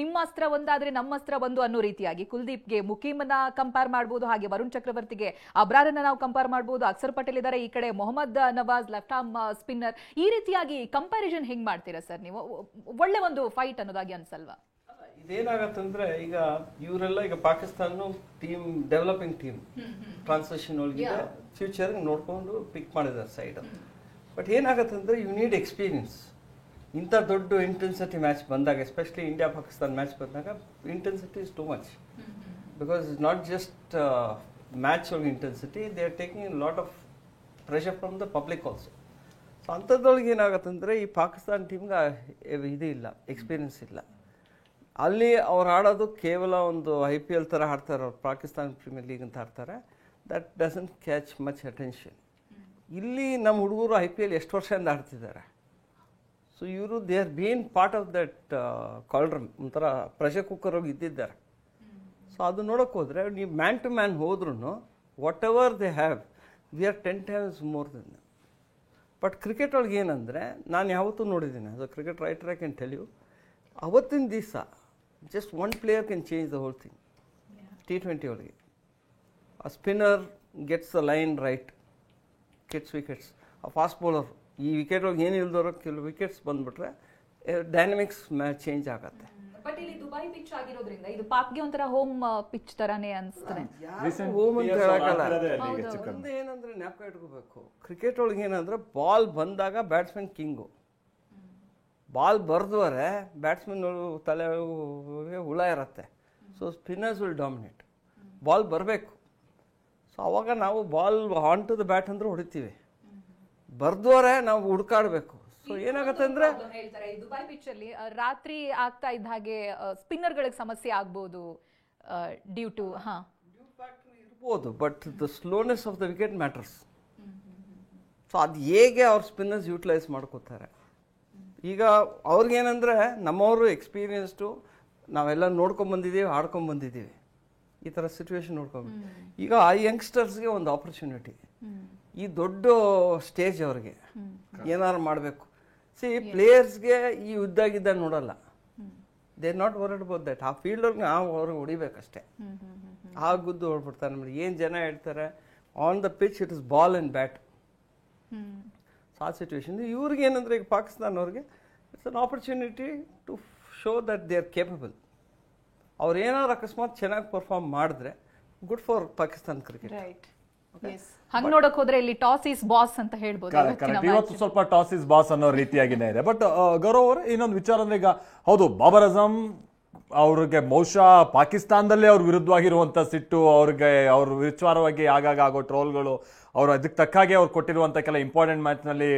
ನಿಮ್ಮ ಅಸ್ತ್ರ ಒಂದಾದ್ರೆ ನಮ್ಮ ಅಸ್ತ್ರ ಒಂದು ಅನ್ನೋ ರೀತಿಯಾಗಿ ಕುಲ್ದೀಪ್ಗೆ ಮುಕೀಮನ್ನ ಕಂಪೇರ್ ಮಾಡಬಹುದು, ಹಾಗೆ ವರುಣ್ ಚಕ್ರವರ್ತಿಗೆ ಅಬ್ರಾರನ್ನ ನಾವು ಕಂಪೇರ್ ಮಾಡಬಹುದು. ಅಕ್ಷರ್ ಪಟೇಲ್ ಇದ್ದಾರೆ, ಈ ಕಡೆ Mohammad Nawaz left arm spinner. ಈ ರೀತಿಯಾಗಿ ಕಂಪ್ಯಾರಿಸನ್ ಹೆಂಗ್ ಮಾಡ್ತೀರಾ ಸರ್ ನೀವು? ಒಳ್ಳೆ ಒಂದು ಫೈಟ್ ಅನ್ನೋದಾಗಿ ಅನ್ಸಲ್ವಾ? ಇದೇನಾಗತ್ತಂದ್ರೆ ಈಗ ಇವರೆಲ್ಲ ಈಗ Pakistan team developing team translation ಒಳಗೆ ಫ್ಯೂಚರ್ ನೋಡ್ಕೊಂಡು ಪಿಕ್ ಮಾಡಿದ್ದಾರೆ ಸೈಡ್. ಬಟ್ ಏನಾಗತ್ತಂದ್ರೆ ಯು ನೀಡ್ ಎಕ್ಸ್ಪೀರಿಯನ್ಸ್. ಇಂಥ ದೊಡ್ಡ ಇಂಟೆನ್ಸಿಟಿ ಮ್ಯಾಚ್ ಬಂದಾಗ, ಎಸ್ಪೆಷಲಿ ಇಂಡಿಯಾ ಪಾಕಿಸ್ತಾನ್ ಮ್ಯಾಚ್ ಬಂದಾಗ intensity is too much. Because it's not just match ಒಳಗೆ intensity, they are taking lot of pressure from the public also. So ಅಂಥದ್ರೊಳಗೆ ಏನಾಗತ್ತಂದರೆ ಈ ಪಾಕಿಸ್ತಾನ ಟೀಮ್ಗೆ ಇದು ಇಲ್ಲ, ಎಕ್ಸ್ಪೀರಿಯನ್ಸ್ ಇಲ್ಲ. ಅಲ್ಲಿ ಅವ್ರು ಆಡೋದು ಕೇವಲ ಒಂದು IPL ಥರ ಆಡ್ತಾರೆ, ಅವ್ರು ಪಾಕಿಸ್ತಾನ ಪ್ರೀಮಿಯರ್ ಲೀಗ್ ಅಂತ ಆಡ್ತಾರೆ. That doesn't catch much attention. ಇಲ್ಲಿ ನಮ್ಮ ಹುಡುಗರು IPL ಎಷ್ಟು ವರ್ಷದಿಂದ ಆಡ್ತಿದ್ದಾರೆ. ಸೊ ಇವರು they are been part of that cauldron, ಒಂಥರ ಪ್ರೆಷರ್ ಕುಕ್ಕರ್ ಹೋಗಿ ಇದ್ದಿದ್ದಾರೆ. ಸೊ ಅದು ನೋಡೋಕೆ ಹೋದರೆ ನೀವು ಮ್ಯಾನ್ ಟು ಮ್ಯಾನ್ ಹೋದ್ರೂ whatever they have, we are 10 times more than. But cricket ಒಳಗೆ ಏನಂದರೆ, ನಾನು ಯಾವತ್ತೂ ನೋಡಿದ್ದೀನಿ, ಅದು cricket writer I can tell you, ಅವತ್ತಿನ ದಿವಸ just one player can change the whole thing. T20 ಒಳಗೆ ಆ spinner gets the line right, gets wickets. ಆ ಫಾಸ್ಟ್ ಬೌಲರ್ ಈ ವಿಕೆಟ್ ಒಳಗೆ ಏನು ಇಲ್ದವ್ರು ಕೆಲವು ವಿಕೆಟ್ಸ್ ಬಂದುಬಿಟ್ರೆ ಡೈನಮಿಕ್ಸ್ ಮ್ಯಾಚ್ ಚೇಂಜ್ ಆಗುತ್ತೆ. ಬಟ್ ಇಲ್ಲಿ ದುಬೈ ಪಿಚ್ ಆಗಿರೋದ್ರಿಂದ ಇದು ಪಾಕ್ಗೆ ಒಂಥರ ಹೋಮ್ ಪಿಚ್ ತರಾನೇ ಅನಿಸ್ತದೆ. ಹೋಮ್ ಅಂತ ಹೇಳಕ್ಕಲ್ಲ. ಒಂದೇ ಏನಂದ್ರೆ ಜ್ಞಾಪಕ ಇಟ್ಕೋಬೇಕು, ಕ್ರಿಕೆಟ್ ಒಳಗೆ ಏನಂದ್ರೆ ಬಾಲ್ ಬಂದಾಗ ಬ್ಯಾಟ್ಸ್ಮನ್ ಕಿಂಗು. ಬಾಲ್ ಬರ್ದವರೆ ಬ್ಯಾಟ್ಸ್ಮನ್ ತಲೆ ಹುಳ ಇರುತ್ತೆ. So spinners will dominate. Ball ಬರಬೇಕು, ಅವಾಗ ನಾವು ball on to the bat ಅಂದ್ರೆ ಹೊಡಿತೀವಿ, ಬರ್ದೋರೆ ನಾವು ಹುಡುಕಾಡಬೇಕು. ಸೊ ಏನಾಗುತ್ತೆ ಅಂದರೆ ಹೇಳ್ತಾರೆ ದುಬೈ ಪಿಚ್ ಅಲ್ಲಿ ರಾತ್ರಿ ಆಗ್ತಾ ಇದ್ದ ಹಾಗೆ ಸ್ಪಿನ್ನರ್ಗಳಿಗೆ ಸಮಸ್ಯೆ ಆಗ್ಬೋದು ಡ್ಯೂ ಟು ಇರ್ಬೋದು, but the slowness of the wicket matters. So ಅದು ಹೇಗೆ ಅವ್ರ ಸ್ಪಿನ್ನರ್ಸ್ ಯೂಟಿಲೈಸ್ ಮಾಡ್ಕೋತಾರೆ. ಈಗ ಅವ್ರಿಗೇನಂದರೆ ನಮ್ಮವರು ಎಕ್ಸ್ಪೀರಿಯನ್ಸ್ಡು, ನಾವೆಲ್ಲ ನೋಡ್ಕೊಂಬಂದಿದ್ದೀವಿ, ಆಡ್ಕೊಂಬಂದಿದ್ದೀವಿ, ಈ ಥರ ಸಿಚುವೇಶನ್ ನೋಡ್ಕೊಂಬಂದು. ಈಗ ಆ ಯಂಗ್ಸ್ಟರ್ಸ್ಗೆ ಒಂದು ಆಪರ್ಚುನಿಟಿ, ಈ ದೊಡ್ಡ ಸ್ಟೇಜ್ ಅವ್ರಿಗೆ ಏನಾದ್ರು ಮಾಡಬೇಕು. ಪ್ಲೇಯರ್ಸ್ಗೆ ಈ ಯುದ್ಧ ನೋಡಲ್ಲ, they not word about that. ಆ ಫೀಲ್ಡವ್ರಿಗೆ ನಾವು ಅವ್ರಿಗೆ ಹೊಡಿಬೇಕಷ್ಟೇ, ಆ ಗುದ್ದು ಹೊಡ್ಬಿಡ್ತಾರೆ. ನಮ್ಗೆ ಏನು ಜನ ಹೇಳ್ತಾರೆ on the pitch it is ball and bat. So ಆ ಸಿಚುವೇಶನ್ ಇವ್ರಿಗೆ ಏನಂದರೆ ಈಗ ಪಾಕಿಸ್ತಾನವ್ರಿಗೆ it's an opportunity to show that they are capable. ಅವ್ರು ಏನಾದ್ರು ಅಕಸ್ಮಾತ್ ಚೆನ್ನಾಗಿ ಪರ್ಫಾರ್ಮ್ ಮಾಡಿದ್ರೆ ಗುಡ್ ಫಾರ್ ಪಾಕಿಸ್ತಾನ್ ಕ್ರಿಕೆಟ್. ಹಂಗ್ ನೋಡಕ್ ಹೋದ್ರೆ ಇಲ್ಲಿ ಟಾಸ್ ಈಸ್ ಬಾಸ್ ಅಂತ ಹೇಳ್ಬೋದು. ಇವತ್ತು ಸ್ವಲ್ಪ ಟಾಸ್ ಇಸ್ ಬಾಸ್ ಅನ್ನೋ ರೀತಿಯಾಗಿನೇ ಇದೆ. ಬಟ್ ಗೌರವ್ ಅವರೇ, ಇನ್ನೊಂದು ವಿಚಾರ ಅಂದ್ರೆ ಈಗ ಹೌದು ಬಾಬರ್ ಅಜಮ್ ಅವ್ರಿಗೆ ಬಹುಶಃ ಪಾಕಿಸ್ತಾನದಲ್ಲೇ ಅವ್ರ ವಿರುದ್ಧವಾಗಿರುವಂತ ಸಿಟ್ಟು, ಅವ್ರಿಗೆ ಅವ್ರ ವಿಚಾರವಾಗಿ ಆಗಾಗ ಆಗೋ ಟ್ರೋಲ್ಗಳು, ಅವ್ರು ಅದಕ್ಕೆ ತಕ್ಕಾಗೆ ಅವ್ರು ಕೊಟ್ಟಿರುವಂತ ಕೆಲ ಇಂಪಾರ್ಟೆಂಟ್ ಮ್ಯಾಚ್ ನಲ್ಲಿ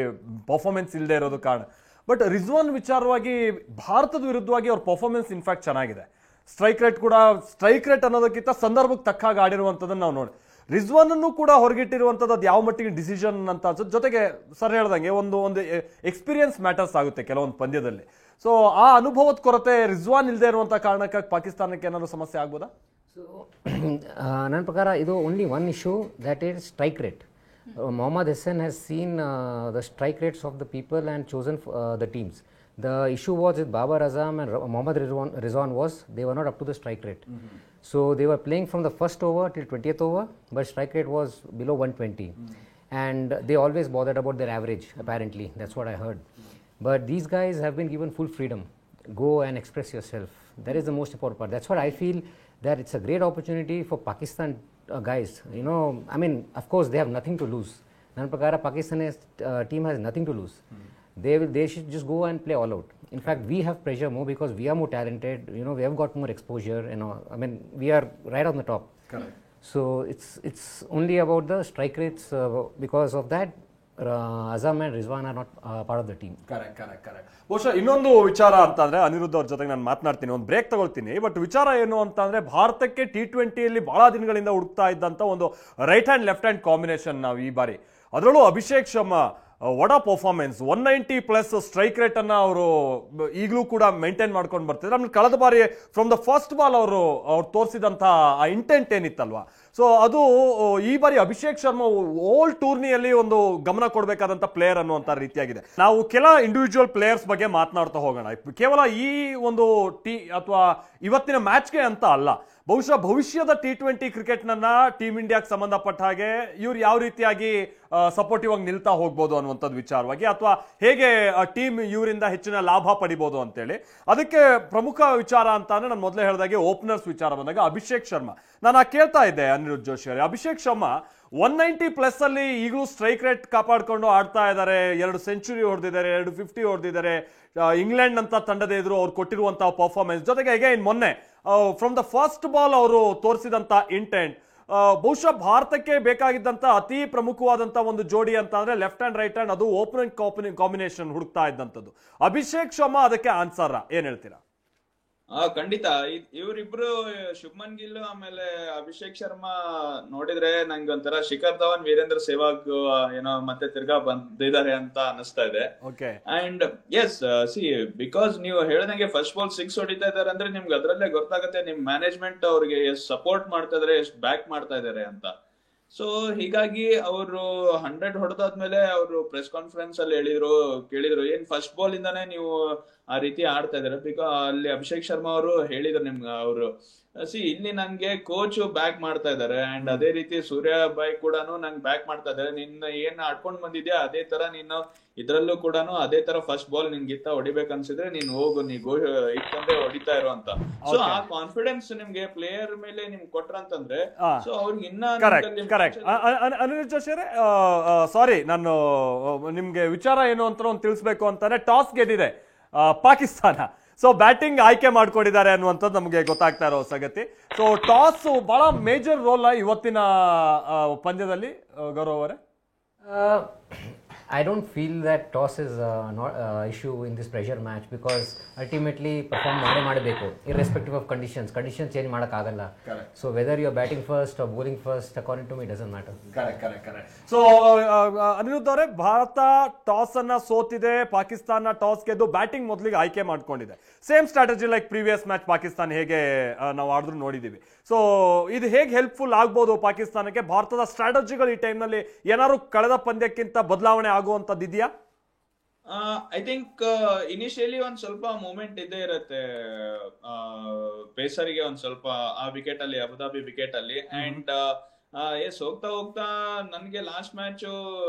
ಪರ್ಫಾರ್ಮೆನ್ಸ್ ಇಲ್ಲದೆ ಇರೋದು ಕಾರಣ. ಬಟ್ ರಿಜ್ವಾನ್ ವಿಚಾರವಾಗಿ ಭಾರತದ ವಿರುದ್ಧವಾಗಿ ಅವ್ರ ಪರ್ಫಾರ್ಮೆನ್ಸ್ ಇನ್ಫ್ಯಾಕ್ಟ್ ಚೆನ್ನಾಗಿದೆ. ಸ್ಟ್ರೈಕ್ ರೇಟ್ ಅನ್ನೋದಕ್ಕಿಂತ ಸಂದರ್ಭಕ್ಕೆ ತಕ್ಕಾಗ ಆಡಿರುವಂಥದ್ದನ್ನು ನಾವು ನೋಡಿ. ರಿಜ್ವಾನ್ ಅನ್ನು ಕೂಡ ಹೊರಗಿಟ್ಟಿರುವಂಥದ್ದು ಅದು ಯಾವ ಮಟ್ಟಿಗೆ ಡಿಸಿಷನ್ ಅಂತ ಅನ್ಸುತ್ತೆ. ಜೊತೆಗೆ ಸರ್ ಹೇಳ್ದಂಗೆ ಒಂದು ಎಕ್ಸ್ಪೀರಿಯನ್ಸ್ ಮ್ಯಾಟರ್ಸ್ ಆಗುತ್ತೆ ಕೆಲವೊಂದು ಪಂದ್ಯದಲ್ಲಿ. ಸೊ ಆ ಅನುಭವದ ಕೊರತೆ ರಿಜ್ವಾನ್ ಇಲ್ಲದೆ ಇರುವಂಥ ಕಾರಣಕ್ಕಾಗಿ ಪಾಕಿಸ್ತಾನಕ್ಕೆ ಏನಾದರೂ ಸಮಸ್ಯೆ ಆಗ್ಬೋದಾ? ಸೊ ನನ್ನ ಪ್ರಕಾರ ಇದು only one issue, that is strike rate. Mohammad Hassan has seen the strike rates of the people and chosen the teams. The issue was with Babar Azam and Mohammad Rizwan was they were not up to the strike rate. So they were playing from the first over till 20th over, but strike rate was below 120. And they always bothered about their average, apparently. That's what I heard. But these guys have been given full freedom. Go and express yourself. That is the most important part. That's what I feel, that it's a great opportunity for Pakistan guys. You know, I mean, of course, they have nothing to lose. Nan prakara Pakistan team has nothing to lose. They should just go and play all out. In fact, we have pressure more because we are more talented. You know, we have got more exposure. You know, I mean, we are right on the top. Correct. So it's only about the strike rates. Because of that, Azam and Rizwan are not part of the team. Correct. ಬಹುಶಃ ಇನ್ನೊಂದು ವಿಚಾರ ಅಂತಂದ್ರೆ ಅನಿರುದ್ಧ ಅವ್ರ ಜೊತೆಗೆ ನಾನು ಮಾತನಾಡ್ತೀನಿ, ಒಂದು break ತಗೊಳ್ತೀನಿ. But ವಿಚಾರ ಏನು ಅಂತಂದ್ರೆ ಭಾರತಕ್ಕೆ T20ಯಲ್ಲಿ ಬಹಳ ದಿನಗಳಿಂದ ಹುಡುಕ್ತಾ ಇದ್ದಂತ ಒಂದು right hand left hand combination ನಾವು ಈ ಬಾರಿ, ಅದರಲ್ಲೂ Abhishek Sharma vada performance 190+ strike rate ಅನ್ನ ಅವರು ಈಗಲೂ ಕೂಡ ಮೇಂಟೈನ್ ಮಾಡ್ಕೊಂಡು ಬರ್ತಿದ್ರು. ಆಮೇಲೆ ಕಳೆದ ಬಾರಿ ಫ್ರಮ್ ದ ಫಸ್ಟ್ ಬಾಲ್ ಅವ್ರು ತೋರಿಸಿದಂತ ಆ ಇಂಟೆಂಟ್ ಏನಿತ್ತಲ್ವಾ, ಸೊ ಅದು ಈ ಬಾರಿ ಅಭಿಷೇಕ್ ಶರ್ಮಾ ಓಲ್ಡ್ ಟೂರ್ನಿಯಲ್ಲಿ ಒಂದು ಗಮನ ಕೊಡಬೇಕಾದಂತ ಪ್ಲೇಯರ್ ಅನ್ನುವಂತ ರೀತಿಯಾಗಿದೆ. ನಾವು ಕೆಲ ಇಂಡಿವಿಜುವಲ್ ಪ್ಲೇಯರ್ಸ್ ಬಗ್ಗೆ ಮಾತನಾಡ್ತಾ ಹೋಗೋಣ. ಕೇವಲ ಈ ಒಂದು ಅಥವಾ ಇವತ್ತಿನ ಮ್ಯಾಚ್ಗೆ ಅಂತ ಅಲ್ಲ, ಬಹುಶಃ ಭವಿಷ್ಯದ T20 ಕ್ರಿಕೆಟ್ನನ್ನ ಟೀಮ್ ಇಂಡಿಯಾಗೆ ಸಂಬಂಧಪಟ್ಟ ಹಾಗೆ ಇವ್ರು ಯಾವ ರೀತಿಯಾಗಿ ಸಪೋರ್ಟಿವ್ ಆಗಿ ನಿಲ್ತಾ ಹೋಗ್ಬೋದು ಅನ್ನುವಂಥದ್ದು ವಿಚಾರವಾಗಿ, ಅಥವಾ ಹೇಗೆ ಟೀಮ್ ಇವರಿಂದ ಹೆಚ್ಚಿನ ಲಾಭ ಪಡಿಬೋದು ಅಂತೇಳಿ. ಅದಕ್ಕೆ ಪ್ರಮುಖ ವಿಚಾರ ಅಂತಾನೆ ನಾನು ಮೊದಲೇ ಹೇಳಿದಾಗೆ ಓಪನರ್ಸ್ ವಿಚಾರ ಬಂದಾಗ ಅಭಿಷೇಕ್ ಶರ್ಮಾ, ನಾನು ಕೇಳ್ತಾ ಇದ್ದೆ ಅನಿರುದ್ಧ್ ಜೋಶಿ ಅವರೇ, ಅಭಿಷೇಕ್ ಶರ್ಮಾ 190+ ಅಲ್ಲಿ ಈಗಲೂ ಸ್ಟ್ರೈಕ್ ರೇಟ್ ಕಾಪಾಡ್ಕೊಂಡು ಆಡ್ತಾ ಇದ್ದಾರೆ. 2 ಸೆಂಚುರಿ ಹೊಡೆದಿದ್ದಾರೆ, 2 50 ಹೊಡೆದಿದ್ದಾರೆ. ಇಂಗ್ಲೆಂಡ್ ಅಂತ ತಂಡದ ಎದುರು ಅವ್ರು ಕೊಟ್ಟಿರುವಂತಹ ಪರ್ಫಾರ್ಮೆನ್ಸ್ ಜೊತೆಗೆ ಅಗೈನ್ ಮೊನ್ನೆ ಫ್ರಮ್ ದ ಫಸ್ಟ್ ಬಾಲ್ ಅವರು ತೋರಿಸಿದಂತ ಇಂಟೆಂಟ್, ಬಹುಶಃ ಭಾರತಕ್ಕೆ ಬೇಕಾಗಿದ್ದಂತ ಅತಿ ಪ್ರಮುಖವಾದಂತ ಒಂದು ಜೋಡಿ ಅಂತ ಅಂದ್ರೆ ಲೆಫ್ಟ್ ಹ್ಯಾಂಡ್ ರೈಟ್ ಹ್ಯಾಂಡ್, ಅದು ಓಪನಿಂಗ್ ಕಾಂಬಿನೇಷನ್ ಹುಡುಕ್ತಾ ಇದ್ದಂಥದ್ದು. ಅಭಿಷೇಕ್ ಶರ್ಮಾ ಅದಕ್ಕೆ ಆನ್ಸರ್ ಏನ್ ಹೇಳ್ತೀರಾ? ಖಂಡಿತ ಇವರಿಬ್ರು ಶುಭ್ಮನ್ ಗಿಲ್ ಆಮೇಲೆ ಅಭಿಷೇಕ್ ಶರ್ಮಾ ನೋಡಿದ್ರೆ ನಂಗೆ ಒಂಥರ ಶಿಖರ್ ಧವನ್, ವೀರೇಂದ್ರ ಸೆಹ್ವಾಗ್ ಏನೋ ಮತ್ತೆ ತಿರ್ಗಾ ಬಂದಿದ್ದಾರೆ ಅಂತ ಅನಿಸ್ತಾ ಇದೆ. ಅಂಡ್ ಎಸ್ ಸಿ ಬಿಕಾಸ್ ನೀವು ಹೇಳ್ದಂಗೆ ಫಸ್ಟ್ ಬಾಲ್ 6 ಹೊಡಿತಾ ಇದಾರೆ ಅಂದ್ರೆ ನಿಮ್ಗೆ ಅದ್ರಲ್ಲೇ ಗೊತ್ತಾಗುತ್ತೆ ನಿಮ್ ಮ್ಯಾನೇಜ್ಮೆಂಟ್ ಅವ್ರಿಗೆ ಎಷ್ಟು ಸಪೋರ್ಟ್ ಮಾಡ್ತಾ ಇದಾರೆ, ಎಷ್ಟು ಬ್ಯಾಕ್ ಮಾಡ್ತಾ ಇದಾರೆ ಅಂತ. ಸೊ ಹೀಗಾಗಿ ಅವರು 100 ಹೊಡೆದಾದ್ಮೇಲೆ ಅವರು ಪ್ರೆಸ್ ಕಾನ್ಫರೆನ್ಸ್ ಅಲ್ಲಿ ಕೇಳಿದ್ರು ಏನ್ ಫಸ್ಟ್ ಬಾಲ್ ಇಂದಾನೇ ನೀವು ಆ ರೀತಿ ಆಡ್ತಾ ಇದಾರೆ. ಬಿಕಾಸ್ ಅಲ್ಲಿ ಅಭಿಷೇಕ್ ಶರ್ಮಾ ಅವರು ಹೇಳಿದ್ರು ನಿಮ್ಗೆ, ಅವರು ಇಲ್ಲಿ ನಂಗೆ ಕೋಚ್ ಬ್ಯಾಕ್ ಮಾಡ್ತಾ ಇದಾರೆ ಅಂಡ್ ಅದೇ ರೀತಿ ಸೂರ್ಯ ಬಾಯ್ ಕೂಡ ನಂಗೆ ಬ್ಯಾಕ್ ಮಾಡ್ತಾ ಇದಾರೆ. ನಿನ್ನ ಏನ್ ಆಡ್ಕೊಂಡ್ ಬಂದಿದ್ಯಾ ಅದೇ ತರ ನೀನು ಇದ್ರಲ್ಲೂ ಕೂಡ ಅದೇ ತರ ಫಸ್ಟ್ ಬಾಲ್ ನಿನ್ಗಿತ್ತ ಹೊಡಿಬೇಕು ಅನ್ಸಿದ್ರೆ ನೀನ್ ಹೋಗು, ನೀ ಇಟ್ಕೊಂಡೆ ಹೊಡಿತಾ ಇರೋ ಅಂತ. ಸೊ ಆ ಕಾನ್ಫಿಡೆನ್ಸ್ ನಿಮ್ಗೆ ಪ್ಲೇಯರ್ ಮೇಲೆ ನಿಮ್ಗೆ ಕೊಟ್ರಂತಂದ್ರೆ ಸೊ ಅವ್ರಿಗೆ ಇನ್ನ ಅನಿರುದ್ಧ್ ಜೋಶಿ ಅವರೇ, ಸಾರಿ ನಾನು ನಿಮ್ಗೆ ವಿಚಾರ ಏನು ಅಂತ ತಿಳಿಸ್ಬೇಕು ಅಂತಾನೆ ಟಾಸ್ ಗೆದ್ದಿದೆ ಪಾಕಿಸ್ತಾನ. ಸೊ ಬ್ಯಾಟಿಂಗ್ ಆಯ್ಕೆ ಮಾಡ್ಕೊಂಡಿದ್ದಾರೆ ಅನ್ನುವಂಥದ್ದು ನಮಗೆ ಗೊತ್ತಾಗ್ತಾ ಇರೋ ಸಂಗತಿ. ಸೊ ಟಾಸ್ ಬಹಳ ಮೇಜರ್ ರೋಲ್ ಇವತ್ತಿನ ಪಂದ್ಯದಲ್ಲಿ ಗೌರವ್ ಅವರೇ. I don't feel that toss is not issue in this pressure match because ultimately perform ಮಾಡಬೇಕು irrespective of conditions change ಮಾಡೋಕ್ಕಾಗಲ್ಲ. So whether you are batting first or bowling first according to me doesn't matter. Correct. So Aniruddha ಅವರೇ, Bharat toss ಅನ್ನ ಸೋತಿದೆ, Pakistan toss ಗೆದ್ದು batting ಮೊದಲಿಗೆ ಆಯ್ಕೆ ಮಾಡ್ಕೊಂಡಿದೆ. Same strategy like previous match Pakistan ಹೇಗೆ ನಾವು ಆಡಿದ್ರು ನೋಡಿದೀವಿ. ಸೊ ಇದು ಹೇಗೆ ಹೆಲ್ಪ್ಫುಲ್ ಆಗ್ಬೋದು ಪಾಕಿಸ್ತಾನಕ್ಕೆ? ಭಾರತದ ಸ್ಟ್ರಾಟಜಿಗಳು ಈ ಟೈಮ್ನಲ್ಲಿ ಏನಾದ್ರು ಕಳೆದ ಪಂದ್ಯಕ್ಕಿಂತ ಬದಲಾವಣೆ ಆಗುವಂತದ್ದು ಇದೆಯಾ? ಐ ಥಿಂಕ್ ಇನಿಷಿಯಲಿ ಒಂದ್ ಸ್ವಲ್ಪ ಮೂಮೆಂಟ್ ಇದ್ದೇ ಇರುತ್ತೆ ಪೇಸರ್ಗೆ, ಒಂದ್ ಸ್ವಲ್ಪ ಆ ವಿಕೆಟ್ ಅಲ್ಲಿ, ಅಬುದಾಬಿ ವಿಕೆಟ್ ಅಲ್ಲಿ. ಅಂಡ್ ಹೋಗ್ತಾ ನನ್ಗೆ ಲಾಸ್ಟ್ ಮ್ಯಾಚ್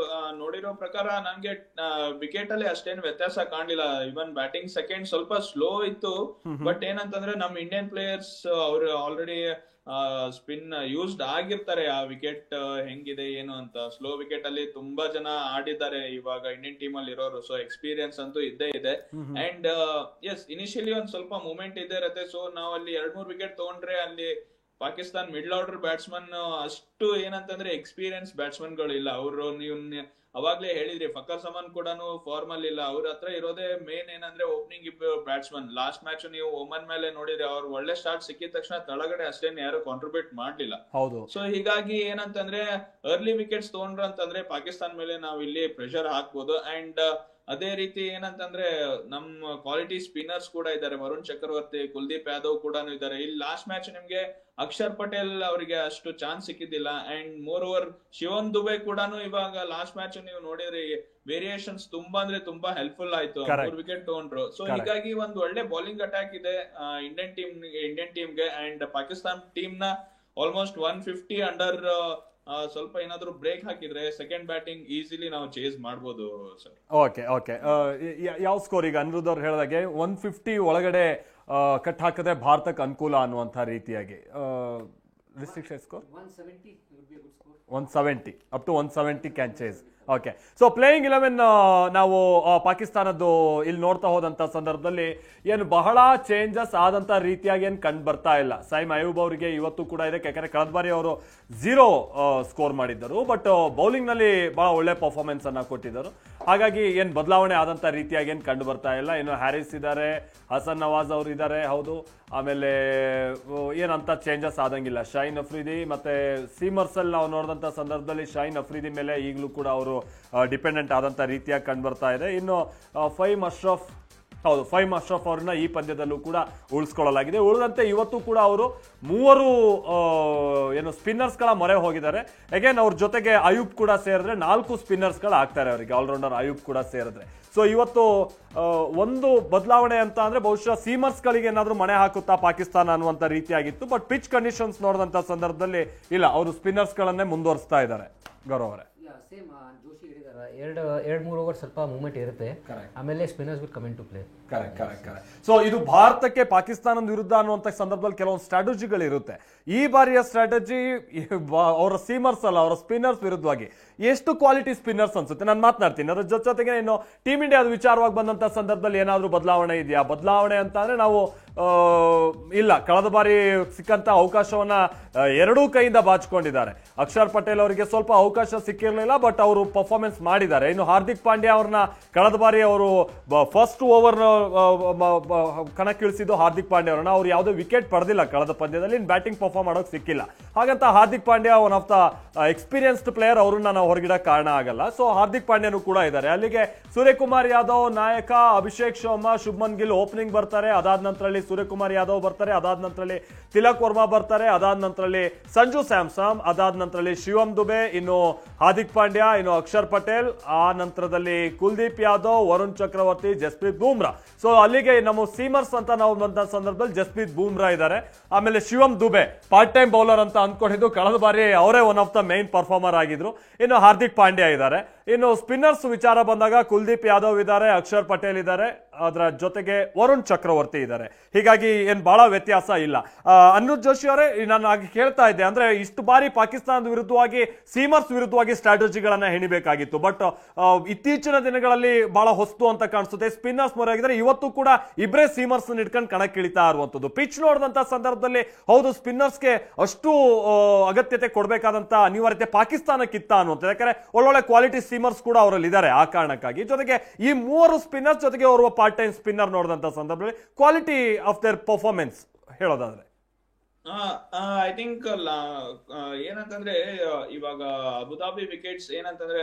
ನೋಡಿರೋ ಪ್ರಕಾರ ನನ್ಗೆ ವಿಕೆಟ್ ಅಲ್ಲಿ ಅಷ್ಟೇನು ವ್ಯತ್ಯಾಸ ಕಾಣ್ಲಿಲ್ಲ. ಇವನ್ ಬ್ಯಾಟಿಂಗ್ ಸೆಕೆಂಡ್ ಸ್ವಲ್ಪ ಸ್ಲೋ ಇತ್ತು, ಬಟ್ ಏನಂತಂದ್ರೆ ನಮ್ ಇಂಡಿಯನ್ ಪ್ಲೇಯರ್ಸ್ ಅವ್ರು ಆಲ್ರೆಡಿ ಸ್ಪಿನ್ ಯೂಸ್ಡ್ ಆಗಿರ್ತಾರೆ. ಆ ವಿಕೆಟ್ ಹೆಂಗಿದೆ ಏನು ಅಂತ, ಸ್ಲೋ ವಿಕೆಟ್ ಅಲ್ಲಿ ತುಂಬಾ ಜನ ಆಡಿದ್ದಾರೆ ಇವಾಗ ಇಂಡಿಯನ್ ಟೀಮ್ ಅಲ್ಲಿ ಇರೋರು. ಸೊ ಎಕ್ಸ್ಪೀರಿಯನ್ಸ್ ಅಂತೂ ಇದ್ದೇ ಇದೆ. ಅಂಡ್ ಎಸ್, ಇನಿಷಿಯಲಿ ಒಂದ್ ಸ್ವಲ್ಪ ಮೂವ್ಮೆಂಟ್ ಇದ್ದೇ ಇರುತ್ತೆ. ಸೊ ನಾವ್ ಅಲ್ಲಿ 2-3 ವಿಕೆಟ್ ತಗೊಂಡ್ರೆ ಅಲ್ಲಿ ಪಾಕಿಸ್ತಾನ್ ಮಿಡ್ಲ್ ಆರ್ಡರ್ ಬ್ಯಾಟ್ಸ್ಮನ್ ಅಷ್ಟು ಏನಂತಂದ್ರೆ ಎಕ್ಸ್ಪೀರಿಯನ್ಸ್ ಬ್ಯಾಟ್ಸ್ಮನ್ ಗಳು ಇಲ್ಲ. ಅವರು ನೀವು ಅವಾಗ್ಲೇ ಹೇಳಿದ್ರಿ, ಫಕರ್ ಸಮಾನ್ ಕೂಡ ಫಾರ್ಮ್ ಅಲ್ಲಿ ಇಲ್ಲ. ಅವ್ರ ಹತ್ರ ಇರೋದೇ ಮೇನ್ ಏನಂದ್ರೆ ಓಪನಿಂಗ್ ಇಬ್ಬರು ಬ್ಯಾಟ್ಸ್ಮನ್. ಲಾಸ್ಟ್ ಮ್ಯಾಚ್ ನೀವು ಒಮನ್ ಮೇಲೆ ನೋಡಿದ್ರೆ ಅವ್ರು ಒಳ್ಳೆ ಸ್ಟಾರ್ಟ್ ಸಿಕ್ಕಿದ ತಕ್ಷಣ ತಳಗಡೆ ಅಷ್ಟೇನು ಯಾರು ಕಾಂಟ್ರಿಬ್ಯೂಟ್ ಮಾಡ್ಲಿಲ್ಲ. ಸೊ ಹೀಗಾಗಿ ಏನಂತಂದ್ರೆ ಅರ್ಲಿ ವಿಕೆಟ್ಸ್ ತಗೊಂಡ್ರ ಅಂತಂದ್ರೆ ಪಾಕಿಸ್ತಾನ್ ಮೇಲೆ ನಾವು ಇಲ್ಲಿ ಪ್ರೆಷರ್ ಹಾಕ್ಬೋದು. ಅಂಡ್ ಅದೇ ರೀತಿ ಏನಂತಂದ್ರೆ ನಮ್ಮ ಕ್ವಾಲಿಟಿ ಸ್ಪಿನ್ನರ್ಸ್ ಕೂಡ ಇದ್ದಾರೆ. ವರುಣ್ ಚಕ್ರವರ್ತಿ, ಕುಲ್ದೀಪ್ ಯಾದವ್ ಕೂಡ ಇದ್ದಾರೆ. ಇಲ್ಲಿ ಲಾಸ್ಟ್ ಮ್ಯಾಚ್ ನಿಮ್ಗೆ ಅಕ್ಷರ್ ಪಟೇಲ್ ಅವರಿಗೆ ಅಷ್ಟು ಚಾನ್ಸ್ ಸಿಕ್ಕಿದ್ದಿಲ್ಲ. And more over Shivam Dube ಕೂಡ ಇವಾಗ ಲಾಸ್ಟ್ ಮ್ಯಾಚ್ ನೀವು ನೋಡಿದ್ರೆ ವೇರಿಯೇಷನ್ಸ್ ತುಂಬಾ ಅಂದ್ರೆ ತುಂಬಾ ಹೆಲ್ಪ್ಫುಲ್ ಆಯ್ತು, 3 ವಿಕೆಟ್ ತಗೊಂಡ್ರು. ಸೊ ಹೀಗಾಗಿ ಒಂದು ಒಳ್ಳೆ ಬೌಲಿಂಗ್ ಅಟ್ಯಾಕ್ ಇದೆ ಇಂಡಿಯನ್ ಟೀಮ್ಗೆ. ಅಂಡ್ ಪಾಕಿಸ್ತಾನ್ ಟೀಮ್ ನ ಆಲ್ಮೋಸ್ಟ್ 150 ಅಂಡರ್ ಸ್ವಲ್ಪ ಏನಾದ್ರು ಬ್ರೇಕ್ ಹಾಕಿದ್ರೆ ಸೆಕೆಂಡ್ ಬ್ಯಾಟಿಂಗ್ ಈಸಿಲಿ ನಾವು ಚೇಸ್ ಮಾಡ್ಬೋದು ಸರ್. ಓಕೆ ಯಾವ ಸ್ಕೋರ್ ಈಗ ಅನಿರುದ್ಧ ಅವ್ರು ಹೇಳಿದಾಗೆ 150 ಒಳಗಡೆ ಕಟ್ ಹಾಕಿದ್ರೆ ಭಾರತಕ್ಕೆ ಅನುಕೂಲ ಅನ್ನುವಂಥ ರೀತಿಯಾಗಿ restriction score 170 up to 170 can chase. Okay, so playing 11 ನಾವು ಪಾಕಿಸ್ತಾನದ್ದು ಇಲ್ಲಿ ನೋಡ್ತಾ ಹೋದಂತ ಸಂದರ್ಭದಲ್ಲಿ ಏನು ಬಹಳ ಚೇಂಜಸ್ ಆದಂತ ರೀತಿಯಾಗಿ ಏನು ಕಂಡು ಬರ್ತಾ ಇಲ್ಲ. ಸೈಮ್ ಅಯೂಬ್ ಅವರಿಗೆ ಇವತ್ತು ಕೂಡ ಇದೆ, ಯಾಕಂದ್ರೆ ಕಳೆದ ಬಾರಿ ಅವರು 0 ಸ್ಕೋರ್ ಮಾಡಿದ್ದರು, ಬಟ್ ಬೌಲಿಂಗ್ ನಲ್ಲಿ ಬಹಳ ಒಳ್ಳೆ ಪರ್ಫಾರ್ಮೆನ್ಸ್ ಅನ್ನ ಕೊಟ್ಟಿದ್ದರು. ಹಾಗಾಗಿ ಏನ್ ಬದಲಾವಣೆ ಆದಂತ ರೀತಿಯಾಗಿ ಏನು ಕಂಡು ಬರ್ತಾ ಇಲ್ಲ. ಇನ್ನು ಹ್ಯಾರಿಸ್ ಇದ್ದಾರೆ, ಹಸನ್ ನವಾಜ್ ಅವರು ಇದ್ದಾರೆ, ಹೌದು. ಆಮೇಲೆ ಏನಂತ ಚೇಂಜಸ್ ಆದಂಗಿಲ್ಲ. ಶೈನ್ ಅಫ್ರಿದಿ ಮತ್ತೆ ಸೀಮರ್ಸಲ್ ನಾವು ನೋಡಿದಂತ ಸಂದರ್ಭದಲ್ಲಿ ಶೈನ್ ಅಫ್ರಿದಿ ಮೇಲೆ ಈಗಲೂ ಕೂಡ ಅವರು ಡಿಪೆಂಡೆಂಟ್ ಆದಂತ ರೀತಿಯಾಗಿ ಕಂಡು ಬರ್ತಾ ಇದೆ. ಇನ್ನು ಫೈಮ್ ಅಶ್ರಫ್ ಅವ್ರನ್ನ ಈ ಪಂದ್ಯದಲ್ಲೂ ಕೂಡ ಉಳಿಸ್ಕೊಳ್ಳಲಾಗಿದೆ. ಉಳಿದಂತೆ ಇವತ್ತು ಕೂಡ ಅವರು 3 ಏನು ಸ್ಪಿನ್ನರ್ಸ್ ಗಳ ಮೊರೆ ಹೋಗಿದ್ದಾರೆ. ಅಗೇನ್ ಅವ್ರ ಜೊತೆಗೆ ಅಯೂಬ್ ಕೂಡ ಸೇರಿದ್ರೆ 4 ಸ್ಪಿನ್ನರ್ಸ್ ಗಳು ಆಗ್ತಾರೆ ಅವರಿಗೆ, ಆಲ್ರೌಂಡರ್ ಅಯೂಬ್ ಕೂಡ ಸೇರಿದ್ರೆ. ಸೊ ಇವತ್ತು ಒಂದು ಬದಲಾವಣೆ ಅಂತ ಅಂದ್ರೆ ಬಹುಶಃ ಸೀಮರ್ಸ್ ಗಳಿಗೆ ಏನಾದ್ರೂ ಮಣೆ ಹಾಕುತ್ತಾ ಪಾಕಿಸ್ತಾನ ಅನ್ನುವಂತ ರೀತಿಯಾಗಿತ್ತು. ಬಟ್ ಪಿಚ್ ಕಂಡೀಷನ್ಸ್ ನೋಡಿದಂತ ಸಂದರ್ಭದಲ್ಲಿ ಇಲ್ಲ, ಅವರು ಸ್ಪಿನ್ನರ್ಸ್ ಗಳನ್ನೇ ಮುಂದುವರಿಸ್ತಾ ಇದ್ದಾರೆ. ಗೌರವ್ ಅವರೇ, ಸೇಮ್ ಜೋಶಿ ಹೇಳಿದಾರೆ, 2-3 ಓವರ್ ಸ್ವಲ್ಪ ಮೂವ್ಮೆಂಟ್ ಇರುತ್ತೆ, ಆಮೇಲೆ spinners will come in to play. Correct. So ಇದು ಭಾರತಕ್ಕೆ ಪಾಕಿಸ್ತಾನದ ವಿರುದ್ಧ ಅನ್ನುವಂಥ ಸಂದರ್ಭದಲ್ಲಿ ಕೆಲವೊಂದು ಸ್ಟ್ರಾಟಜಿಗಳು ಇರುತ್ತೆ. ಈ ಬಾರಿಯ ಸ್ಟ್ರಾಟಜಿ ಅವರ ಸೀಮರ್ಸ್ ಅಲ್ಲ, ಅವರ ಸ್ಪಿನ್ನರ್ಸ್ ವಿರುದ್ಧವಾಗಿ ಎಷ್ಟು ಕ್ವಾಲಿಟಿ ಸ್ಪಿನ್ನರ್ಸ್ ಅನ್ಸುತ್ತೆ ನಾನು ಮಾತನಾಡ್ತೀನಿ. ಅದ್ರ ಜೊತೆಗೆ ಇನ್ನು ಟೀಮ್ ಇಂಡಿಯಾದ ವಿಚಾರವಾಗಿ ಬಂದಂತ ಸಂದರ್ಭದಲ್ಲಿ ಏನಾದರೂ ಬದಲಾವಣೆ ಇದೆಯಾ? ಬದಲಾವಣೆ ಅಂತ ಅಂದ್ರೆ ನಾವು ಇಲ್ಲ, ಕಳೆದ ಬಾರಿ ಸಿಕ್ಕಂತ ಅವಕಾಶವನ್ನ 2 ಕೈಯಿಂದ ಬಾಚಿಕೊಂಡಿದ್ದಾರೆ. ಅಕ್ಷರ್ ಪಟೇಲ್ ಅವರಿಗೆ ಸ್ವಲ್ಪ ಅವಕಾಶ ಸಿಕ್ಕಿರಲಿಲ್ಲ, ಬಟ್ ಅವರು ಪರ್ಫಾರ್ಮೆನ್ಸ್ ಮಾಡಿದ್ದಾರೆ. ಇನ್ನು ಹಾರ್ದಿಕ್ ಪಾಂಡ್ಯ ಅವ್ರನ್ನ ಕಳೆದ ಬಾರಿ ಅವರು ಫಸ್ಟ್ ಓವರ್ ಕಣಕ್ಕಿಳಿಸಿದ್ದು ಹಾರ್ದಿಕ್ ಪಾಂಡ್ಯ ಅವ್ರನ್ನ, ಅವ್ರು ಯಾವುದೇ ವಿಕೆಟ್ ಪಡೆದಿಲ್ಲ ಕಳೆದ ಪಂದ್ಯದಲ್ಲಿ, ಬ್ಯಾಟಿಂಗ್ ಪರ್ಫಾರ್ಮ್ ಮಾಡೋಕೆ ಸಿಕ್ಕಿಲ್ಲ. ಹಾಗಂತ Hardik Pandya one of the experienced player, ಅವ್ರನ್ನ ನಾವು ಹೊರಗಿಡಕ್ಕೆ ಕಾರಣ ಆಗಲ್ಲ. ಸೊ ಹಾರ್ದಿಕ್ ಪಾಂಡ್ಯನೂ ಕೂಡ ಇದ್ದಾರೆ. ಅಲ್ಲಿಗೆ ಸೂರ್ಯಕುಮಾರ್ ಯಾದವ್ ನಾಯಕ, ಅಭಿಷೇಕ್ ಶರ್ಮಾ, ಶುಭ್ಮನ್ ಗಿಲ್ ಓಪನಿಂಗ್ ಬರ್ತಾರೆ. ಅದಾದ ನಂತರದಲ್ಲಿ ಸೂರ್ಯಕುಮಾರ್ ಯಾದವ್ ಬರ್ತಾರೆ. ಅದಾದ ನಂತರದಲ್ಲಿ ತಿಲಕ್ ವರ್ಮಾ ಬರ್ತಾರೆ. ಅದಾದ ನಂತರದಲ್ಲಿ ಸಂಜು ಸ್ಯಾಮ್ಸನ್, ಅದಾದ ನಂತರದಲ್ಲಿ ಶಿವಮ್ ದುಬೆ, ಇನ್ನು ಹಾರ್ದಿಕ್ ಪಾಂಡ್ಯ, ಇನ್ನು ಅಕ್ಷರ್ ಪಟೇಲ್, ಆ ನಂತರದಲ್ಲಿ ಕುಲ್ದೀಪ್ ಯಾದವ್, ವರುಣ್ ಚಕ್ರವರ್ತಿ, ಜಸ್ಪ್ರೀತ್ ಬೂಮ್ರಾ. ಸೊ ಅಲ್ಲಿಗೆ ನಮ್ಮ ಸೀಮರ್ಸ್ ಅಂತ ನಾವು ಬಂದ ಸಂದರ್ಭದಲ್ಲಿ ಜಸ್ಪ್ರೀತ್ ಬೂಮ್ರಾ ಇದ್ದಾರೆ. ಆಮೇಲೆ Shivam Dube part time bowler ಅಂತ ಅಂದ್ಕೊಂಡಿದ್ದು, ಕಳೆದ ಬಾರಿ ಅವರೇ one of the main performer ಆಗಿದ್ರು. ಇನ್ನು ಹಾರ್ದಿಕ್ ಪಾಂಡ್ಯ ಇದ್ದಾರೆ. ಇನ್ನು ಸ್ಪಿನ್ನರ್ಸ್ ವಿಚಾರ ಬಂದಾಗ ಕುಲ್ದೀಪ್ ಯಾದವ್ ಇದ್ದಾರೆ, ಅಕ್ಷರ್ ಪಟೇಲ್ ಇದ್ದಾರೆ, ಅದರ ಜೊತೆಗೆ ವರುಣ್ ಚಕ್ರವರ್ತಿ ಇದ್ದಾರೆ. ಹೀಗಾಗಿ ಏನ್ ಬಹಳ ವ್ಯತ್ಯಾಸ ಇಲ್ಲ. ಅನಿರುದ್ಧ್ ಜೋಶಿ ಅವರೇ, ನಾನು ಆಗ ಕೇಳ್ತಾ ಇದ್ದೆ, ಅಂದ್ರೆ ಇಷ್ಟು ಬಾರಿ ಪಾಕಿಸ್ತಾನದ ವಿರುದ್ಧವಾಗಿ ಸೀಮರ್ಸ್ ವಿರುದ್ಧವಾಗಿ ಸ್ಟ್ರಾಟಜಿಗಳನ್ನ ಹೆಣಿಬೇಕಾಗಿತ್ತು. ಬಟ್ ಇತ್ತೀಚಿನ ದಿನಗಳಲ್ಲಿ ಬಹಳ ಹೊಸ್ತು ಅಂತ ಕಾಣಿಸುತ್ತೆ. ಸ್ಪಿನ್ನರ್ಸ್ ಮೊರೆಯಾಗಿದ್ದಾರೆ. ಇವತ್ತು ಕೂಡ ಇಬ್ಬರೇ ಸೀಮರ್ಸ್ ಇಟ್ಕೊಂಡು ಕಣಕ್ಕಿಳಿತಾ ಇರುವಂತದ್ದು. ಪಿಚ್ ನೋಡಿದಂತ ಸಂದರ್ಭದಲ್ಲಿ ಹೌದು ಸ್ಪಿನ್ನರ್ಸ್ಗೆ ಅಷ್ಟು ಅಗತ್ಯತೆ ಕೊಡಬೇಕಾದಂತ ಅನಿವಾರ್ಯತೆ ಪಾಕಿಸ್ತಾನಕ್ಕಿತ್ತ ಅನ್ನುವಂಥದ್ದು. ಯಾಕಂದ್ರೆ ಒಳ್ಳೊಳ್ಳೆ ಕ್ವಾಲಿಟಿ ಸ್ಪಿನ್ನರ್ಸ್ ಕೂಡ ಅವರಲ್ಲಿ ಇದ್ದಾರೆ. ಆ ಕಾರಣಕ್ಕಾಗಿ ಜೊತೆಗೆ ಈ ಮೂವರು ಸ್ಪಿನ್ನರ್ಸ್ ಜೊತೆಗೆ ಅವರು ಪಾರ್ಟ್ ಟೈಮ್ ಸ್ಪಿನ್ನರ್ ನೋಡಿದಂತ ಸಂದರ್ಭದಲ್ಲಿ ಕ್ವಾಲಿಟಿ ಆಫ್ ದೇರ್ ಪರ್ಫಾರ್ಮೆನ್ಸ್ ಹೇಳೋದಾದ್ರೆ ಐ ಥಿಂಕ್ ಏನಂತಂದ್ರೆ ಇವಾಗ ಅಬುದಾಬಿ ವಿಕೆಟ್ಸ್ ಏನಂತಂದ್ರೆ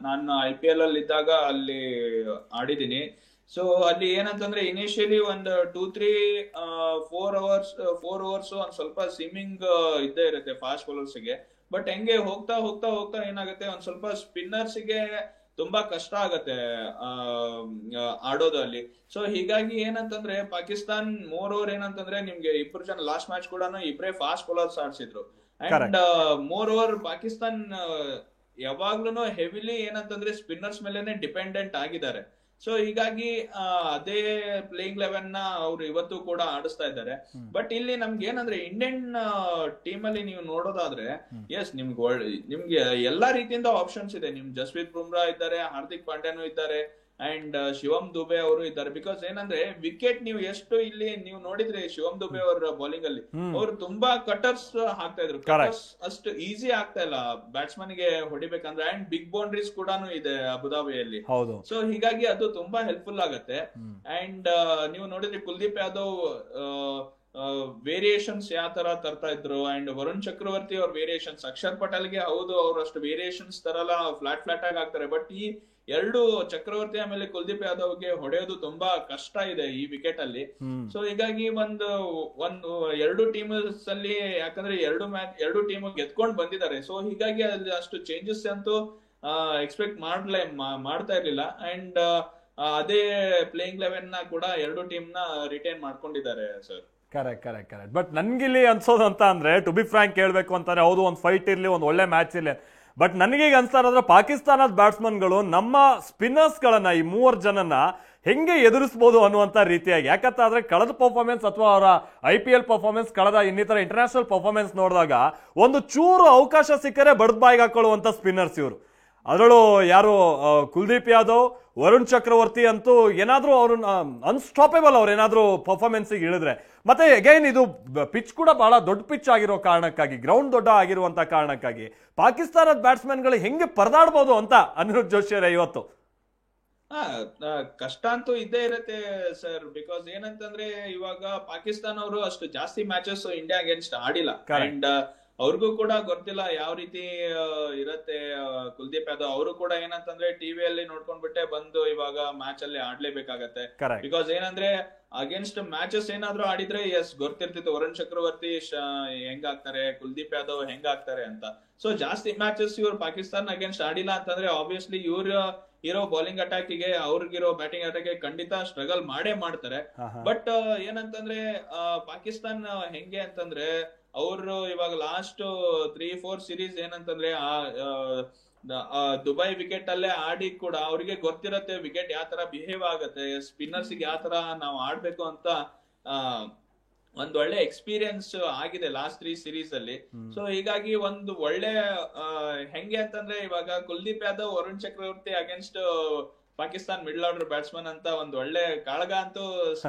ನಾನು IPL ಅಲ್ಲಿ ಇದ್ದಾಗ ಅಲ್ಲಿ ಆಡಿದ್ದೀನಿ. ಸೊ ಅಲ್ಲಿ ಏನಂತಂದ್ರೆ ಇನಿಷಿಯಲಿ ಒಂದು 4 ಓವರ್ಸ್ ಒಂದ್ ಸ್ವಲ್ಪ ಸ್ವಿಮ್ಮಿಂಗ್ ಇದ್ದೇ ಇರುತ್ತೆ ಫಾಸ್ಟ್ ಬೌಲರ್ಸ್ಗೆ. ಬಟ್ ಹೆಂಗೆ ಹೋಗ್ತಾ ಹೋಗ್ತಾ ಹೋಗ್ತಾ ಏನಾಗುತ್ತೆ, ಒಂದ್ ಸ್ವಲ್ಪ ಸ್ಪಿನ್ನರ್ಸ್ಗೆ ತುಂಬಾ ಕಷ್ಟ ಆಗತ್ತೆ ಆಡೋದು ಅಲ್ಲಿ. ಸೊ ಹೀಗಾಗಿ ಏನಂತಂದ್ರೆ ಪಾಕಿಸ್ತಾನ್ 3 ಓವರ್ ಏನಂತಂದ್ರೆ ನಿಮ್ಗೆ 2 ಜನ ಲಾಸ್ಟ್ ಮ್ಯಾಚ್ ಕೂಡ ಇಬ್ಬರೇ ಫಾಸ್ಟ್ ಬೌಲರ್ಸ್ ಆಡ್ಸಿದ್ರು. ಅಂಡ್ 3 ಓವರ್ ಪಾಕಿಸ್ತಾನ್ ಯಾವಾಗ್ಲೂ ಹೆವಿಲಿ ಏನಂತಂದ್ರೆ ಸ್ಪಿನ್ನರ್ಸ್ ಮೇಲೆನೆ ಡಿಪೆಂಡೆಂಟ್ ಆಗಿದ್ದಾರೆ. ಸೊ ಹೀಗಾಗಿ ಅದೇ ಪ್ಲೇಯಿಂಗ್ 11 ನ ಅವ್ರು ಇವತ್ತು ಕೂಡ ಆಡಿಸ್ತಾ ಇದ್ದಾರೆ. ಬಟ್ ಇಲ್ಲಿ ನಮ್ಗೆ ಏನಂದ್ರೆ ಇಂಡಿಯನ್ ಟೀಮ್ ಅಲ್ಲಿ ನೀವು ನೋಡೋದಾದ್ರೆ ಎಸ್ ನಿಮ್ಗೆ ಎಲ್ಲಾ ರೀತಿಯಿಂದ ಆಪ್ಷನ್ಸ್ ಇದೆ. ನಿಮ್ ಜಸ್ಪ್ರೀತ್ ಬುಮ್ರಾ ಇದ್ದಾರೆ, ಹಾರ್ದಿಕ್ ಪಾಂಡ್ಯಾನು ಇದ್ದಾರೆ, ಅಂಡ್ ಶಿವಮ್ ದುಬೆ ಅವರು ಇದ್ದಾರೆ. ಬಿಕಾಸ್ ಏನಂದ್ರೆ ವಿಕೆಟ್ ನೀವು ಎಷ್ಟು ಇಲ್ಲಿ ನೀವು ನೋಡಿದ್ರೆ ಶಿವಮ್ ದುಬೆ ಅವರ ಬೌಲಿಂಗ್ ಅಲ್ಲಿ ಅವ್ರು ತುಂಬಾ ಕಟರ್ಸ್ ಹಾಕ್ತಾ ಇದ್ರು. ಕಟರ್ಸ್ ಅಷ್ಟು ಈಸಿ ಆಗ್ತಾ ಇಲ್ಲ ಬ್ಯಾಟ್ಸ್ಮನ್ ಗೆ ಹೊಡಿಬೇಕಂದ್ರೆ. ಅಂಡ್ ಬಿಗ್ ಬೌಂಡ್ರೀಸ್ ಕೂಡ ಇದೆ ಅಬುದಾಬಿಯಲ್ಲಿ. ಸೊ ಹೀಗಾಗಿ ಅದು ತುಂಬಾ ಹೆಲ್ಪ್ಫುಲ್ ಆಗತ್ತೆ. ಅಂಡ್ ನೀವು ನೋಡಿದ್ರೆ ಕುಲ್ದೀಪ್ ಯಾದವ್ ವೇರಿಯೇಷನ್ಸ್ ಯಾವ ತರ ತರ್ತಾ ಇದ್ರು. ಅಂಡ್ ವರುಣ್ ಚಕ್ರವರ್ತಿ ಅವ್ರ ವೇರಿಯೇಷನ್ಸ್, ಅಕ್ಷರ್ ಪಟೇಲ್ಗೆ ಹೌದು ಅವ್ರು ಅಷ್ಟು ವೇರಿಯೇಷನ್ಸ್ ತರಲ್ಲ, ಫ್ಲಾಟ್ ಆಗಿ ಆಗ್ತಾರೆ. ಬಟ್ ಈ ಎರಡು ಚಕ್ರವರ್ತಿ ಆಮೇಲೆ ಕುಲ್ದೀಪ್ ಯಾದವ್ಗೆ ಹೊಡೆಯೋದು ತುಂಬಾ ಕಷ್ಟ ಇದೆ ಈ ವಿಕೆಟ್ ಅಲ್ಲಿ. ಸೊ ಹೀಗಾಗಿ ಒಂದು 2 ಟೀಮ್ಸ್ ಅಲ್ಲಿ ಯಾಕಂದ್ರೆ 2 ಟೀಮ್ ಗೆದ್ಕೊಂಡ್ ಬಂದಿದ್ದಾರೆ. ಸೊ ಹೀಗಾಗಿ ಅಲ್ಲಿ ಅಷ್ಟು ಚೇಂಜಸ್ ಅಂತೂ ಎಕ್ಸ್ಪೆಕ್ಟ್ ಮಾಡ್ತಾ ಇರ್ಲಿಲ್ಲ. ಅಂಡ್ ಅದೇ ಪ್ಲೇಯಿಂಗ್ 11 ನ ಕೂಡ 2 ಟೀಮ್ ನ ರಿಟೈನ್ ಮಾಡ್ಕೊಂಡಿದ್ದಾರೆ ಸರ್. ಕರೆಕ್ಟ್. ಬಟ್ ನನ್ಗಿಲ್ಲಿ ಅನ್ಸೋದು ಅಂತ ಅಂದ್ರೆ, ಟು ಬಿ ಫ್ರಾಂಕ್ ಹೇಳ್ಬೇಕು ಅಂತಂದ್ರೆ, ಹೌದು ಒಂದು ಫೈಟ್ ಇರ್ಲಿ, ಒಂದು ಒಳ್ಳೆ ಮ್ಯಾಚ್ ಇರ್ಲಿ, ಬಟ್ ನನಗೀಗ ಅನ್ಸ್ತಾ ಇರೋದ್ರೆ ಪಾಕಿಸ್ತಾನದ ಬ್ಯಾಟ್ಸ್ಮನ್ಗಳು ನಮ್ಮ ಸ್ಪಿನ್ನರ್ಸ್ ಗಳನ್ನ ಈ 3 ಜನನ ಹೆಂಗೆ ಎದುರಿಸಬಹುದು ಅನ್ನುವಂತ ರೀತಿಯಾಗಿ. ಯಾಕಂತಾದ್ರೆ ಕಳೆದ ಪರ್ಫಾರ್ಮೆನ್ಸ್ ಅಥವಾ ಅವರ IPL ಪರ್ಫಾರ್ಮೆನ್ಸ್, ಕಳೆದ ಇನ್ನಿತರ ಇಂಟರ್ನ್ಯಾಷನಲ್ ಪರ್ಫಾರ್ಮೆನ್ಸ್ ನೋಡಿದಾಗ ಒಂದು ಚೂರು ಅವಕಾಶ ಸಿಕ್ಕರೆ ಬಡದ್ ಬಾಯಿಗೆ ಹಾಕೊಳ್ಳುವಂತ ಸ್ಪಿನ್ನರ್ಸ್ ಇವರು. ಅದರಲ್ಲೂ ಯಾರು ಕುಲ್ದೀಪ್ ಯಾದವ್, ವರುಣ್ ಚಕ್ರವರ್ತಿ ಅಂತೂ ಏನಾದ್ರೂ ಅವ್ರನ್ನ ಅನ್ಸ್ಟಾಪೇಬಲ್ ಅವ್ರು ಏನಾದ್ರೂ ಪರ್ಫಾರ್ಮೆನ್ಸಿಗೆ ಇಳಿದ್ರೆ. ಮತ್ತೆ ಅಗೈನ್ ಇದು ಪಿಚ್ ಕೂಡ ಬಹಳ ದೊಡ್ಡ ಪಿಚ್ ಆಗಿರೋ ಕಾರಣಕ್ಕಾಗಿ, ಗ್ರೌಂಡ್ ದೊಡ್ಡ ಆಗಿರುವಂತ ಕಾರಣಕ್ಕಾಗಿ ಪಾಕಿಸ್ತಾನದ ಬ್ಯಾಟ್ಸ್ಮನ್ಗಳು ಹೆಂಗೆ ಪರದಾಡ್ಬೋದು ಅಂತ ಅನಿರುದ್ಧ್ ಜೋಶಿ ಅವರೇ ಇವತ್ತು. ಕಷ್ಟ ಅಂತೂ ಇದ್ದೇ ಇರುತ್ತೆ ಸರ್. ಬಿಕಾಸ್ ಏನಂತಂದ್ರೆ ಇವಾಗ ಪಾಕಿಸ್ತಾನ ಅವರು ಅಷ್ಟು ಜಾಸ್ತಿ ಮ್ಯಾಚಸ್ ಇಂಡಿಯಾ ಅಗೇನ್ಸ್ಟ್ ಆಡಿಲ್ಲ. ಅಂಡ್ ಅವ್ರಿಗೂ ಕೂಡ ಗೊತ್ತಿಲ್ಲ ಯಾವ ರೀತಿ ಇರತ್ತೆ. ಕುಲ್ದೀಪ್ ಯಾದವ್ ಅವರು ಕೂಡ ಏನಂತಂದ್ರೆ ಟಿವಿಯಲ್ಲಿ ನೋಡ್ಕೊಂಡ್ಬಿಟ್ಟೆ ಬಂದು ಇವಾಗ ಮ್ಯಾಚ್ ಅಲ್ಲಿ ಆಡ್ಲೇಬೇಕಾಗತ್ತೆ. ಬಿಕಾಸ್ ಏನಂದ್ರೆ ಅಗೇನ್ಸ್ಟ್ ಮ್ಯಾಚಸ್ ಏನಾದ್ರು ಆಡಿದ್ರೆ ಎಸ್ ಗೊತ್ತಿರ್ತಿತ್ತು ವರುಣ್ ಚಕ್ರವರ್ತಿ ಹೆಂಗಾಗ್ತಾರೆ, ಕುಲ್ದೀಪ್ ಯಾದವ್ ಹೆಂಗಾಗ್ತಾರೆ ಅಂತ. ಸೊ ಜಾಸ್ತಿ ಮ್ಯಾಚಸ್ ಇವ್ರು ಪಾಕಿಸ್ತಾನ ಅಗೇನ್ಸ್ಟ್ ಆಡಿಲ್ಲ ಅಂತಂದ್ರೆ ಆಬ್ವಿಯಸ್ಲಿ ಇವ್ರ ಇರೋ ಬೌಲಿಂಗ್ ಅಟ್ಯಾಕಿಗೆ ಅವ್ರಿಗಿರೋ ಬ್ಯಾಟಿಂಗ್ ಅಟ್ಯಾಕಿಗೆ ಖಂಡಿತ ಸ್ಟ್ರಗಲ್ ಮಾಡೇ ಮಾಡ್ತಾರೆ. ಬಟ್ ಏನಂತಂದ್ರೆ ಪಾಕಿಸ್ತಾನ್ ಹೆಂಗೆ ಅಂತಂದ್ರೆ ಅವರು ಇವಾಗ ಲಾಸ್ಟ್ 3-4 ಸೀರೀಸ್ ಏನಂತಂದ್ರೆ ದುಬೈ ವಿಕೆಟ್ ಅಲ್ಲೇ ಆಡಿ ಕೂಡ ಅವ್ರಿಗೆ ಗೊತ್ತಿರತ್ತೆ ವಿಕೆಟ್ ಯಾವ ತರ ಬಿಹೇವ್ ಆಗತ್ತೆ, ಸ್ಪಿನ್ನರ್ಸ್ ಯಾವ ತರ ನಾವು ಆಡ್ಬೇಕು ಅಂತ ಒಂದ್ ಒಳ್ಳೆ ಎಕ್ಸ್ಪೀರಿಯನ್ಸ್ ಆಗಿದೆ ಲಾಸ್ಟ್ 3 ಸೀರೀಸ್ ಅಲ್ಲಿ. ಸೊ ಹೀಗಾಗಿ ಒಂದು ಒಳ್ಳೆ ಹೆಂಗೆ ಅಂತಂದ್ರೆ ಇವಾಗ Kuldeep Yadav, Varun Chakravarthy against Pakistan middle order batsman ಅಂತ ಒಂದ್ ಒಳ್ಳೆ ಕಾಳಗ ಅಂತೂ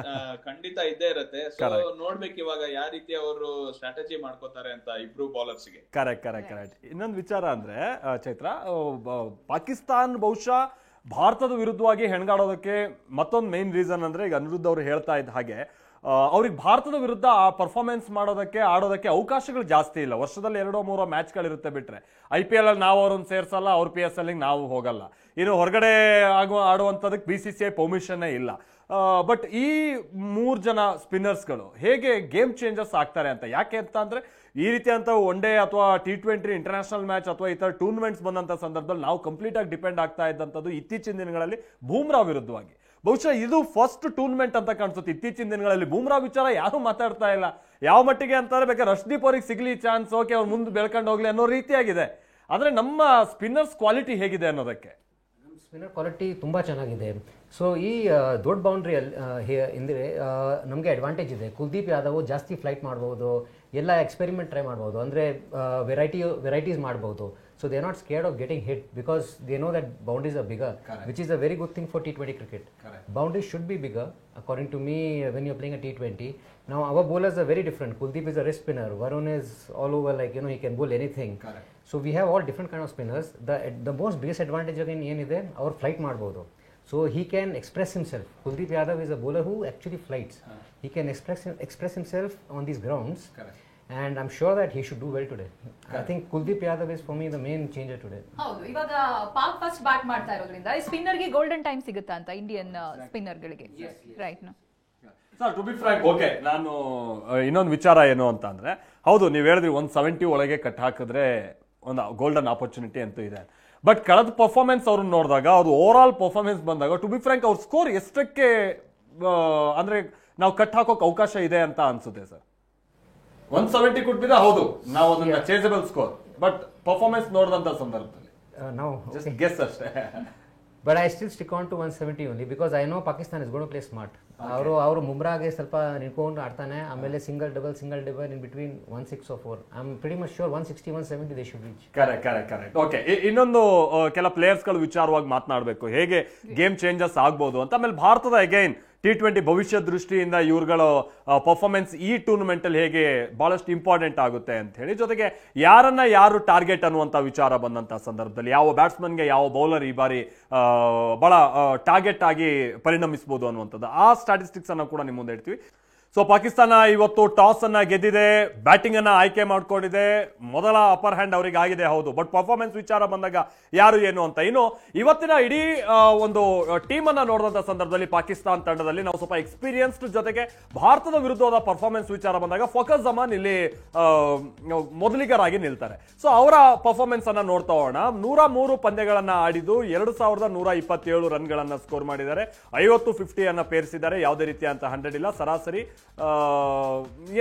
ಖಂಡಿತ ಇದ್ದೇ ಇರತ್ತೆ. ಸೊ ನೋಡ್ಬೇಕು ಇವಾಗ ಯಾವ ರೀತಿ ಅವರು ಸ್ಟ್ರಾಟಜಿ ಮಾಡ್ಕೋತಾರೆ ಅಂತ ಇಬ್ರು ಬೌಲರ್ಸ್ ಗೆ. ಕರೆಕ್ಟ್. ಇನ್ನೊಂದು ವಿಚಾರ ಅಂದ್ರೆ ಚೈತ್ರ, ಪಾಕಿಸ್ತಾನ್ ಬಹುಶಃ ಭಾರತದ ವಿರುದ್ಧವಾಗಿ ಹೆಣ್ಗಾಡೋದಕ್ಕೆ ಮತ್ತೊಂದು ಮೇನ್ ರೀಸನ್ ಅಂದ್ರೆ, ಈಗ ಅನಿರುದ್ಧ್ ಅವರು ಹೇಳ್ತಾ ಇದ್ದ ಹಾಗೆ ಅವ್ರಿಗೆ ಭಾರತದ ವಿರುದ್ಧ ಆ ಪರ್ಫಾರ್ಮೆನ್ಸ್ ಆಡೋದಕ್ಕೆ ಅವಕಾಶಗಳು ಜಾಸ್ತಿ ಇಲ್ಲ. ವರ್ಷದಲ್ಲಿ 2-3 ಮ್ಯಾಚ್ಗಳಿರುತ್ತೆ ಬಿಟ್ರೆ. IPL ಅಲ್ಲಿ ನಾವು ಅವ್ರನ್ನ ಸೇರ್ಸಲ್ಲ, ಅವ್ರ PSL ನಾವು ಹೋಗಲ್ಲ. ಇನ್ನು ಹೊರಗಡೆ ಆಡುವಂಥದಕ್ಕೆ BCCI ಪರ್ಮಿಷನ್ನೇ ಇಲ್ಲ. ಬಟ್ ಈ 3 ಜನ ಸ್ಪಿನ್ನರ್ಸ್ಗಳು ಹೇಗೆ ಗೇಮ್ ಚೇಂಜರ್ಸ್ ಆಗ್ತಾರೆ ಅಂತ. ಯಾಕೆ ಅಂತ ಅಂದ್ರೆ ಈ ರೀತಿ ಅಂತ ಒನ್ ಡೇ ಅಥವಾ T20 ಇಂಟರ್ನ್ಯಾಷನಲ್ ಮ್ಯಾಚ್ ಅಥವಾ ಈ ತರ ಟೂರ್ನಮೆಂಟ್ಸ್ ಬಂದಂತ ಸಂದರ್ಭದಲ್ಲಿ ನಾವು ಕಂಪ್ಲೀಟ್ ಆಗಿ ಡಿಪೆಂಡ್ ಆಗ್ತಾ ಇದ್ದಂಥದ್ದು ಇತ್ತೀಚಿನ ದಿನಗಳಲ್ಲಿ ಬೂಮ್ರಾ ವಿರುದ್ಧವಾಗಿ. ಬಹುಶಃ ಇದು ಫಸ್ಟ್ ಟೂರ್ನಮೆಂಟ್ ಅಂತ ಕಾಣಿಸುತ್ತೆ ಇತ್ತೀಚಿನ ದಿನಗಳಲ್ಲಿ. ಬೂಮ್ರಾ ವಿಚಾರ ಯಾರು ಮಾತಾಡ್ತಾ ಇಲ್ಲ. ಯಾವ ಮಟ್ಟಿಗೆ ಅಂತಾರೆ ಬೇಕಾದ್ರೆ ರಶ್ದೀಪ್ ಅವ್ರಿಗೆ ಸಿಗ್ಲಿ ಚಾನ್ಸ್, ಓಕೆ ಅವ್ರು ಮುಂದೆ ಬೆಳ್ಕೊಂಡು ಹೋಗ್ಲಿ ಅನ್ನೋ ರೀತಿಯಾಗಿದೆ. ಆದ್ರೆ ನಮ್ಮ ಸ್ಪಿನ್ನರ್ಸ್ ಕ್ವಾಲಿಟಿ ಹೇಗಿದೆ ಅನ್ನೋದಕ್ಕೆ. ಸ್ಪಿನ್ನರ್ ಕ್ವಾಲಿಟಿ ತುಂಬ ಚೆನ್ನಾಗಿದೆ. ಸೊ ಈ ದೊಡ್ಡ ಬೌಂಡ್ರಿಯಲ್ಲಿ ಅಂದರೆ ನಮಗೆ ಅಡ್ವಾಂಟೇಜ್ ಇದೆ. ಕುಲ್ದೀಪ್ ಯಾದವ್ ಜಾಸ್ತಿ ಫ್ಲೈಟ್ ಮಾಡ್ಬೋದು, ಎಲ್ಲ ಎಕ್ಸ್ಪೆರಿಮೆಂಟ್ ಟ್ರೈ ಮಾಡ್ಬೋದು, ಅಂದರೆ ವೆರೈಟೀಸ್ ಮಾಡ್ಬೋದು. So they are not scared of getting hit because they know that boundaries R bigger, which is a very good thing for T20 cricket. Boundaries should be bigger according to me when you're playing a T20. Now our bowlers are very different. Kuldeep is a wrist spinner, Varun is all over, like, you know, he can bowl anything. Correct. So we have all different kind of spinners. The most biggest advantage again ಏನಿದೆ, our flight ಮಾಡ್ಬೋದು. So he can express himself. Kuldeep Yadav is a bowler who actually flights. He can express himself on these grounds. Correct. And I'm sure that he should do well today. Correct. I think Kuldeep Yadav is for me the main changer today. ಹೌದು, ಇವಾಗ Pak first bat ಮಾಡ್ತಾ ಇರೋದ್ರಿಂದ ಈ ಸ್ಪಿನ್ನರ್ಗೆ golden time ಸಿಗುತ್ತಾ ಅಂತ Indian ಸ್ಪಿನ್ನರ್ಗಳಿಗೆ? Right. Sir, to be frank, okay, ನಾನು ಇನ್ನೊಂದು ವಿಚಾರ ಏನು ಅಂತ ಅಂದ್ರೆ, ಹೌದು ನೀವು ಹೇಳಿದ್ರಿ 170 ಒಳಗೆ ಕಟ್ ಹಾಕಿದ್ರೆ ಒಂದು ಗೋಲ್ಡನ್ ಆಪರ್ಚುನಿಟಿ ಅಂತೂ ಇದೆ. ಬಟ್ ಕಳೆದ ಪರ್ಫಾರ್ಮೆನ್ಸ್ ಅವ್ರನ್ನ ನೋಡಿದಾಗ, ಅದು ಓವರ್ ಆಲ್ ಪರ್ಫಾರ್ಮೆನ್ಸ್ ಬಂದಾಗ, ಟು ಬಿ ಫ್ರಾಂಕ್ ಅವ್ರ ಸ್ಕೋರ್ ಎಷ್ಟಕ್ಕೆ ಅಂದ್ರೆ ನಾವು ಕಟ್ ಹಾಕೋಕ್ ಅವಕಾಶ ಇದೆ ಅಂತ ಅನ್ಸುತ್ತೆ ಸರ್? 170 ಕೊಟ್ಟಿದೆ, ಹೌದು, ನಾವು ಅದನ್ನ ಚೇಸಬಲ್ ಸ್ಕೋರ್, ಬಟ್ ಪರ್ಫಾರ್ಮೆನ್ಸ್ ನೋಡಿದಂತ ಸಂದರ್ಭದಲ್ಲಿ ನಾವು ಜಸ್ಟ್ ಗೆಸ್ ಅಷ್ಟೇ. But I still stick on to 170 only because I know Pakistan is going to play smart. ಅವರು ಮುಮ್ರಾಗೆ ಸ್ವಲ್ಪ ನಿಂತ್ಕೊಂಡು ಆಡ್ತಾನೆ, ಆಮೇಲೆ single double in between 1-6 or 4. I am pretty much sure 160-170 they should reach. Correct. Okay, ಇನ್ನೊಂದು ಕೆಲ ಪ್ಲೇಯರ್ಸ್ಗಳು ವಿಚಾರವಾಗಿ ಮಾತನಾಡಬೇಕು, ಹೇಗೆ ಗೇಮ್ ಚೇಂಜಸ್ ಆಗ್ಬೋದು ಅಂತ. ಆಮೇಲೆ ಭಾರತದ ಅಗೈನ್ T20 ಭವಿಷ್ಯ ದೃಷ್ಟಿಯಿಂದ ಇವ್ರುಗಳ ಪರ್ಫಾರ್ಮೆನ್ಸ್ ಈ ಟೂರ್ನಮೆಂಟ್ ಅಲ್ಲಿ ಹೇಗೆ ಬಹಳಷ್ಟು ಇಂಪಾರ್ಟೆಂಟ್ ಆಗುತ್ತೆ ಅಂತ ಹೇಳಿ, ಜೊತೆಗೆ ಯಾರು ಟಾರ್ಗೆಟ್ ಅನ್ನುವಂತ ವಿಚಾರ ಬಂದಂತ ಸಂದರ್ಭದಲ್ಲಿ ಯಾವ ಬ್ಯಾಟ್ಸ್ಮನ್ಗೆ ಯಾವ ಬೌಲರ್ ಈ ಬಾರಿ ಬಹಳ ಟಾರ್ಗೆಟ್ ಆಗಿ ಪರಿಣಮಿಸಬಹುದು ಅನ್ನುವಂಥದ್ದು, ಆ ಸ್ಟಾಟಿಸ್ಟಿಕ್ಸ್ ಅನ್ನ ಕೂಡ ನಿಮ್ಮ ಮುಂದೆ ಇಡ್ತೀವಿ. ಸೊ ಪಾಕಿಸ್ತಾನ ಇವತ್ತು ಟಾಸ್ ಅನ್ನ ಗೆದ್ದಿದೆ, ಬ್ಯಾಟಿಂಗ್ ಅನ್ನ ಆಯ್ಕೆ ಮಾಡ್ಕೊಂಡಿದೆ, ಮೊದಲ ಅಪರ್ ಹ್ಯಾಂಡ್ ಅವರಿಗೆ ಆಗಿದೆ, ಹೌದು. ಬಟ್ ಪರ್ಫಾರ್ಮೆನ್ಸ್ ವಿಚಾರ ಬಂದಾಗ ಯಾರು ಏನು ಅಂತ, ಇನ್ನು ಇವತ್ತಿನ ಇಡೀ ಒಂದು ಟೀಮ್ ಅನ್ನ ನೋಡಿದಂತ ಸಂದರ್ಭದಲ್ಲಿ ಪಾಕಿಸ್ತಾನ ತಂಡದಲ್ಲಿ ನಾವು ಸ್ವಲ್ಪ ಎಕ್ಸ್ಪೀರಿಯನ್ಸ್ಡ್, ಜೊತೆಗೆ ಭಾರತದ ವಿರುದ್ಧವಾದ ಪರ್ಫಾರ್ಮೆನ್ಸ್ ವಿಚಾರ ಬಂದಾಗ ಫಕರ್ ಜಮಾನ್ ಇಲ್ಲಿ ಮೊದಲಿಗರಾಗಿ ನಿಲ್ತಾರೆ. ಸೊ ಅವರ ಪರ್ಫಾರ್ಮೆನ್ಸ್ ಅನ್ನ ನೋಡ್ತಾ ಹೋಗೋಣ. 103 ಪಂದ್ಯಗಳನ್ನ ಆಡಿದ್ದು 2127 ರನ್ಗಳನ್ನ ಸ್ಕೋರ್ ಮಾಡಿದ್ದಾರೆ, 50 ಅನ್ನ ಪೇರಿಸಿದ್ದಾರೆ, ಯಾವುದೇ ರೀತಿಯಂತ 100 ಇಲ್ಲ, ಸರಾಸರಿ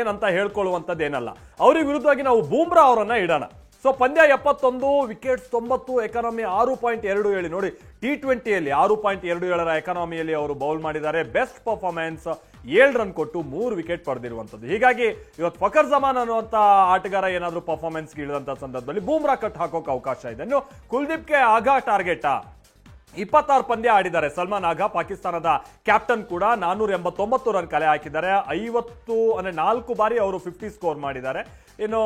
ಏನಂತ ಹೇಳ್ಕೊಳ್ಳುವಂಥದ್ದೇನಲ್ಲ. ಅವ್ರಿಗೆ ವಿರುದ್ಧವಾಗಿ ನಾವು ಬೂಮ್ರಾ ಅವರನ್ನ ಇಡೋಣ. ಸೊ ಪಂದ್ಯ 71, ವಿಕೆಟ್ಸ್ 90, ಎಕಾನಮಿ 6.27. ನೋಡಿ, T20ಯಲ್ಲಿ 6.27 ಎಕಾನಮಿಯಲ್ಲಿ ಅವರು ಬೌಲ್ ಮಾಡಿದ್ದಾರೆ. ಬೆಸ್ಟ್ ಪರ್ಫಾರ್ಮೆನ್ಸ್, 7 ರನ್ ಕೊಟ್ಟು 3 ವಿಕೆಟ್ ಪಡೆದಿರುವಂಥದ್ದು. ಹೀಗಾಗಿ ಇವತ್ತು ಫಕರ್ ಜಮಾನ್ ಅನ್ನುವಂಥ ಆಟಗಾರ ಏನಾದರೂ ಪರ್ಫಾರ್ಮೆನ್ಸ್ಗೆ ಇಳಿದಂಥ ಸಂದರ್ಭದಲ್ಲಿ ಬೂಮ್ರಾ ಕಟ್ ಹಾಕೋಕೆ ಅವಕಾಶ ಇದೆ. ಇನ್ನು ಕುಲ್ದೀಪ್ಗೆ ಆಗಾ ಟಾರ್ಗೆಟಾ? 26 ಪಂದ್ಯ ಆಡಿದ್ದಾರೆ ಸಲ್ಮಾನ್ ಆಗಾ, ಪಾಕಿಸ್ತಾನದ ಕ್ಯಾಪ್ಟನ್ ಕೂಡ. 489 ರನ್ ಕಲೆ ಹಾಕಿದ್ದಾರೆ, 50 ಅಂದ್ರೆ 4 ಬಾರಿ ಅವರು 50 ಸ್ಕೋರ್ ಮಾಡಿದ್ದಾರೆ. ಇನ್ನು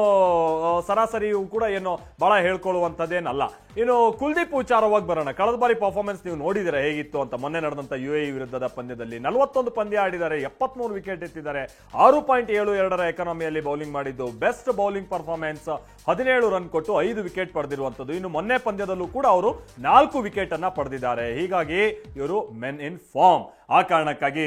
ಸರಾಸರಿಯು ಕೂಡ ಏನು ಬಹಳ ಹೇಳ್ಕೊಳ್ಳುವಂಥದ್ದೇನಲ್ಲ. ಇನ್ನು ಕುಲ್ದೀಪ್ ವಿಚಾರವಾಗಿ ಬರೋಣ. ಕಳೆದ ಬಾರಿ ಪರ್ಫಾರ್ಮೆನ್ಸ್ ನೀವು ನೋಡಿದರೆ ಹೇಗಿತ್ತು ಅಂತ. ಮೊನ್ನೆ ನಡೆದಂತ UAE ವಿರುದ್ಧದ ಪಂದ್ಯದಲ್ಲಿ 41 ಪಂದ್ಯ ಆಡಿದ್ದಾರೆ, 73 ವಿಕೆಟ್ ಎತ್ತಿದ್ದಾರೆ, 6.72 ಎಕಾನಮಿಯಲ್ಲಿ ಬೌಲಿಂಗ್ ಮಾಡಿದ್ದು. ಬೆಸ್ಟ್ ಬೌಲಿಂಗ್ ಪರ್ಫಾರ್ಮೆನ್ಸ್, 17 ರನ್ ಕೊಟ್ಟು 5 ವಿಕೆಟ್ ಪಡೆದಿರುವಂಥದ್ದು. ಇನ್ನು ಮೊನ್ನೆ ಪಂದ್ಯದಲ್ಲೂ ಕೂಡ ಅವರು 4 ವಿಕೆಟ್ ಅನ್ನ ಪಡೆದಿದ್ದಾರೆ. ಹೀಗಾಗಿ ಇವರು ಮೆನ್ ಇನ್ ಫಾರ್ಮ್. ಆ ಕಾರಣಕ್ಕಾಗಿ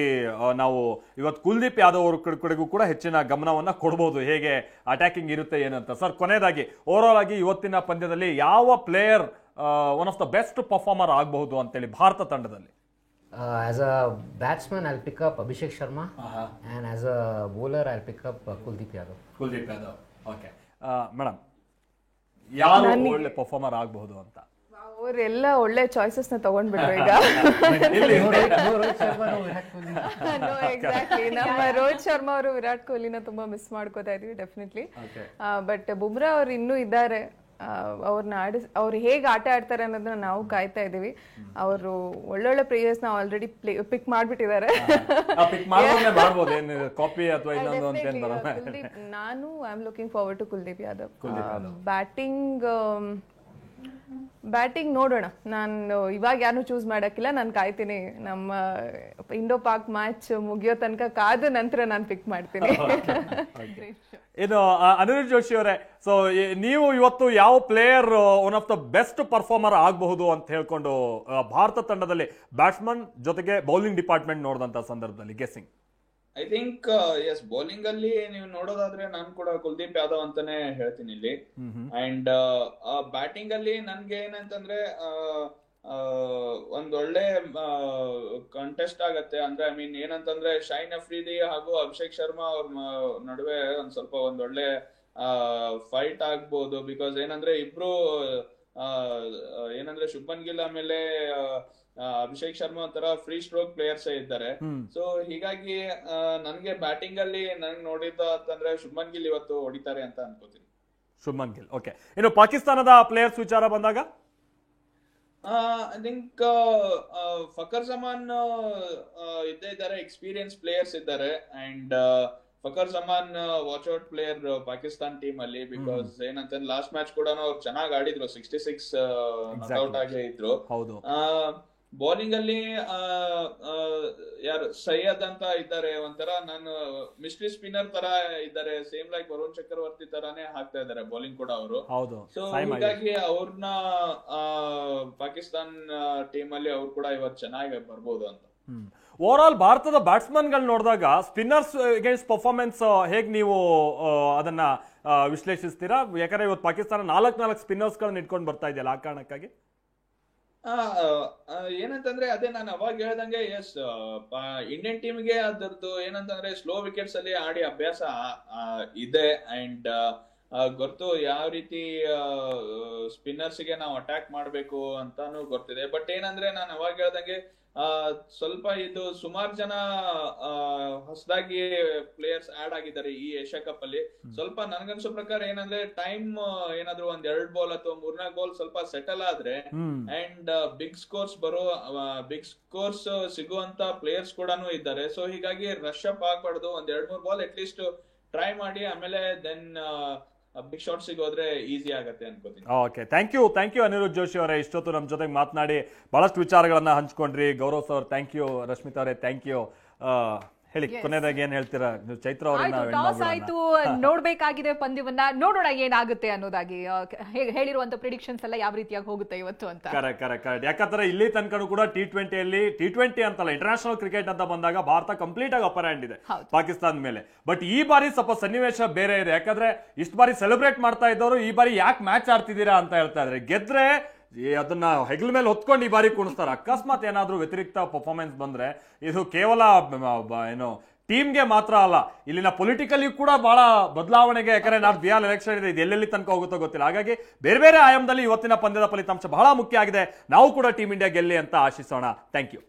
ನಾವು ಇವತ್ತು ಕುಲ್ದೀಪ್ ಯಾದವ್ ಅವ್ರ ಕಡೆಗೂ ಕೂಡ ಹೆಚ್ಚಿನ ಗಮನವನ್ನ ಕೊಡಬಹುದು, ಹೇಗೆ ಅಟ್ಯಾಕಿಂಗ್ ಇರುತ್ತೆ ಏನಂತ. ಸರ್, ಕೊನೆಯದಾಗಿ ಓವರ್ ಆಲ್ ಆಗಿ ಇವತ್ತಿನ ಪಂದ್ಯದಲ್ಲಿ ಯಾವ player one of the best performer ಆಗಬಹುದು ಅಂತೇಳಿ ಭಾರತ ತಂಡದಲ್ಲಿ? As a batsman, I'll pick up Abhishek Sharma, and as a bowler, I'll pick up Kuldeep Yadav. Okay madam, ಯಾರು ಒಳ್ಳೆ ಪರ್ಫಾರ್ಮರ್ ಆಗಬಹುದು ಅಂತ? ಅವರೆಲ್ಲ ಒಳ್ಳೆ ಚಾಯ್ಸಸ್ ನ ತಗೊಂಡ್ಬಿಟ್ರು ಈಗ. ಎಕ್ಸಾಕ್ಟ್ಲಿ, ನಮ್ಮ ರೋಹಿತ್ ಶರ್ಮಾ ಅವರು ವಿರಾಟ್ ಕೊಹ್ಲಿನ ತುಂಬಾ ಮಿಸ್ ಮಾಡ್ಕೋತಾ ಇದೀವಿ ಡೆಫಿನೆಟ್ಲಿ. ಬಟ್ ಬುಮ್ರಾ ಅವ್ರು ಇನ್ನೂ ಇದ್ದಾರೆ, ಅವ್ರನ್ನ ಅವ್ರು ಹೇಗೆ ಆಟ ಆಡ್ತಾರೆ ಅನ್ನೋದನ್ನ ನಾವು ಕಾಯ್ತಾ ಇದೀವಿ. ಅವರು ಒಳ್ಳೊಳ್ಳೆ ಪ್ಲೇಯರ್ಸ್ ನ ಆಲ್ರೆಡಿ ಪಿಕ್ ಮಾಡ್ಬಿಟ್ಟಿದ್ದಾರೆ. ನಾನು I am looking forward to Kuldeep Yadav. Batting ನೋಡೋಣ. ನಾನು ಇವಾಗ ಯಾರು ಚೂಸ್ ಮಾಡಕ್ಕಿಲ್ಲ, ನಾನು ಕಾಯ್ತೀನಿ. ನಮ್ಮ ಇಂಡೋ ಪಾಕ್ ಮ್ಯಾಚ್ ಮುಗಿಯೋ ತನಕ ಕಾದು ನಂತರ ನಾನು ಪಿಕ್ ಮಾಡ್ತೀನಿ. ಇನ್ನು ಅನಿರುದ್ಧ್ ಜೋಶಿ ಅವರೇ, ಸೊ ನೀವು ಇವತ್ತು ಯಾವ player one of the best performer ಆಗಬಹುದು ಅಂತ ಹೇಳ್ಕೊಂಡು ಭಾರತ ತಂಡದಲ್ಲಿ ಬ್ಯಾಟ್ಸ್ಮನ್ ಜೊತೆಗೆ ಬೌಲಿಂಗ್ ಡಿಪಾರ್ಟ್ಮೆಂಟ್ ನೋಡಿದಂತ ಸಂದರ್ಭದಲ್ಲಿ guessing? I think yes, bowling ಅಲ್ಲಿ ನೀವು ನೋಡೋದಾದ್ರೆ ನಾನು ಕೂಡ ಕುಲ್ದೀಪ್ ಯಾದವ್ ಅಂತಾನೆ ಹೇಳ್ತೀನಿ ಇಲ್ಲಿ. ಅಂಡ್ ಬ್ಯಾಟಿಂಗ್ ಅಲ್ಲಿ ನನ್ಗೆ ಏನಂತಂದ್ರೆ ಒಂದ್ ಒಳ್ಳೆ ಕಂಟೆಸ್ಟ್ ಆಗತ್ತೆ. ಅಂದ್ರೆ ಐ ಮೀನ್ ಏನಂತಂದ್ರೆ ಶೈನ್ ಅಫ್ರಿದಿ ಹಾಗೂ ಅಭಿಷೇಕ್ ಶರ್ಮಾ ಅವ್ರ ನಡುವೆ ಒಂದ್ ಸ್ವಲ್ಪ ಒಂದೊಳ್ಳೆ ಫೈಟ್ ಆಗ್ಬೋದು. ಬಿಕಾಸ್ ಏನಂದ್ರೆ ಇಬ್ರು ಏನಂದ್ರೆ ಶುಭ್ಮನ್ ಗಿಲ್ ಆಮೇಲೆ ಅಭಿಷೇಕ್ ಶರ್ಮಾ ಒಂಥರ ಫ್ರೀ ಸ್ಟ್ರೋಕ್ ಪ್ಲೇಯರ್ಸ್ ಇದ್ದಾರೆ. ಸೊ ಹೀಗಾಗಿ ನನ್ಗೆ ಬ್ಯಾಟಿಂಗ್ ಅಲ್ಲಿ ನಂಗೆ ನೋಡಿದ್ದು ಅಂತಂದ್ರೆ ಶುಭ್ಮನ್ ಗಿಲ್ ಇವತ್ತು ಹೊಡಿತಾರೆ ಅಂತ ಅನ್ಕೋತೀನಿ. ಶುಭ್ಮನ್ ಗಿಲ್. ಓಕೆ, ಇನ್ನು ಪಾಕಿಸ್ತಾನದ ಪ್ಲೇಯರ್ಸ್ ವಿಚಾರ ಬಂದಾಗ ಐ ಥಿಂಕ್ ಫಕರ್ ಜಮಾನ್ ಇದ್ದೇ ಇದ್ದಾರೆ, ಎಕ್ಸ್ಪೀರಿಯನ್ಸ್ ಪ್ಲೇಯರ್ಸ್ ಇದ್ದಾರೆ. And Fakhar Zaman watch out player Pakistan team ಅಲ್ಲಿ. ಬಿಕಾಸ್ ಏನಂತ ಲಾಸ್ಟ್ ಮ್ಯಾಚ್ ಕೂಡ ಅವ್ರು ಚೆನ್ನಾಗಿ ಆಡಿದ್ರು, 66 ಔಟ್ ಆಗೇ ಇದ್ರು. ಬೌಲಿಂಗ್ ಅಲ್ಲಿ ಯಾರು ಸೈಯದ್ ಅಂತ ಇದ್ದಾರೆ, ಒಂಥರ ನಾನು ಮಿಸ್ಟ್ರಿ ಸ್ಪಿನ್ನರ್ ತರ ಇದ್ದಾರೆ, ಸೇಮ್ ಲೈಕ್ ವರುಣ್ ಚಕ್ರವರ್ತಿ ತರಾನೇ ಹಾಕ್ತಾ ಇದ್ದಾರೆ ಬೌಲಿಂಗ್ ಕೂಡ ಅವರು. ಸೊ ಹೀಗಾಗಿ ಅವ್ರನ್ನ ಪಾಕಿಸ್ತಾನ್ ಟೀಮ್ ಅಲ್ಲಿ ಅವ್ರು ಕೂಡ ಇವತ್ತು ಚೆನ್ನಾಗಿ ಬರ್ಬೋದು ಅಂತ. ಓವರ್ ಆಲ್ ಭಾರತದ ಬ್ಯಾಟ್ಸ್ಮನ್ ಗಳು ನೋಡಿದಾಗ ಸ್ಪಿನ್ನರ್ಸ್ ಅಗೇನ್ಸ್ಟ್ ಪರ್ಫಾರ್ಮೆನ್ಸ್ ಹೇಗ್ ನೀವು ಅದನ್ನ ವಿಶ್ಲೇಷಿಸ್ತೀರಾ? ಯಾಕಂದ್ರೆ ಇವತ್ತು ಪಾಕಿಸ್ತಾನ 4 ಸ್ಪಿನ್ನರ್ಸ್ ಗಳನ್ನ ಇಟ್ಕೊಂಡು ಬರ್ತಾ ಇದೆಯಲ್ಲ, ಆ ಕಾರಣಕ್ಕಾಗಿ ಏನಂತಂದ್ರೆ ಅದೇ ನಾನು ಅವಾಗ ಹೇಳ್ದಂಗೆ ಎಸ್ ಇಂಡಿಯನ್ ಟೀಮ್ಗೆ ಅದರದ್ದು ಏನಂತಂದ್ರೆ ಸ್ಲೋ ವಿಕೆಟ್ಸ್ ಅಲ್ಲಿ ಆಡಿ ಅಭ್ಯಾಸ ಇದೆ. ಅಂಡ್ ಗೊತ್ತು ಯಾವ ರೀತಿ ಸ್ಪಿನ್ನರ್ಸ್ ಗೆ ನಾವು ಅಟ್ಯಾಕ್ ಮಾಡ್ಬೇಕು ಅಂತಾನು ಗೊತ್ತಿದೆ. ಬಟ್ ಏನಂದ್ರೆ ನಾನು ಅವಾಗ ಹೇಳ್ದಂಗೆ ಸ್ವಲ್ಪ ಇದು ಸುಮಾರು ಜನ ಹೊಸದಾಗಿ ಪ್ಲೇಯರ್ಸ್ ಆಡ್ ಆಗಿದ್ದಾರೆ ಈ ಏಷ್ಯಾ ಕಪ್ ಅಲ್ಲಿ. ಸ್ವಲ್ಪ ನನ್ಗನ್ಸೋ ಪ್ರಕಾರ ಏನಂದ್ರೆ ಟೈಮ್ ಏನಾದ್ರು 1-2 ಬಾಲ್ ಅಥವಾ 3-4 ಬಾಲ್ ಸ್ವಲ್ಪ ಸೆಟಲ್ ಆದ್ರೆ ಅಂಡ್ ಬಿಗ್ ಸ್ಕೋರ್ಸ್ ಸಿಗುವಂತ ಪ್ಲೇಯರ್ಸ್ ಕೂಡ ಇದ್ದಾರೆ. ಸೊ ಹೀಗಾಗಿ ರಶ್ ಅಪ್ ಆಗ್ಬಾರ್ದು, 1-2-3 ಬಾಲ್ ಅಟ್ ಲೀಸ್ಟ್ ಟ್ರೈ ಮಾಡಿ, ಆಮೇಲೆ ದೆನ್ ಬಿಗ್ ಶಾಟ್ ಸಿಗೋದ್ರೆ ಈಸಿ ಆಗತ್ತೆ ಅನ್ಕೋತೀನಿ. Okay, thank you Anirudh Joshi ಅವರೇ. ಇಷ್ಟೊತ್ತು ನಮ್ಮ ಜೊತೆಗೆ ಮಾತನಾಡಿ ಬಹಳಷ್ಟು ವಿಚಾರಗಳನ್ನ ಹಂಚ್ಕೊಂಡ್ರಿ. Gaurav sir thank you, Rashmita ಅವರೇ ಥ್ಯಾಂಕ್ ಯು. ಹೇಳಿ, ಕೊನೆಯದಾಗಿ ಏನ್ ಹೇಳ್ತೀರಾ? ಚೈತ್ರ ಟಾಸ್ ಆಯ್ತು, ನೋಡ್ಬೇಕಾಗಿದೆ ಪಂದ್ಯವನ್ನ, ನೋಡೋಣ ಏನಾಗುತ್ತೆ ಅನ್ನೋದಾಗಿ. ಹೇಳಿರುವಂತ ಪ್ರಿಡಿಕ್ಷನ್ಸ್ ಎಲ್ಲ ಯಾವ ರೀತಿಯಾಗಿ ಹೋಗುತ್ತೆ ಇವತ್ತು ಅಂತ. ಕರೆಕ್ಟ್. ಯಾಕಂದ್ರೆ ಇಲ್ಲಿ ತನಕ ಕೂಡ ಟಿ20 ಅಂತಲ್ಲ, ಇಂಟರ್ನ್ಯಾಷನಲ್ ಕ್ರಿಕೆಟ್ ಅಂತ ಬಂದಾಗ ಭಾರತ ಕಂಪ್ಲೀಟ್ ಆಗಿ ಅಪರ್ ಹ್ಯಾಂಡ್ ಇದೆ ಪಾಕಿಸ್ತಾನ ಮೇಲೆ. ಬಟ್ ಈ ಬಾರಿ ಸ್ವಲ್ಪ ಸನ್ನಿವೇಶ ಬೇರೆ ಇದೆ. ಯಾಕಂದ್ರೆ ಇಷ್ಟು ಬಾರಿ ಸೆಲೆಬ್ರೇಟ್ ಮಾಡ್ತಾ ಇದ್ದವರು ಈ ಬಾರಿ ಯಾಕೆ ಮ್ಯಾಚ್ ಆಡ್ತಿದ್ದೀರಾ ಅಂತ ಹೇಳ್ತಾ ಇದ್ದಾರೆ. ಗೆದ್ರೆ ಅದನ್ನ ಹೆಗಲ ಮೇಲೆ ಹೊತ್ಕೊಂಡು ಈ ಬಾರಿ ಕುಣಿಸ್ತಾರೆ. ಅಕಸ್ಮಾತ್ ಏನಾದ್ರೂ ವ್ಯತಿರಿಕ್ತ ಪರ್ಫಾರ್ಮೆನ್ಸ್ ಬಂದ್ರೆ ಇದು ಕೇವಲ ಏನು ಟೀಮ್ಗೆ ಮಾತ್ರ ಅಲ್ಲ, ಇಲ್ಲಿನ ಪೊಲಿಟಿಕಲಿ ಕೂಡ ಬಹಳ ಬದಲಾವಣೆಗೆ, ಯಾಕಂದ್ರೆ ನಾಳೆ ಬಿಹಾರ್ ಎಲೆಕ್ಷನ್ ಇದೆ, ಇದು ಎಲ್ಲೆಲ್ಲಿ ತನಕ ಹೋಗುತ್ತೋ ಗೊತ್ತಿಲ್ಲ. ಹಾಗಾಗಿ ಬೇರೆ ಬೇರೆ ಆಯಾಮದಲ್ಲಿ ಇವತ್ತಿನ ಪಂದ್ಯದ ಫಲಿತಾಂಶ ಬಹಳ ಮುಖ್ಯ ಆಗಿದೆ. ನಾವು ಕೂಡ ಟೀಮ್ ಇಂಡಿಯಾ ಗೆಲ್ಲಿ ಅಂತ ಆಶಿಸೋಣ. Thank you.